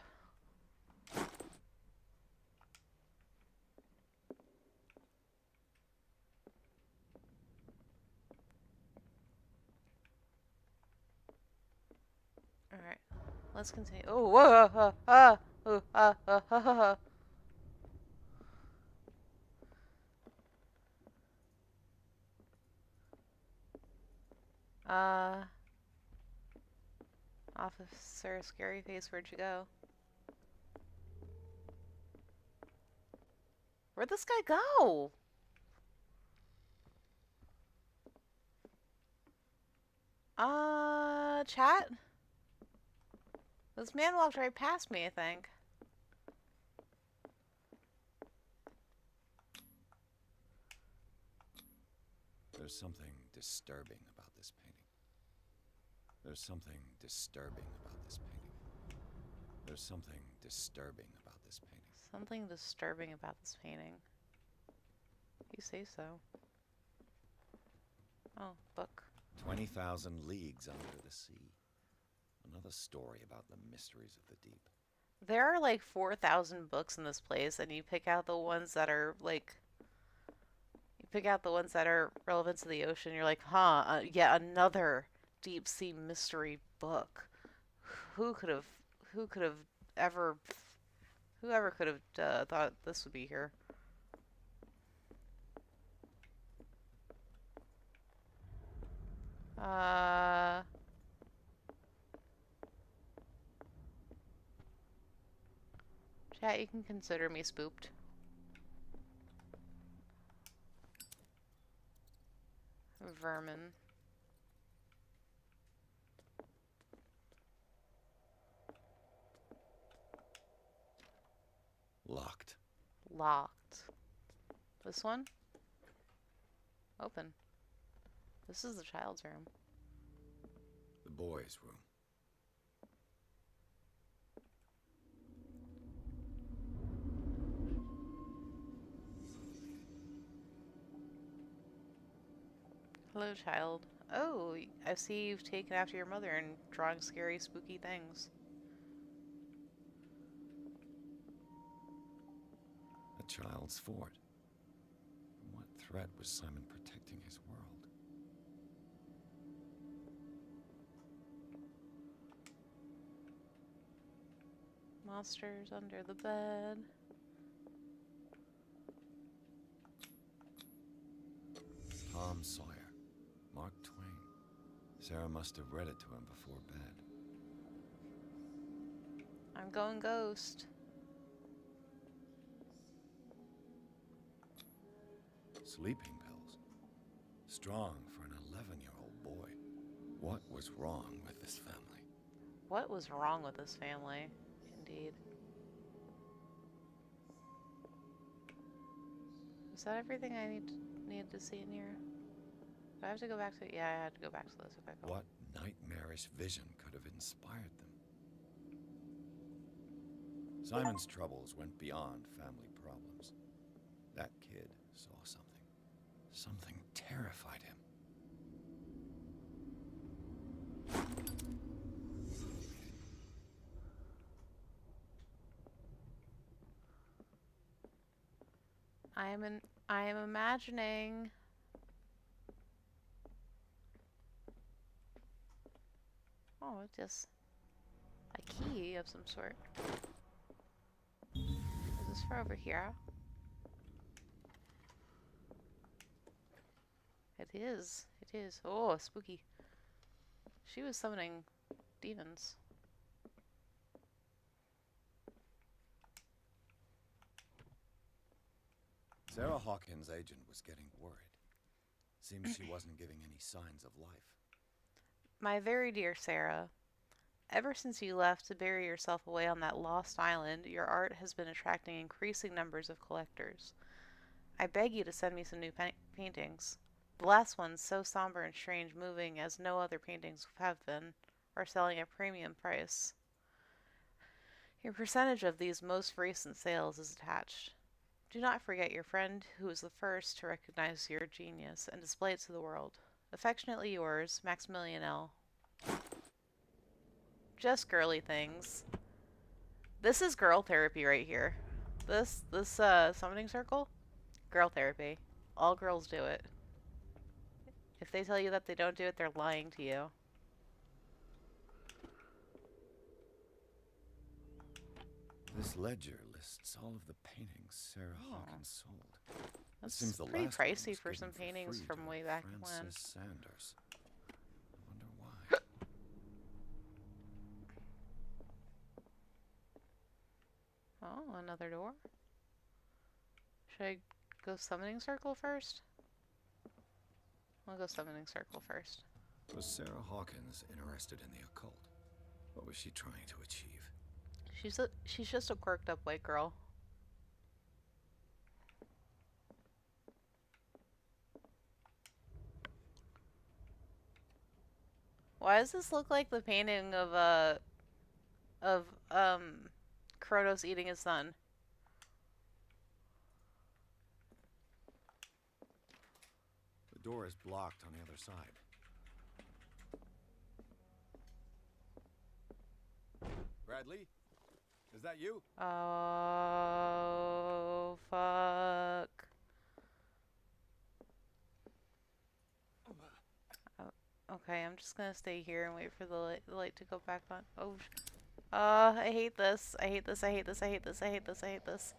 Alright, let's continue. Oh, whoa, Officer Scary Face, where'd you go? Where'd this guy go? Chat? This man walked right past me, I think. There's something disturbing about this painting. There's something disturbing about this painting. There's something disturbing about this painting. Something disturbing about this painting. You say so. Oh, book. 20,000 leagues under the sea. Another story about the mysteries of the deep. There are like 4,000 books in this place, and you pick out the ones that are like... You pick out the ones that are relevant to the ocean. You're like, huh, yet another deep sea mystery book. Who could have ever... Whoever could have thought this would be here? Chat, you can consider me spooked. Vermin. Locked. Locked. This one? Open. This is the child's room. The boys' room. Hello, child. Oh, I see you've taken after your mother and drawing scary, spooky things. A child's fort. From what threat was Simon protecting his world? Monsters under the bed. Tom Sawyer. Mark Twain. Sarah must have read it to him before bed. I'm going ghost. Sleeping pills. Strong for an 11-year-old boy. What was wrong with this family? What was wrong with this family? Indeed. Is that everything I need to see in here? Do I have to go back to... Yeah, I had to go back to this. Okay, cool. What nightmarish vision could have inspired them? Simon's troubles went beyond family problems. That kid saw something. Something terrified him. I am imagining... Oh, it's just a key of some sort. Is this for over here? It is. It is. Oh, spooky. She was summoning demons. Sarah Hawkins' agent was getting worried. Seems she wasn't giving any signs of life. My very dear Sarah, ever since you left to bury yourself away on that lost island, your art has been attracting increasing numbers of collectors. I beg you to send me some new paintings. The last ones, so somber and strange, moving as no other paintings have been, are selling at premium price. Your percentage of these most recent sales is attached. Do not forget your friend who was the first to recognize your genius and display it to the world. Affectionately yours, Maximilian L. Just girly things. This is girl therapy right here. This summoning circle? Girl therapy. All girls do it. If they tell you that they don't do it, they're lying to you. This ledger lists all of the paintings Sarah Hawkins sold. That's seems the pretty last one pricey was for given some paintings free from to way back when. Francis Sanders. I wonder why. Oh, another door. Should I go summoning circle first? I'll go summoning circle first. Was Sarah Hawkins interested in the occult? What was she trying to achieve? She's just a quirked up white girl. Why does this look like the painting of Kronos eating his son? The door is blocked on the other side. Bradley? Is that you? Oh, fuck. Oh, okay, I'm just gonna stay here and wait for the light to go back on. Oh, I hate this. I hate this. I hate this. I hate this. I hate this. I hate this.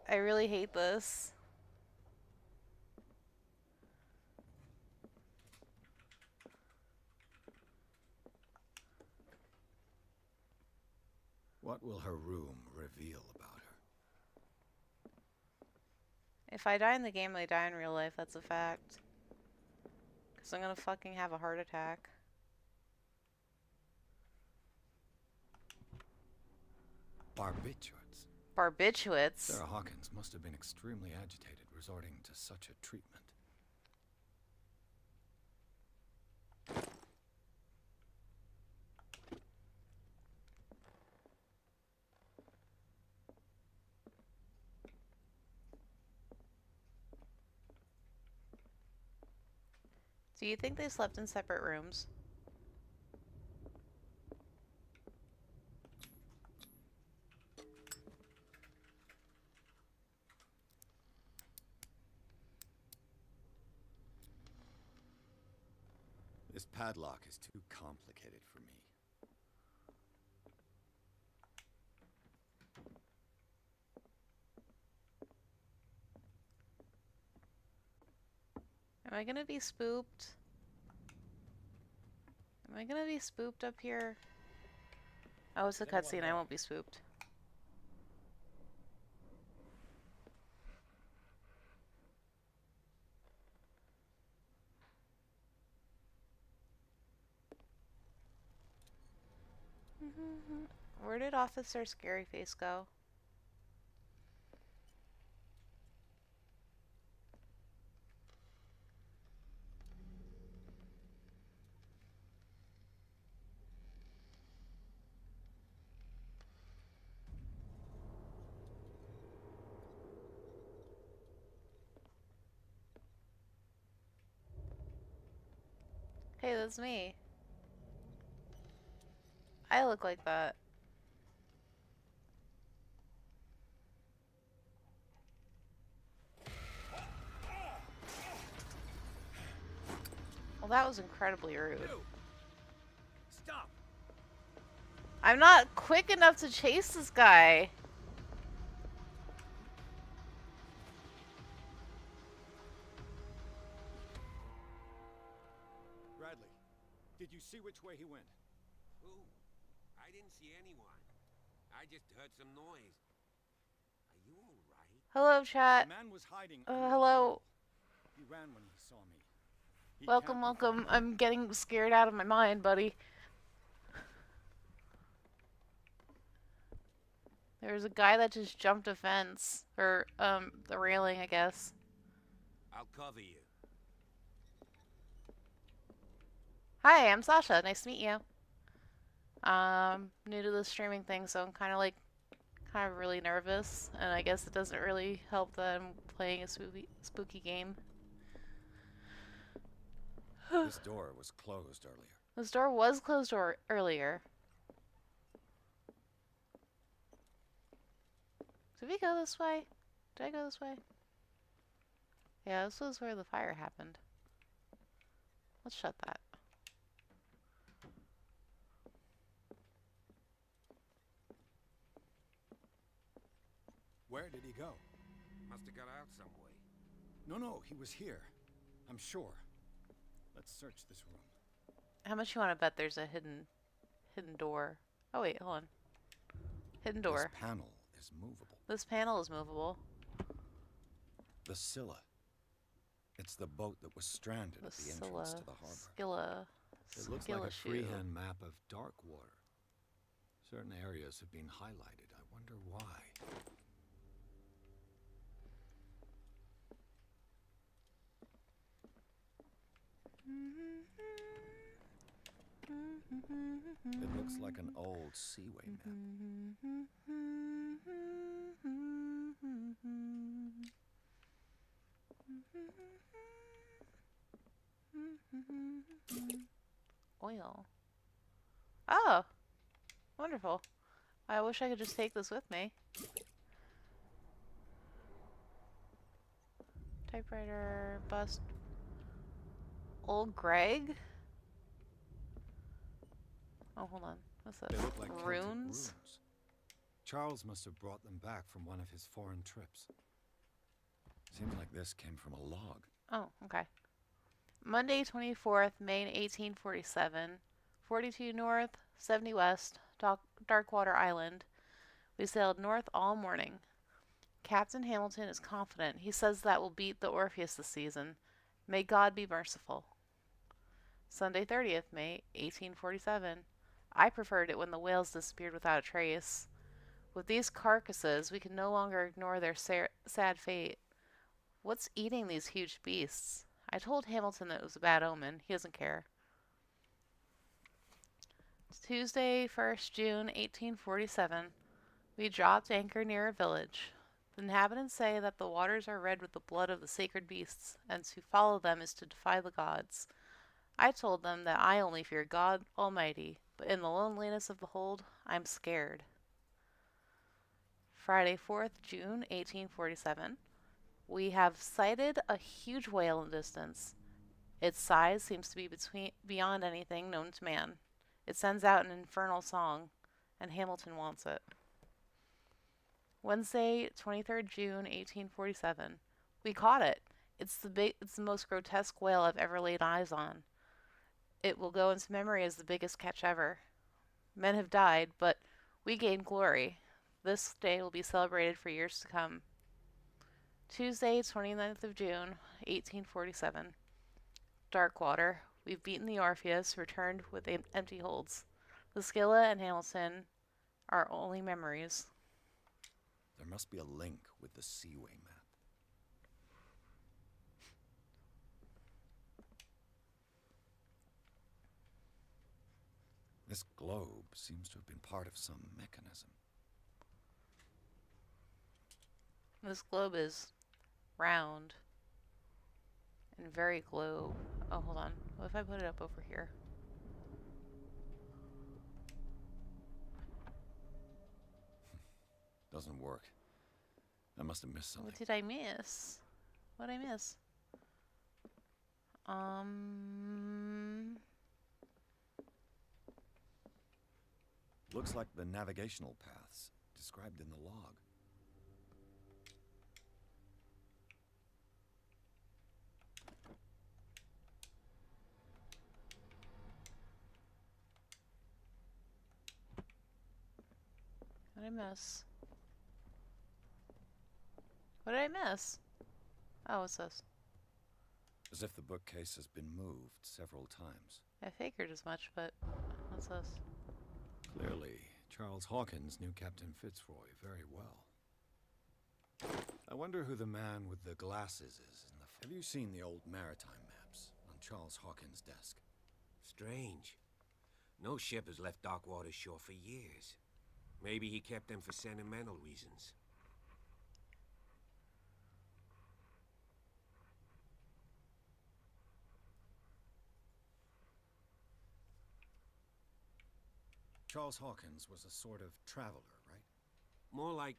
I really hate this. What will her room reveal about her? If I die in the game, I die in real life. That's a fact. Because I'm gonna fucking have a heart attack. Barbiturates. Barbiturates? Sarah Hawkins must have been extremely agitated, resorting to such a treatment. Do you think they slept in separate rooms? This padlock is too complicated for me. Am I gonna be spooked? Am I gonna be spooked up here? Oh, it's a cutscene. I won't be spooked. Where did Officer Scaryface go? Hey, that's me. I look like that. Well, that was incredibly rude. Stop! I'm not quick enough to chase this guy. Bradley, did you see which way he went? Who? I didn't see anyone. I just heard some noise. Are you all right? Hello, chat. The man was hiding. Hello. He ran when he saw me. He Welcome, can't be welcome. far. I'm getting scared out of my mind, buddy. There's a guy that just jumped a fence. Or, the railing, I guess. I'll cover you. Hi, I'm Sasha. Nice to meet you. New to the streaming thing, so I'm kind of really nervous. And I guess it doesn't really help that I'm playing a spooky game. This door was closed earlier. This door was closed earlier. Did we go this way? Did I go this way? Yeah, this was where the fire happened. Let's shut that. Where did he go? Must have got out some way. No, he was here. I'm sure. Let's search this room. How much you want to bet there's a hidden door? Oh wait, hold on. Hidden door. This panel is movable. This panel is movable. the Scylla. It's the boat that was stranded at the entrance to the harbor. It looks like a freehand map of dark water. Certain areas have been highlighted. I wonder why. It looks like an old seaway map. Oil. Oh, wonderful. I wish I could just take this with me. Typewriter, bust. Old Greg? Oh, hold on. What's that? They look like Celtic runes? Charles must have brought them back from one of his foreign trips. Seems like this came from a log. Oh, okay. Monday, 24th, May 1847. 42 north, 70 west, Darkwater Island. We sailed north all morning. Captain Hamilton is confident. He says that we'll beat the Orpheus this season. May God be merciful. Sunday, 30th, May 1847. I preferred it when the whales disappeared without a trace. With these carcasses, we can no longer ignore their sad fate. What's eating these huge beasts? I told Hamilton that it was a bad omen. He doesn't care. Tuesday, 1st June, 1847. We dropped anchor near a village. The inhabitants say that the waters are red with the blood of the sacred beasts, and to follow them is to defy the gods. I told them that I only fear God Almighty, but in the loneliness of the hold, I'm scared. Friday, 4th June, 1847. We have sighted a huge whale in the distance. Its size seems to be beyond anything known to man. It sends out an infernal song, and Hamilton wants it. Wednesday, 23rd June, 1847. We caught it. It's the most grotesque whale I've ever laid eyes on. It will go into memory as the biggest catch ever. Men have died, but we gained glory. This day will be celebrated for years to come. Tuesday, 29th of June, 1847. Darkwater. We've beaten the Orpheus, returned with empty holds. The Scylla and Hamilton are only memories. There must be a link with the seaway map. This globe seems to have been part of some mechanism. This globe is round and very globe. Oh, hold on. What if I put it up over here? Doesn't work. I must have missed something. What did I miss? What did I miss? Looks like the navigational paths described in the log. What did I miss? What did I miss? Oh, what's this? As if the bookcase has been moved several times. I figured as much, but what's this? Clearly, Charles Hawkins knew Captain Fitzroy very well. I wonder who the man with the glasses is in the... Have you seen the old maritime maps on Charles Hawkins' desk? Strange. No ship has left Darkwater shore for years. Maybe he kept them for sentimental reasons. Charles Hawkins was a sort of traveler, right? More like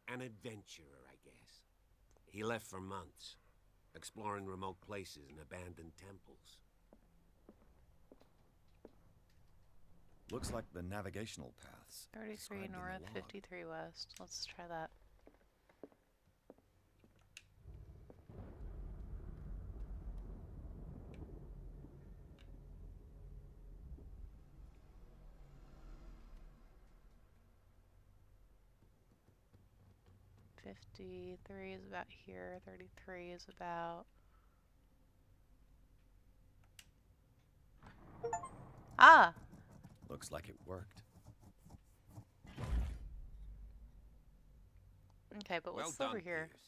an adventurer, I guess. He left for months, exploring remote places and abandoned temples. Looks like the navigational paths. 33 north, 53 west. Let's try that. 53 is about here. 33 is about... Ah! Looks like it worked. Okay, but what's Well over done, here? Pierce.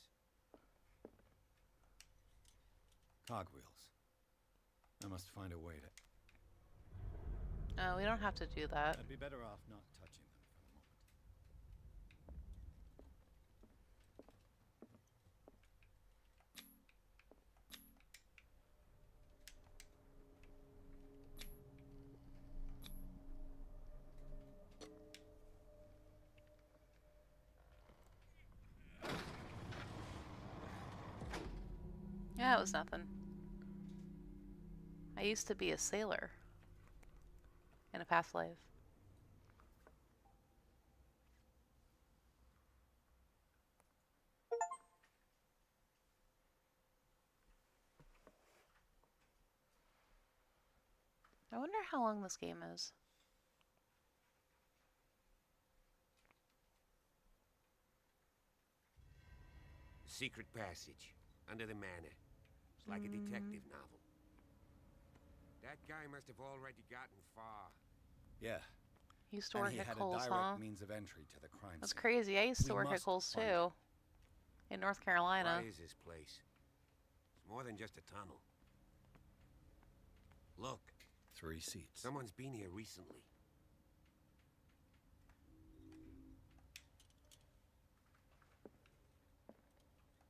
Cogwheels. I must find a way to... Oh, we don't have to do that. I'd be better off not touching them for the moment. Yeah, it was nothing. I used to be a sailor in a past life. I wonder how long this game is. Secret passage under the manor. It's like a detective novel. That guy must have already gotten far. Yeah. He used to And work he at had Kohl's, a direct huh? means of entry to the crime That's scene. crazy. I used to We work at must Kohl's find too. In North Carolina. What is this place? It's more than just a tunnel. Look. 3 seats. Someone's been here recently.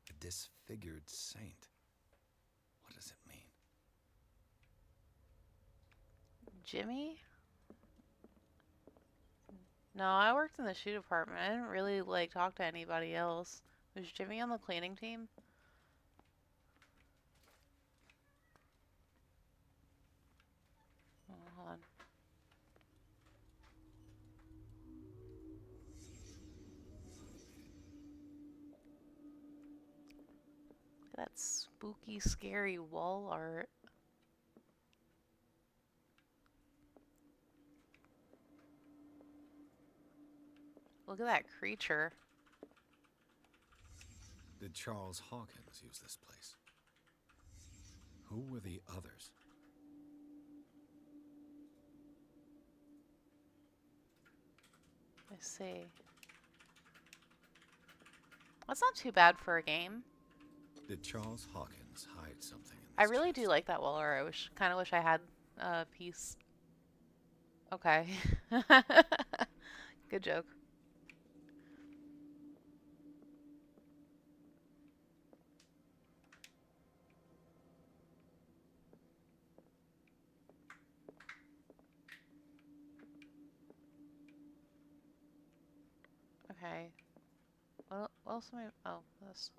A disfigured saint. What does it mean? Jimmy? No, I worked in the shoe department. I didn't really like talk to anybody else. Was Jimmy on the cleaning team? Oh, hold on. Look at that spooky, scary wall art. Look at that creature. Did Charles Hawkins use this place? Who were the others? I see. That's not too bad for a game. Did Charles Hawkins hide something in this I really chest? do like that wall art. I kind of wish I had a piece. Okay. Good joke. Okay. What else am I... Oh, this.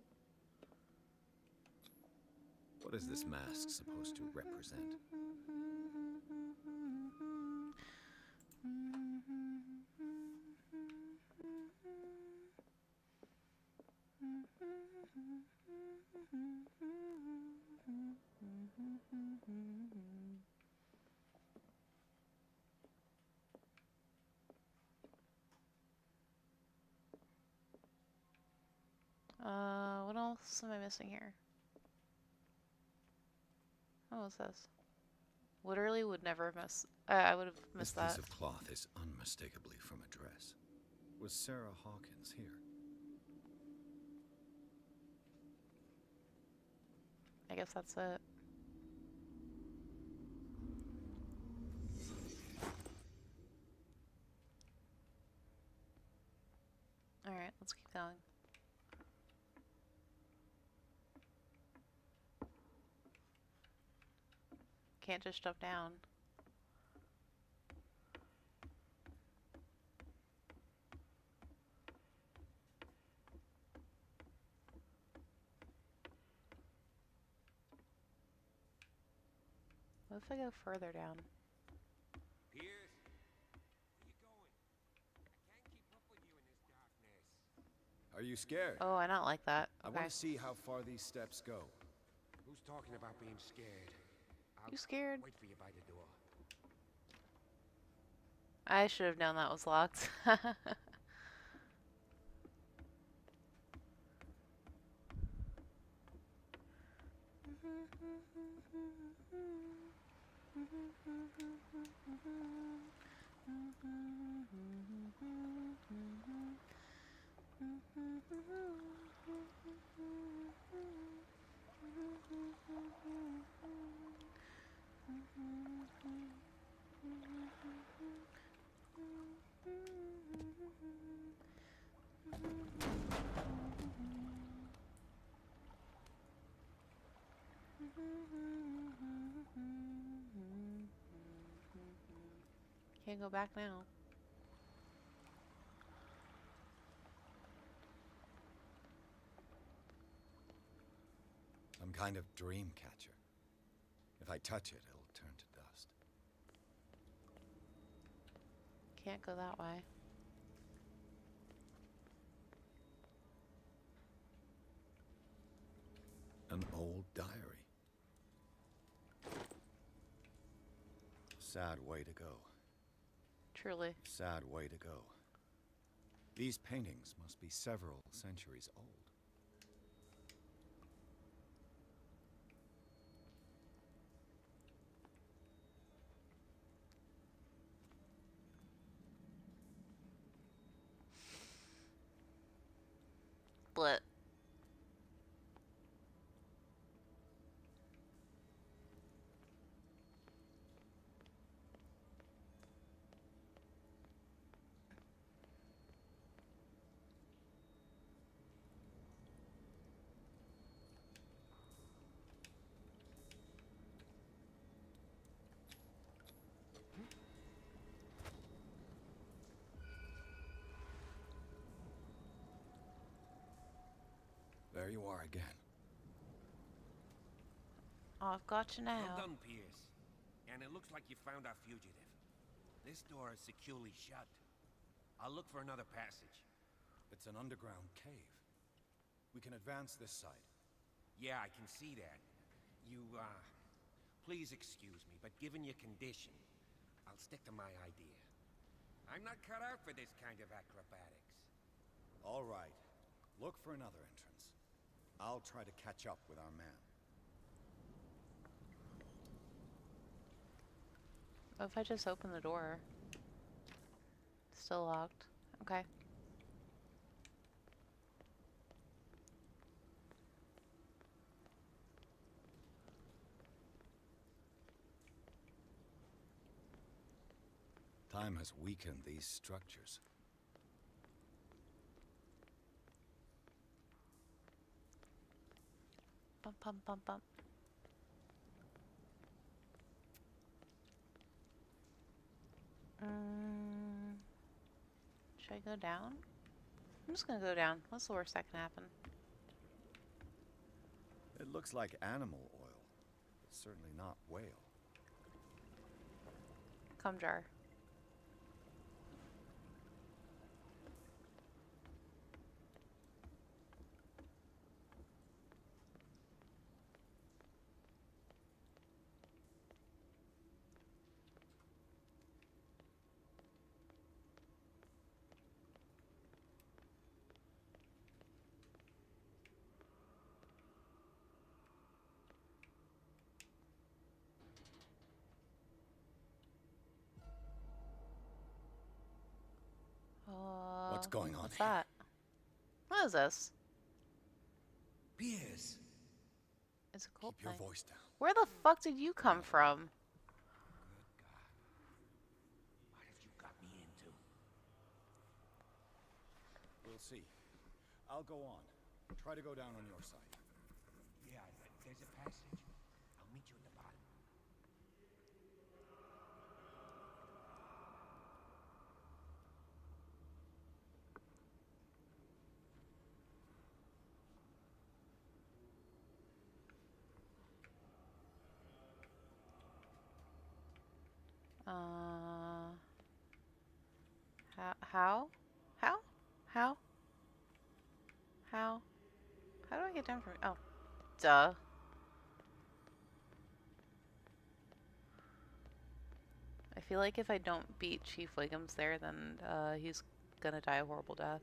What is this mask supposed to represent? What else am I missing here? What was this? Literally would never miss. I would have missed This piece that. of cloth is unmistakably from a dress. Was Sarah Hawkins here? I guess that's it. Alright, let's keep going. Can't just jump down. What if I go further down? Pierce, where you going? I can't keep up with you in this darkness. Are you scared? Oh, I don't like that. I Okay. want to see how far these steps go. Who's talking about being scared? I'll You scared? wait for you by the door. I should have known that was locked. Can't go back now. Some kind of dream catcher. If I touch it, it'll turn to dust. Can't go that way. An old diary. Sad way to go. Truly. Sad way to go. These paintings must be several centuries old. Split. There you are again. I've got you now. Well done, Pierce. And it looks like you found our fugitive. This door is securely shut. I'll look for another passage. It's an underground cave. We can advance this side. Yeah, I can see that. Please excuse me, but given your condition, I'll stick to my idea. I'm not cut out for this kind of acrobatics. All right. Look for another entrance. I'll try to catch up with our man. What if I just open the door? Still locked. Okay. Time has weakened these structures. Bump, bump, bump, bump. Should I go down? I'm just gonna go down. What's the worst that can happen? It looks like animal oil. It's certainly not whale. Cum jar. What's going on What's here? that? What is this? Pierce! It's a cool Keep your thing. voice down. Where the fuck did you come from? Good God. What have you got me into? We'll see. I'll go on. Try to go down on your side. Yeah, there's a passage. I'll meet you at the bottom. How? How? How? How? How do I get down from? Oh, duh. I feel like if I don't beat Chief Wiggum's there, then he's gonna die a horrible death.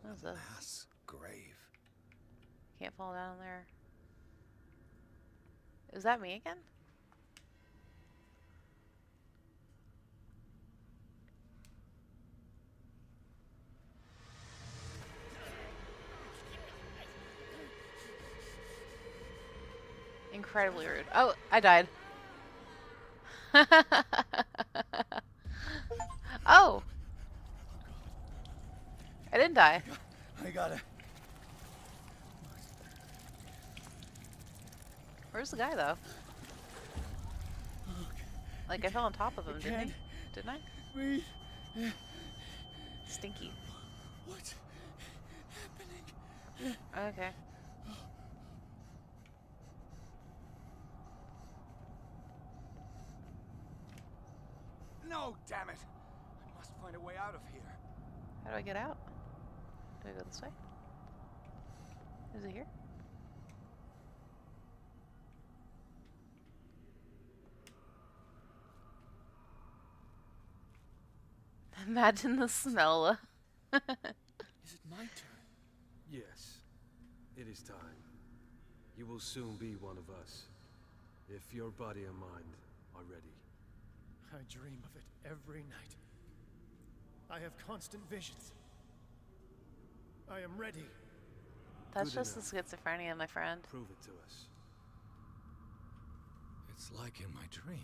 What is this? Mass grave. Can't fall down there. Is that me again? Incredibly rude. Oh, I died. Oh! I didn't die. I gotta... Where's the guy, though? Like, I fell on top of him, didn't I? Breathe. Stinky. What's happening? Okay. No, damn it! I must find a way out of here. How do I get out? Do I go this way? Is it here? Imagine the smell. Is it my turn? Yes, it is time. You will soon be one of us, if your body and mind are ready. I dream of it every night. I have constant visions. I am ready. That's Good just enough. the schizophrenia, my friend. Prove it to us. It's like in my dream.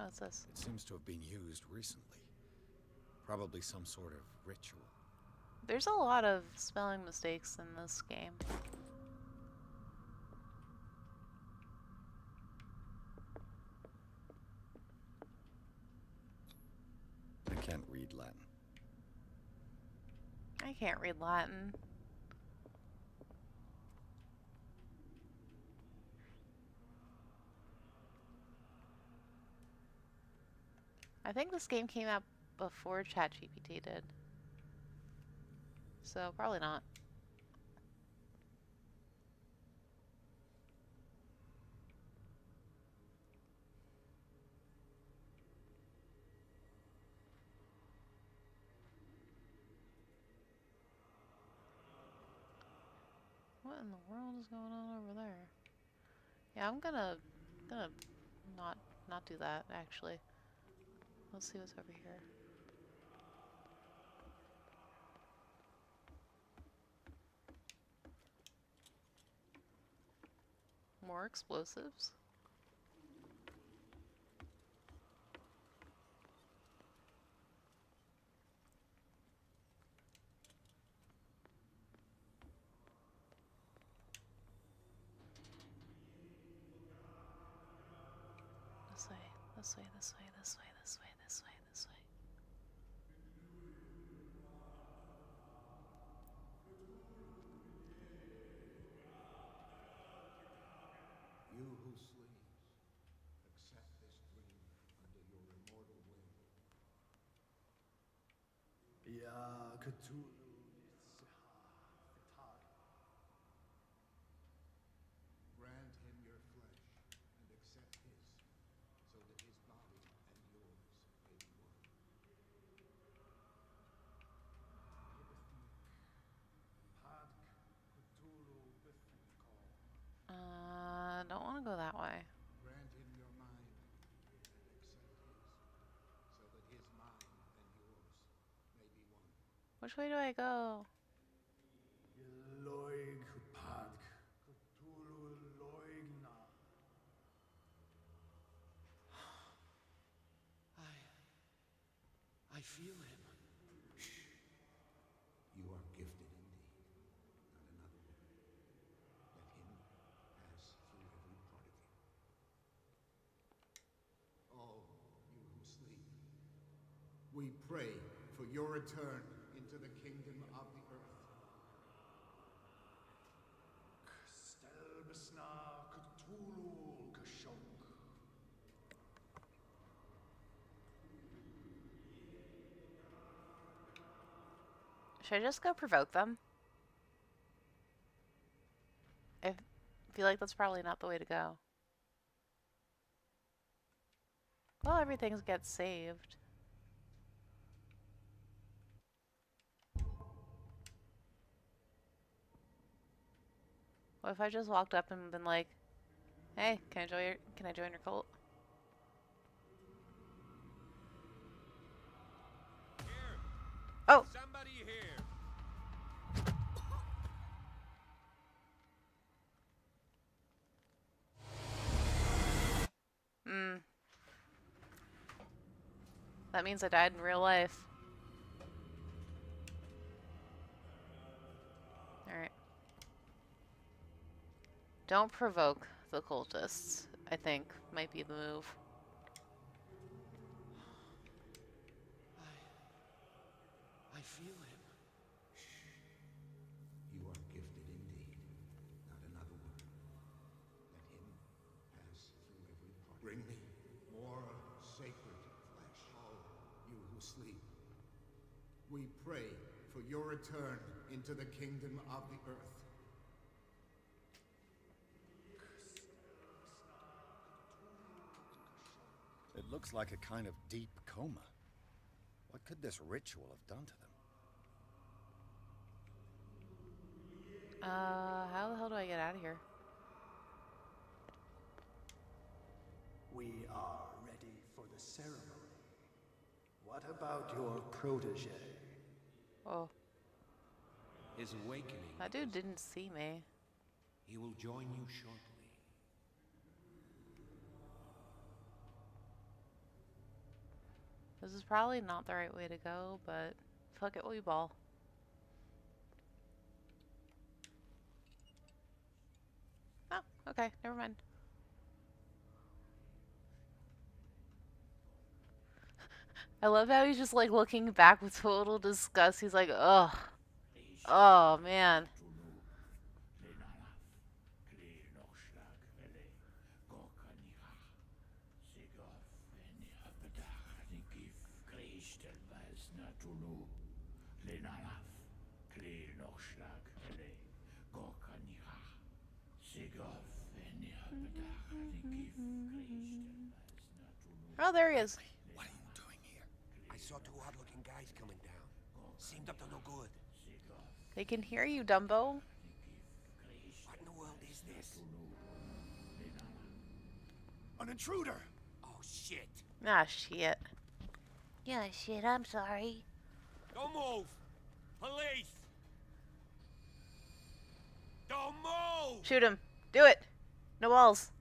Oh, what's this? It seems to have been used recently. Probably some sort of ritual. There's a lot of spelling mistakes in this game. I can't read Latin. I can't read Latin. I think this game came out before ChatGPT did. So, probably not. What in the world is going on over there? Yeah, I'm gonna not do that, actually. Let's see what's over here. More explosives? This way, this way, this way, this way, this way, this way, this way. You who sleeps, accept this dream under your immortal will. Ya Cthulhu Grant him your flesh and accept his, so that his body and yours may be one. Don't want to go that way. Grant him your mind and accept his, so that his mind and yours may be one. Which way do I go? Loig Padk Cthulhu Loigna. I feel him. You are gifted indeed, not another one. Let him pass through every part of you. All you who sleep, we pray for your return into the kingdom of the earth. Stelbesna Cthulhu Should I just go provoke them? I feel like that's probably not the way to go. Well, everything gets saved. What if I just walked up and been like, "Hey, can I join your cult?" Oh. Somebody here. That means I died in real life. Alright. Don't provoke the cultists, I think, might be the move. I feel him. You are gifted indeed. Not another word. Let him pass through every part. Bring me more sacred flesh. All you who sleep. We pray for your return into the kingdom of the earth. It looks like a kind of deep coma. What could this ritual have done to them? How the hell do I get out of here? We are ready for the ceremony. What about your protege? Oh. His awakening. That dude didn't see me. He will join you shortly. This is probably not the right way to go, but fuck it, we ball. Oh, okay, never mind. I love how he's just like looking back with total disgust. He's like, ugh. Oh, man. Oh, there he is. What are you doing here? I saw two odd-looking guys coming down. Seemed up to no good. They can hear you, Dumbo. What in the world is this? An intruder! Oh, shit. Ah, shit. Yeah, shit, I'm sorry. Don't move! Police! Don't move! Shoot him. Do it. No walls.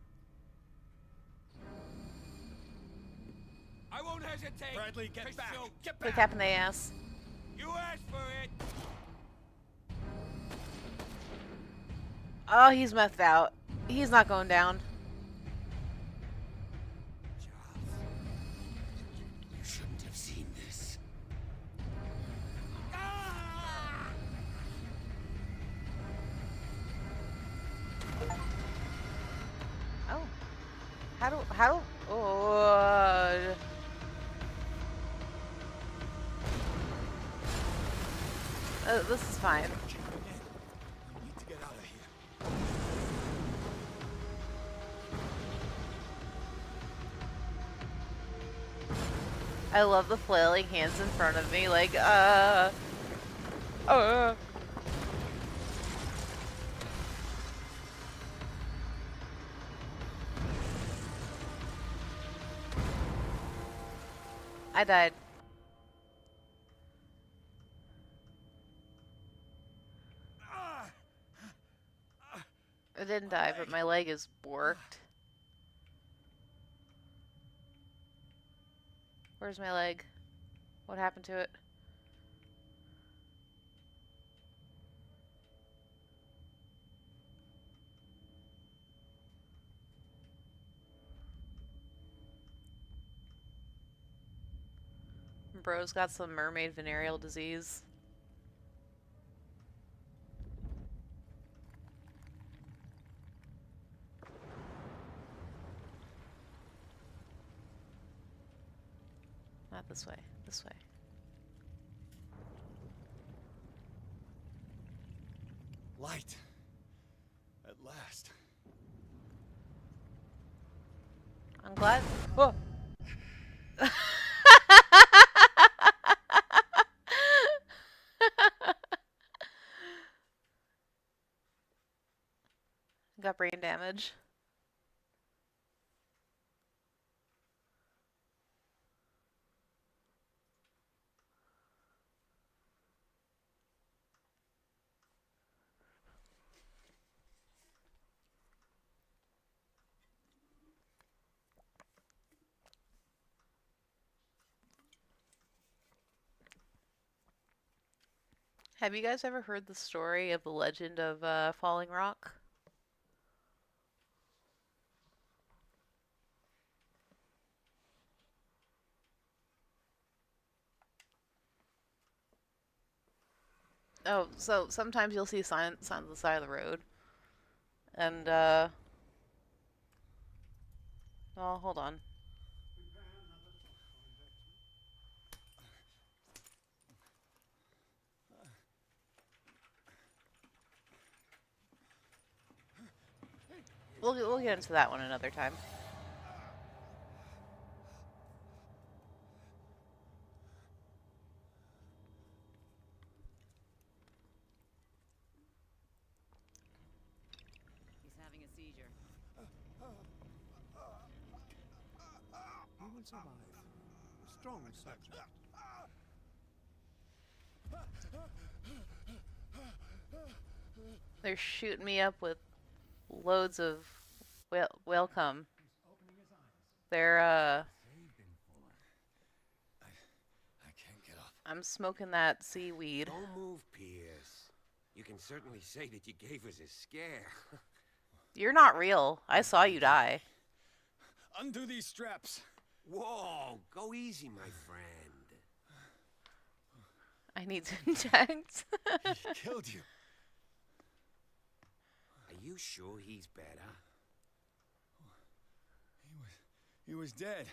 I won't hesitate. Bradley, get back! Get Kick back! cap in the ass. You asked for it! Oh, he's methed out. He's not going down. You shouldn't have seen this. Oh. How? Oh. This is fine. We need to get out of here. I love the flailing hands in front of me, like, I died. I didn't die, but my leg is borked. Where's my leg? What happened to it? Bro's got some mermaid venereal disease. Not this way. This way. light. At last. I'm glad. Whoa. Got brain damage. Have you guys ever heard the story of the legend of Falling Rock? Oh, so sometimes you'll see signs on the side of the road. And, oh, hold on. We'll get into that one another time. He's having a seizure. You will survive. Strong subject. They're shooting me up with loads of welcome. They're, I can't get up. I'm smoking that seaweed. Don't move, Pierce. You can certainly say that you gave us a scare. You're not real. I saw you die. Undo these straps. Whoa, go easy, my friend. I need to inject. He killed you. Are you sure he's better? He was dead.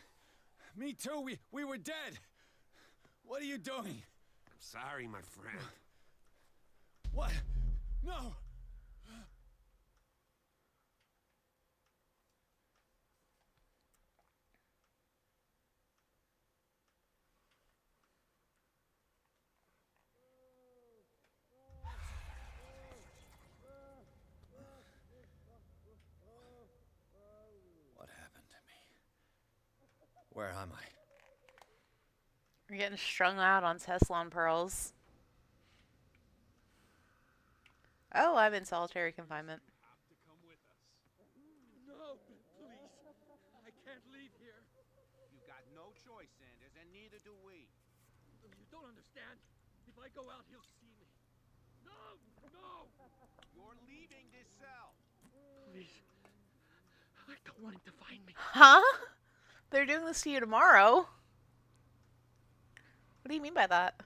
Me too. We were dead. What are you doing? I'm sorry, my friend. What? No. What happened to me? Where am I? You're getting strung out on Teflon pearls. Oh, I'm in solitary confinement. Have to come with us. No, please. I can't leave here. You got no choice, Sanders, and neither do we. You don't understand. If I go out, he'll see me. No! No! You're leaving this cell. Please. I don't want him to find me. Huh? They're doing this to you tomorrow. What do you mean by that?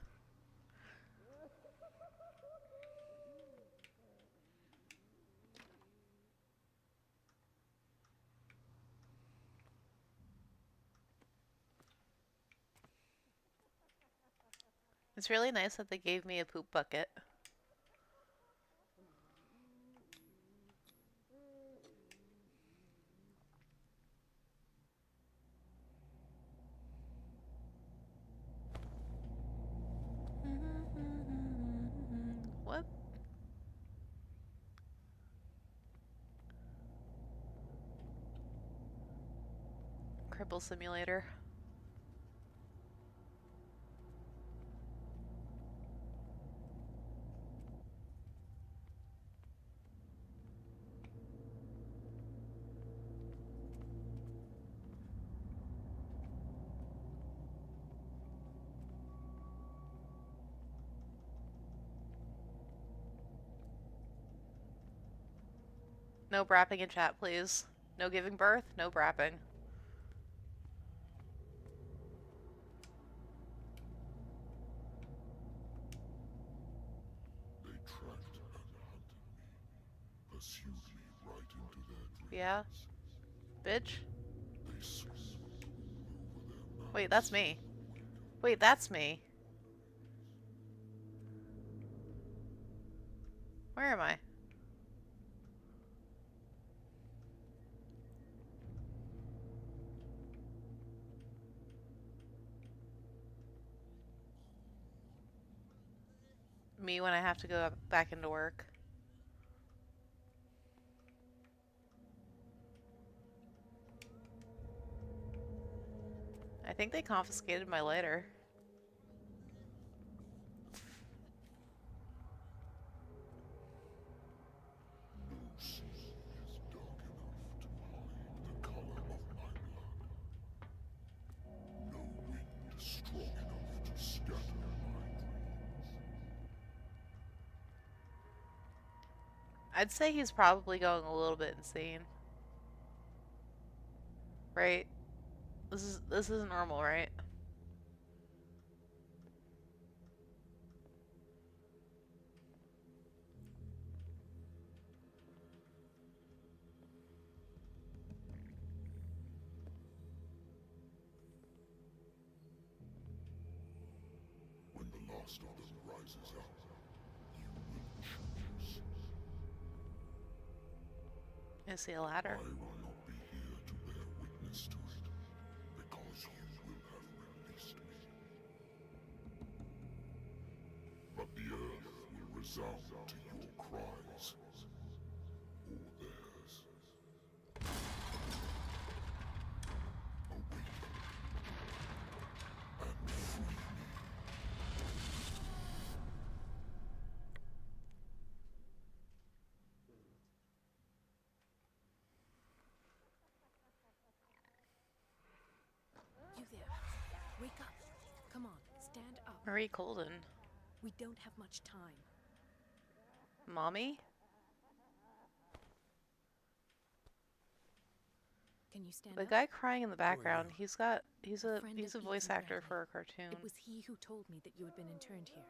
It's really nice that they gave me a poop bucket. What? Cripple simulator. No brapping in chat, please. No giving birth, no brapping. They tracked and hunted me, pursued me right into their dreams. Yeah? Bitch? They swung over their Wait, that's me. Wait, that's me. Where am I? me when I have to go back into work. I think they confiscated my lighter. No sea is dark enough to hide the color of my blood. No wind strong enough to scatter my dreams. I'd say he's probably going a little bit insane. Right? This is normal, right? When the last of them rises up, you will choose. I see a ladder. I will not be here to bear witness to it, because you will have released me. But the earth will resound to your cries, or theirs. Awaken, and free me. You there. Wake up. Come on, stand up. Marie Colden. We don't have much time. Mommy? Can you stand The up? guy crying in the background, you? he's friend a of voice Ethan actor Bradley. for a cartoon. It was he who told me that you had been interned here.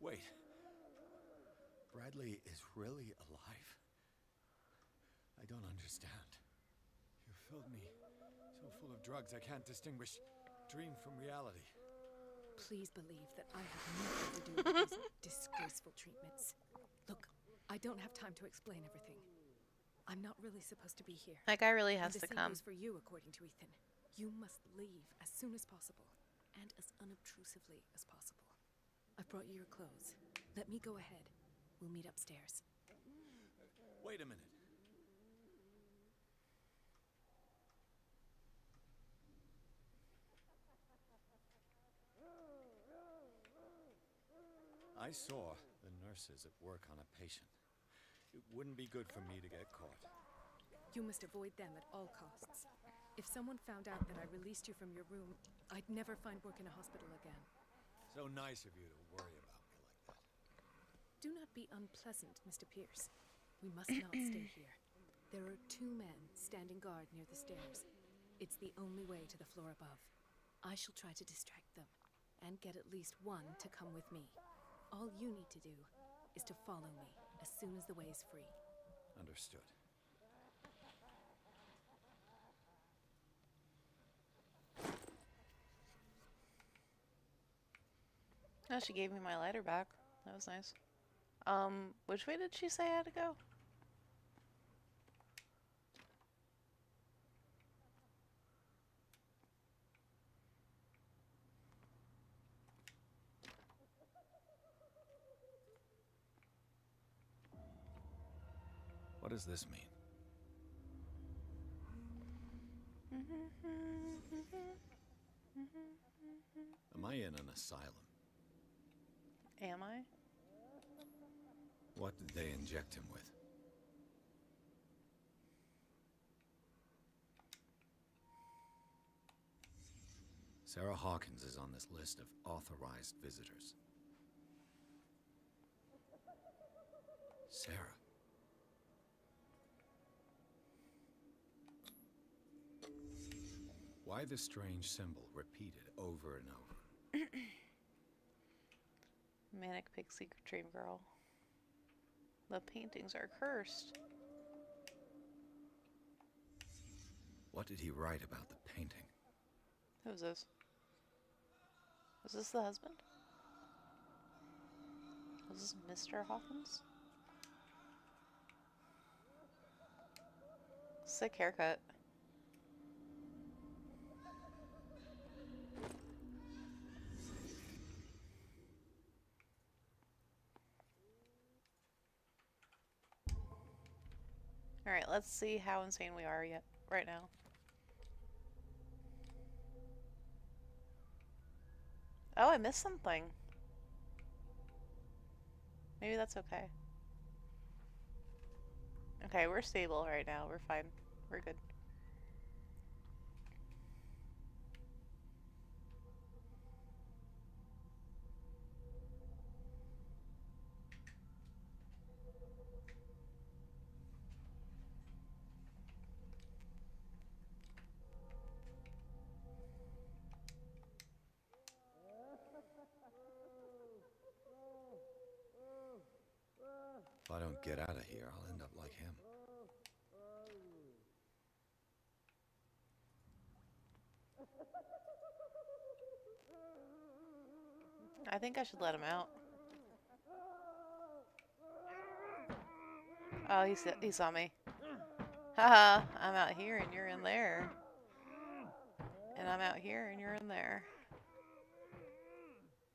Wait. Bradley is really alive? I don't understand. You filled me so full of drugs I can't distinguish dream from reality. Please believe that I have nothing to do with these disgraceful treatments. Look, I don't have time to explain everything. I'm not really supposed to be here. That guy really has And to the same come. goes for you, according to Ethan. You must leave as soon as possible, and as unobtrusively as possible. I've brought you your clothes. Let me go ahead. We'll meet upstairs. Wait a minute. I saw the nurses at work on a patient. It wouldn't be good for me to get caught. You must avoid them at all costs. If someone found out that I released you from your room, I'd never find work in a hospital again. So nice of you to worry about me like that. Do not be unpleasant, Mr. Pierce. We must not stay here. There are 2 men standing guard near the stairs. It's the only way to the floor above. I shall try to distract them, and get at least one to come with me. All you need to do is to follow me as soon as the way is free. Understood. Oh, she gave me my lighter back. That was nice. Which way did she say I had to go? What does this mean? Am I in an asylum? Am I? What did they inject him with? Sarah Hawkins is on this list of authorized visitors. Sarah. Why the strange symbol repeated over and over? Manic Pixie Dream Girl. The paintings are cursed. What did he write about the painting? Who's this? Is this the husband? Is this Mr. Hawkins? Sick haircut. Alright, let's see how insane we are yet right now. Oh, I missed something. Maybe that's okay. Okay, we're stable right now. We're fine. We're good. If I don't get out of here, I'll end up like him. I think I should let him out. Oh, he saw me. Haha, I'm out here and you're in there. And I'm out here and you're in there.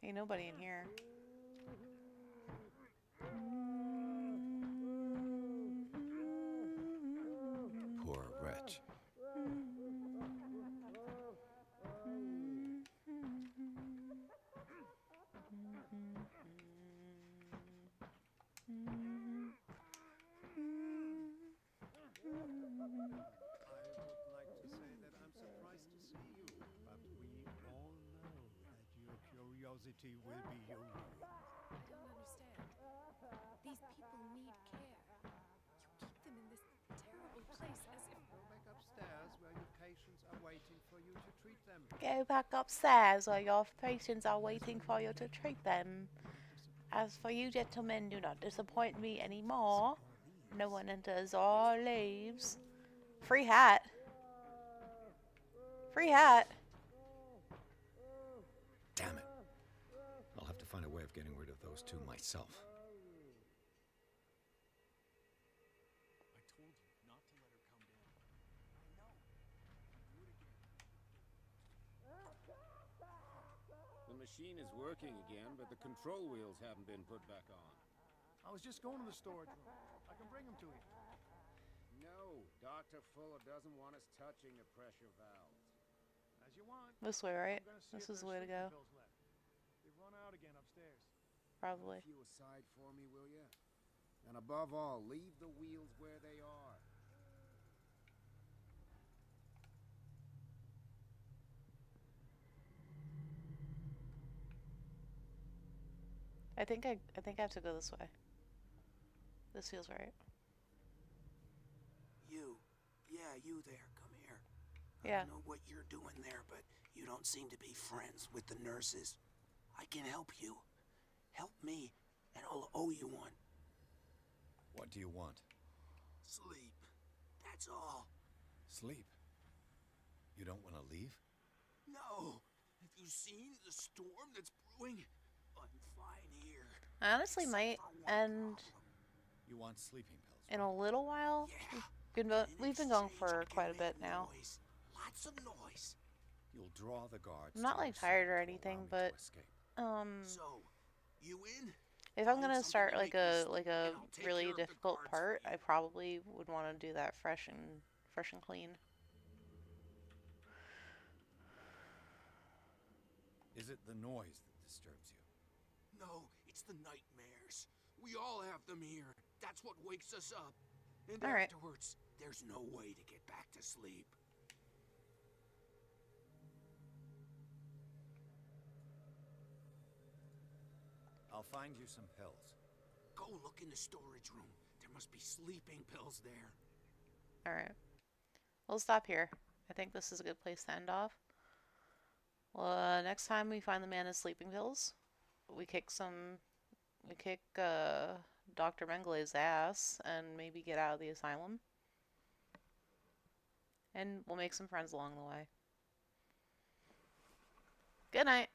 Ain't nobody in here. Poor wretch. Curiosity will be your ruin. I don't understand. These people need care. You keep them in this terrible place as if... Go back upstairs where your patients are waiting for you to treat them. Go back upstairs where your patients are waiting for you to treat them. As for you gentlemen, do not disappoint me anymore. No one enters or leaves. Free hat. Free hat. Damn it. I'll have to find a way of getting rid of those two myself. I told you not to let her come down. I know. Do it again. The machine is working again, but the control wheels haven't been put back on. I was just going to the storage room. I can bring them to you. No, Dr. Fuller doesn't want us touching the pressure valves. As you want. This way, right? I'm gonna see This if is the there's way to go. sleeping pills left. They've run out again upstairs. Probably. Put a few aside for me, will ya? And above all, leave the wheels where they are. I think I have to go this way. This feels right. You there, come here. Yeah. I don't know what you're doing there, but you don't seem to be friends with the nurses. I can help you. Help me, and I'll owe you one. What do you want? Sleep. That's all. Sleep? You don't want to leave? No. Have you seen the storm that's brewing? I'm fine here. I honestly might end You want sleeping pills? in a little while. We've been going for quite a bit now. Lots of noise. You'll draw the guards. I'm not like tired or anything, but So, you in? if I'm gonna start like a really difficult part, I probably would want to do that fresh and clean. Is it the noise that disturbs you? No, it's the nightmares. We all have them here. That's what wakes us up. And all right. Afterwards, there's no way to get back to sleep. I'll find you some pills. Go look in the storage room. There must be sleeping pills there. Alright. We'll stop here. I think this is a good place to end off. Well, next time we find the man with sleeping pills, we kick Dr. Mengele's ass and maybe get out of the asylum. And we'll make some friends along the way. Good night.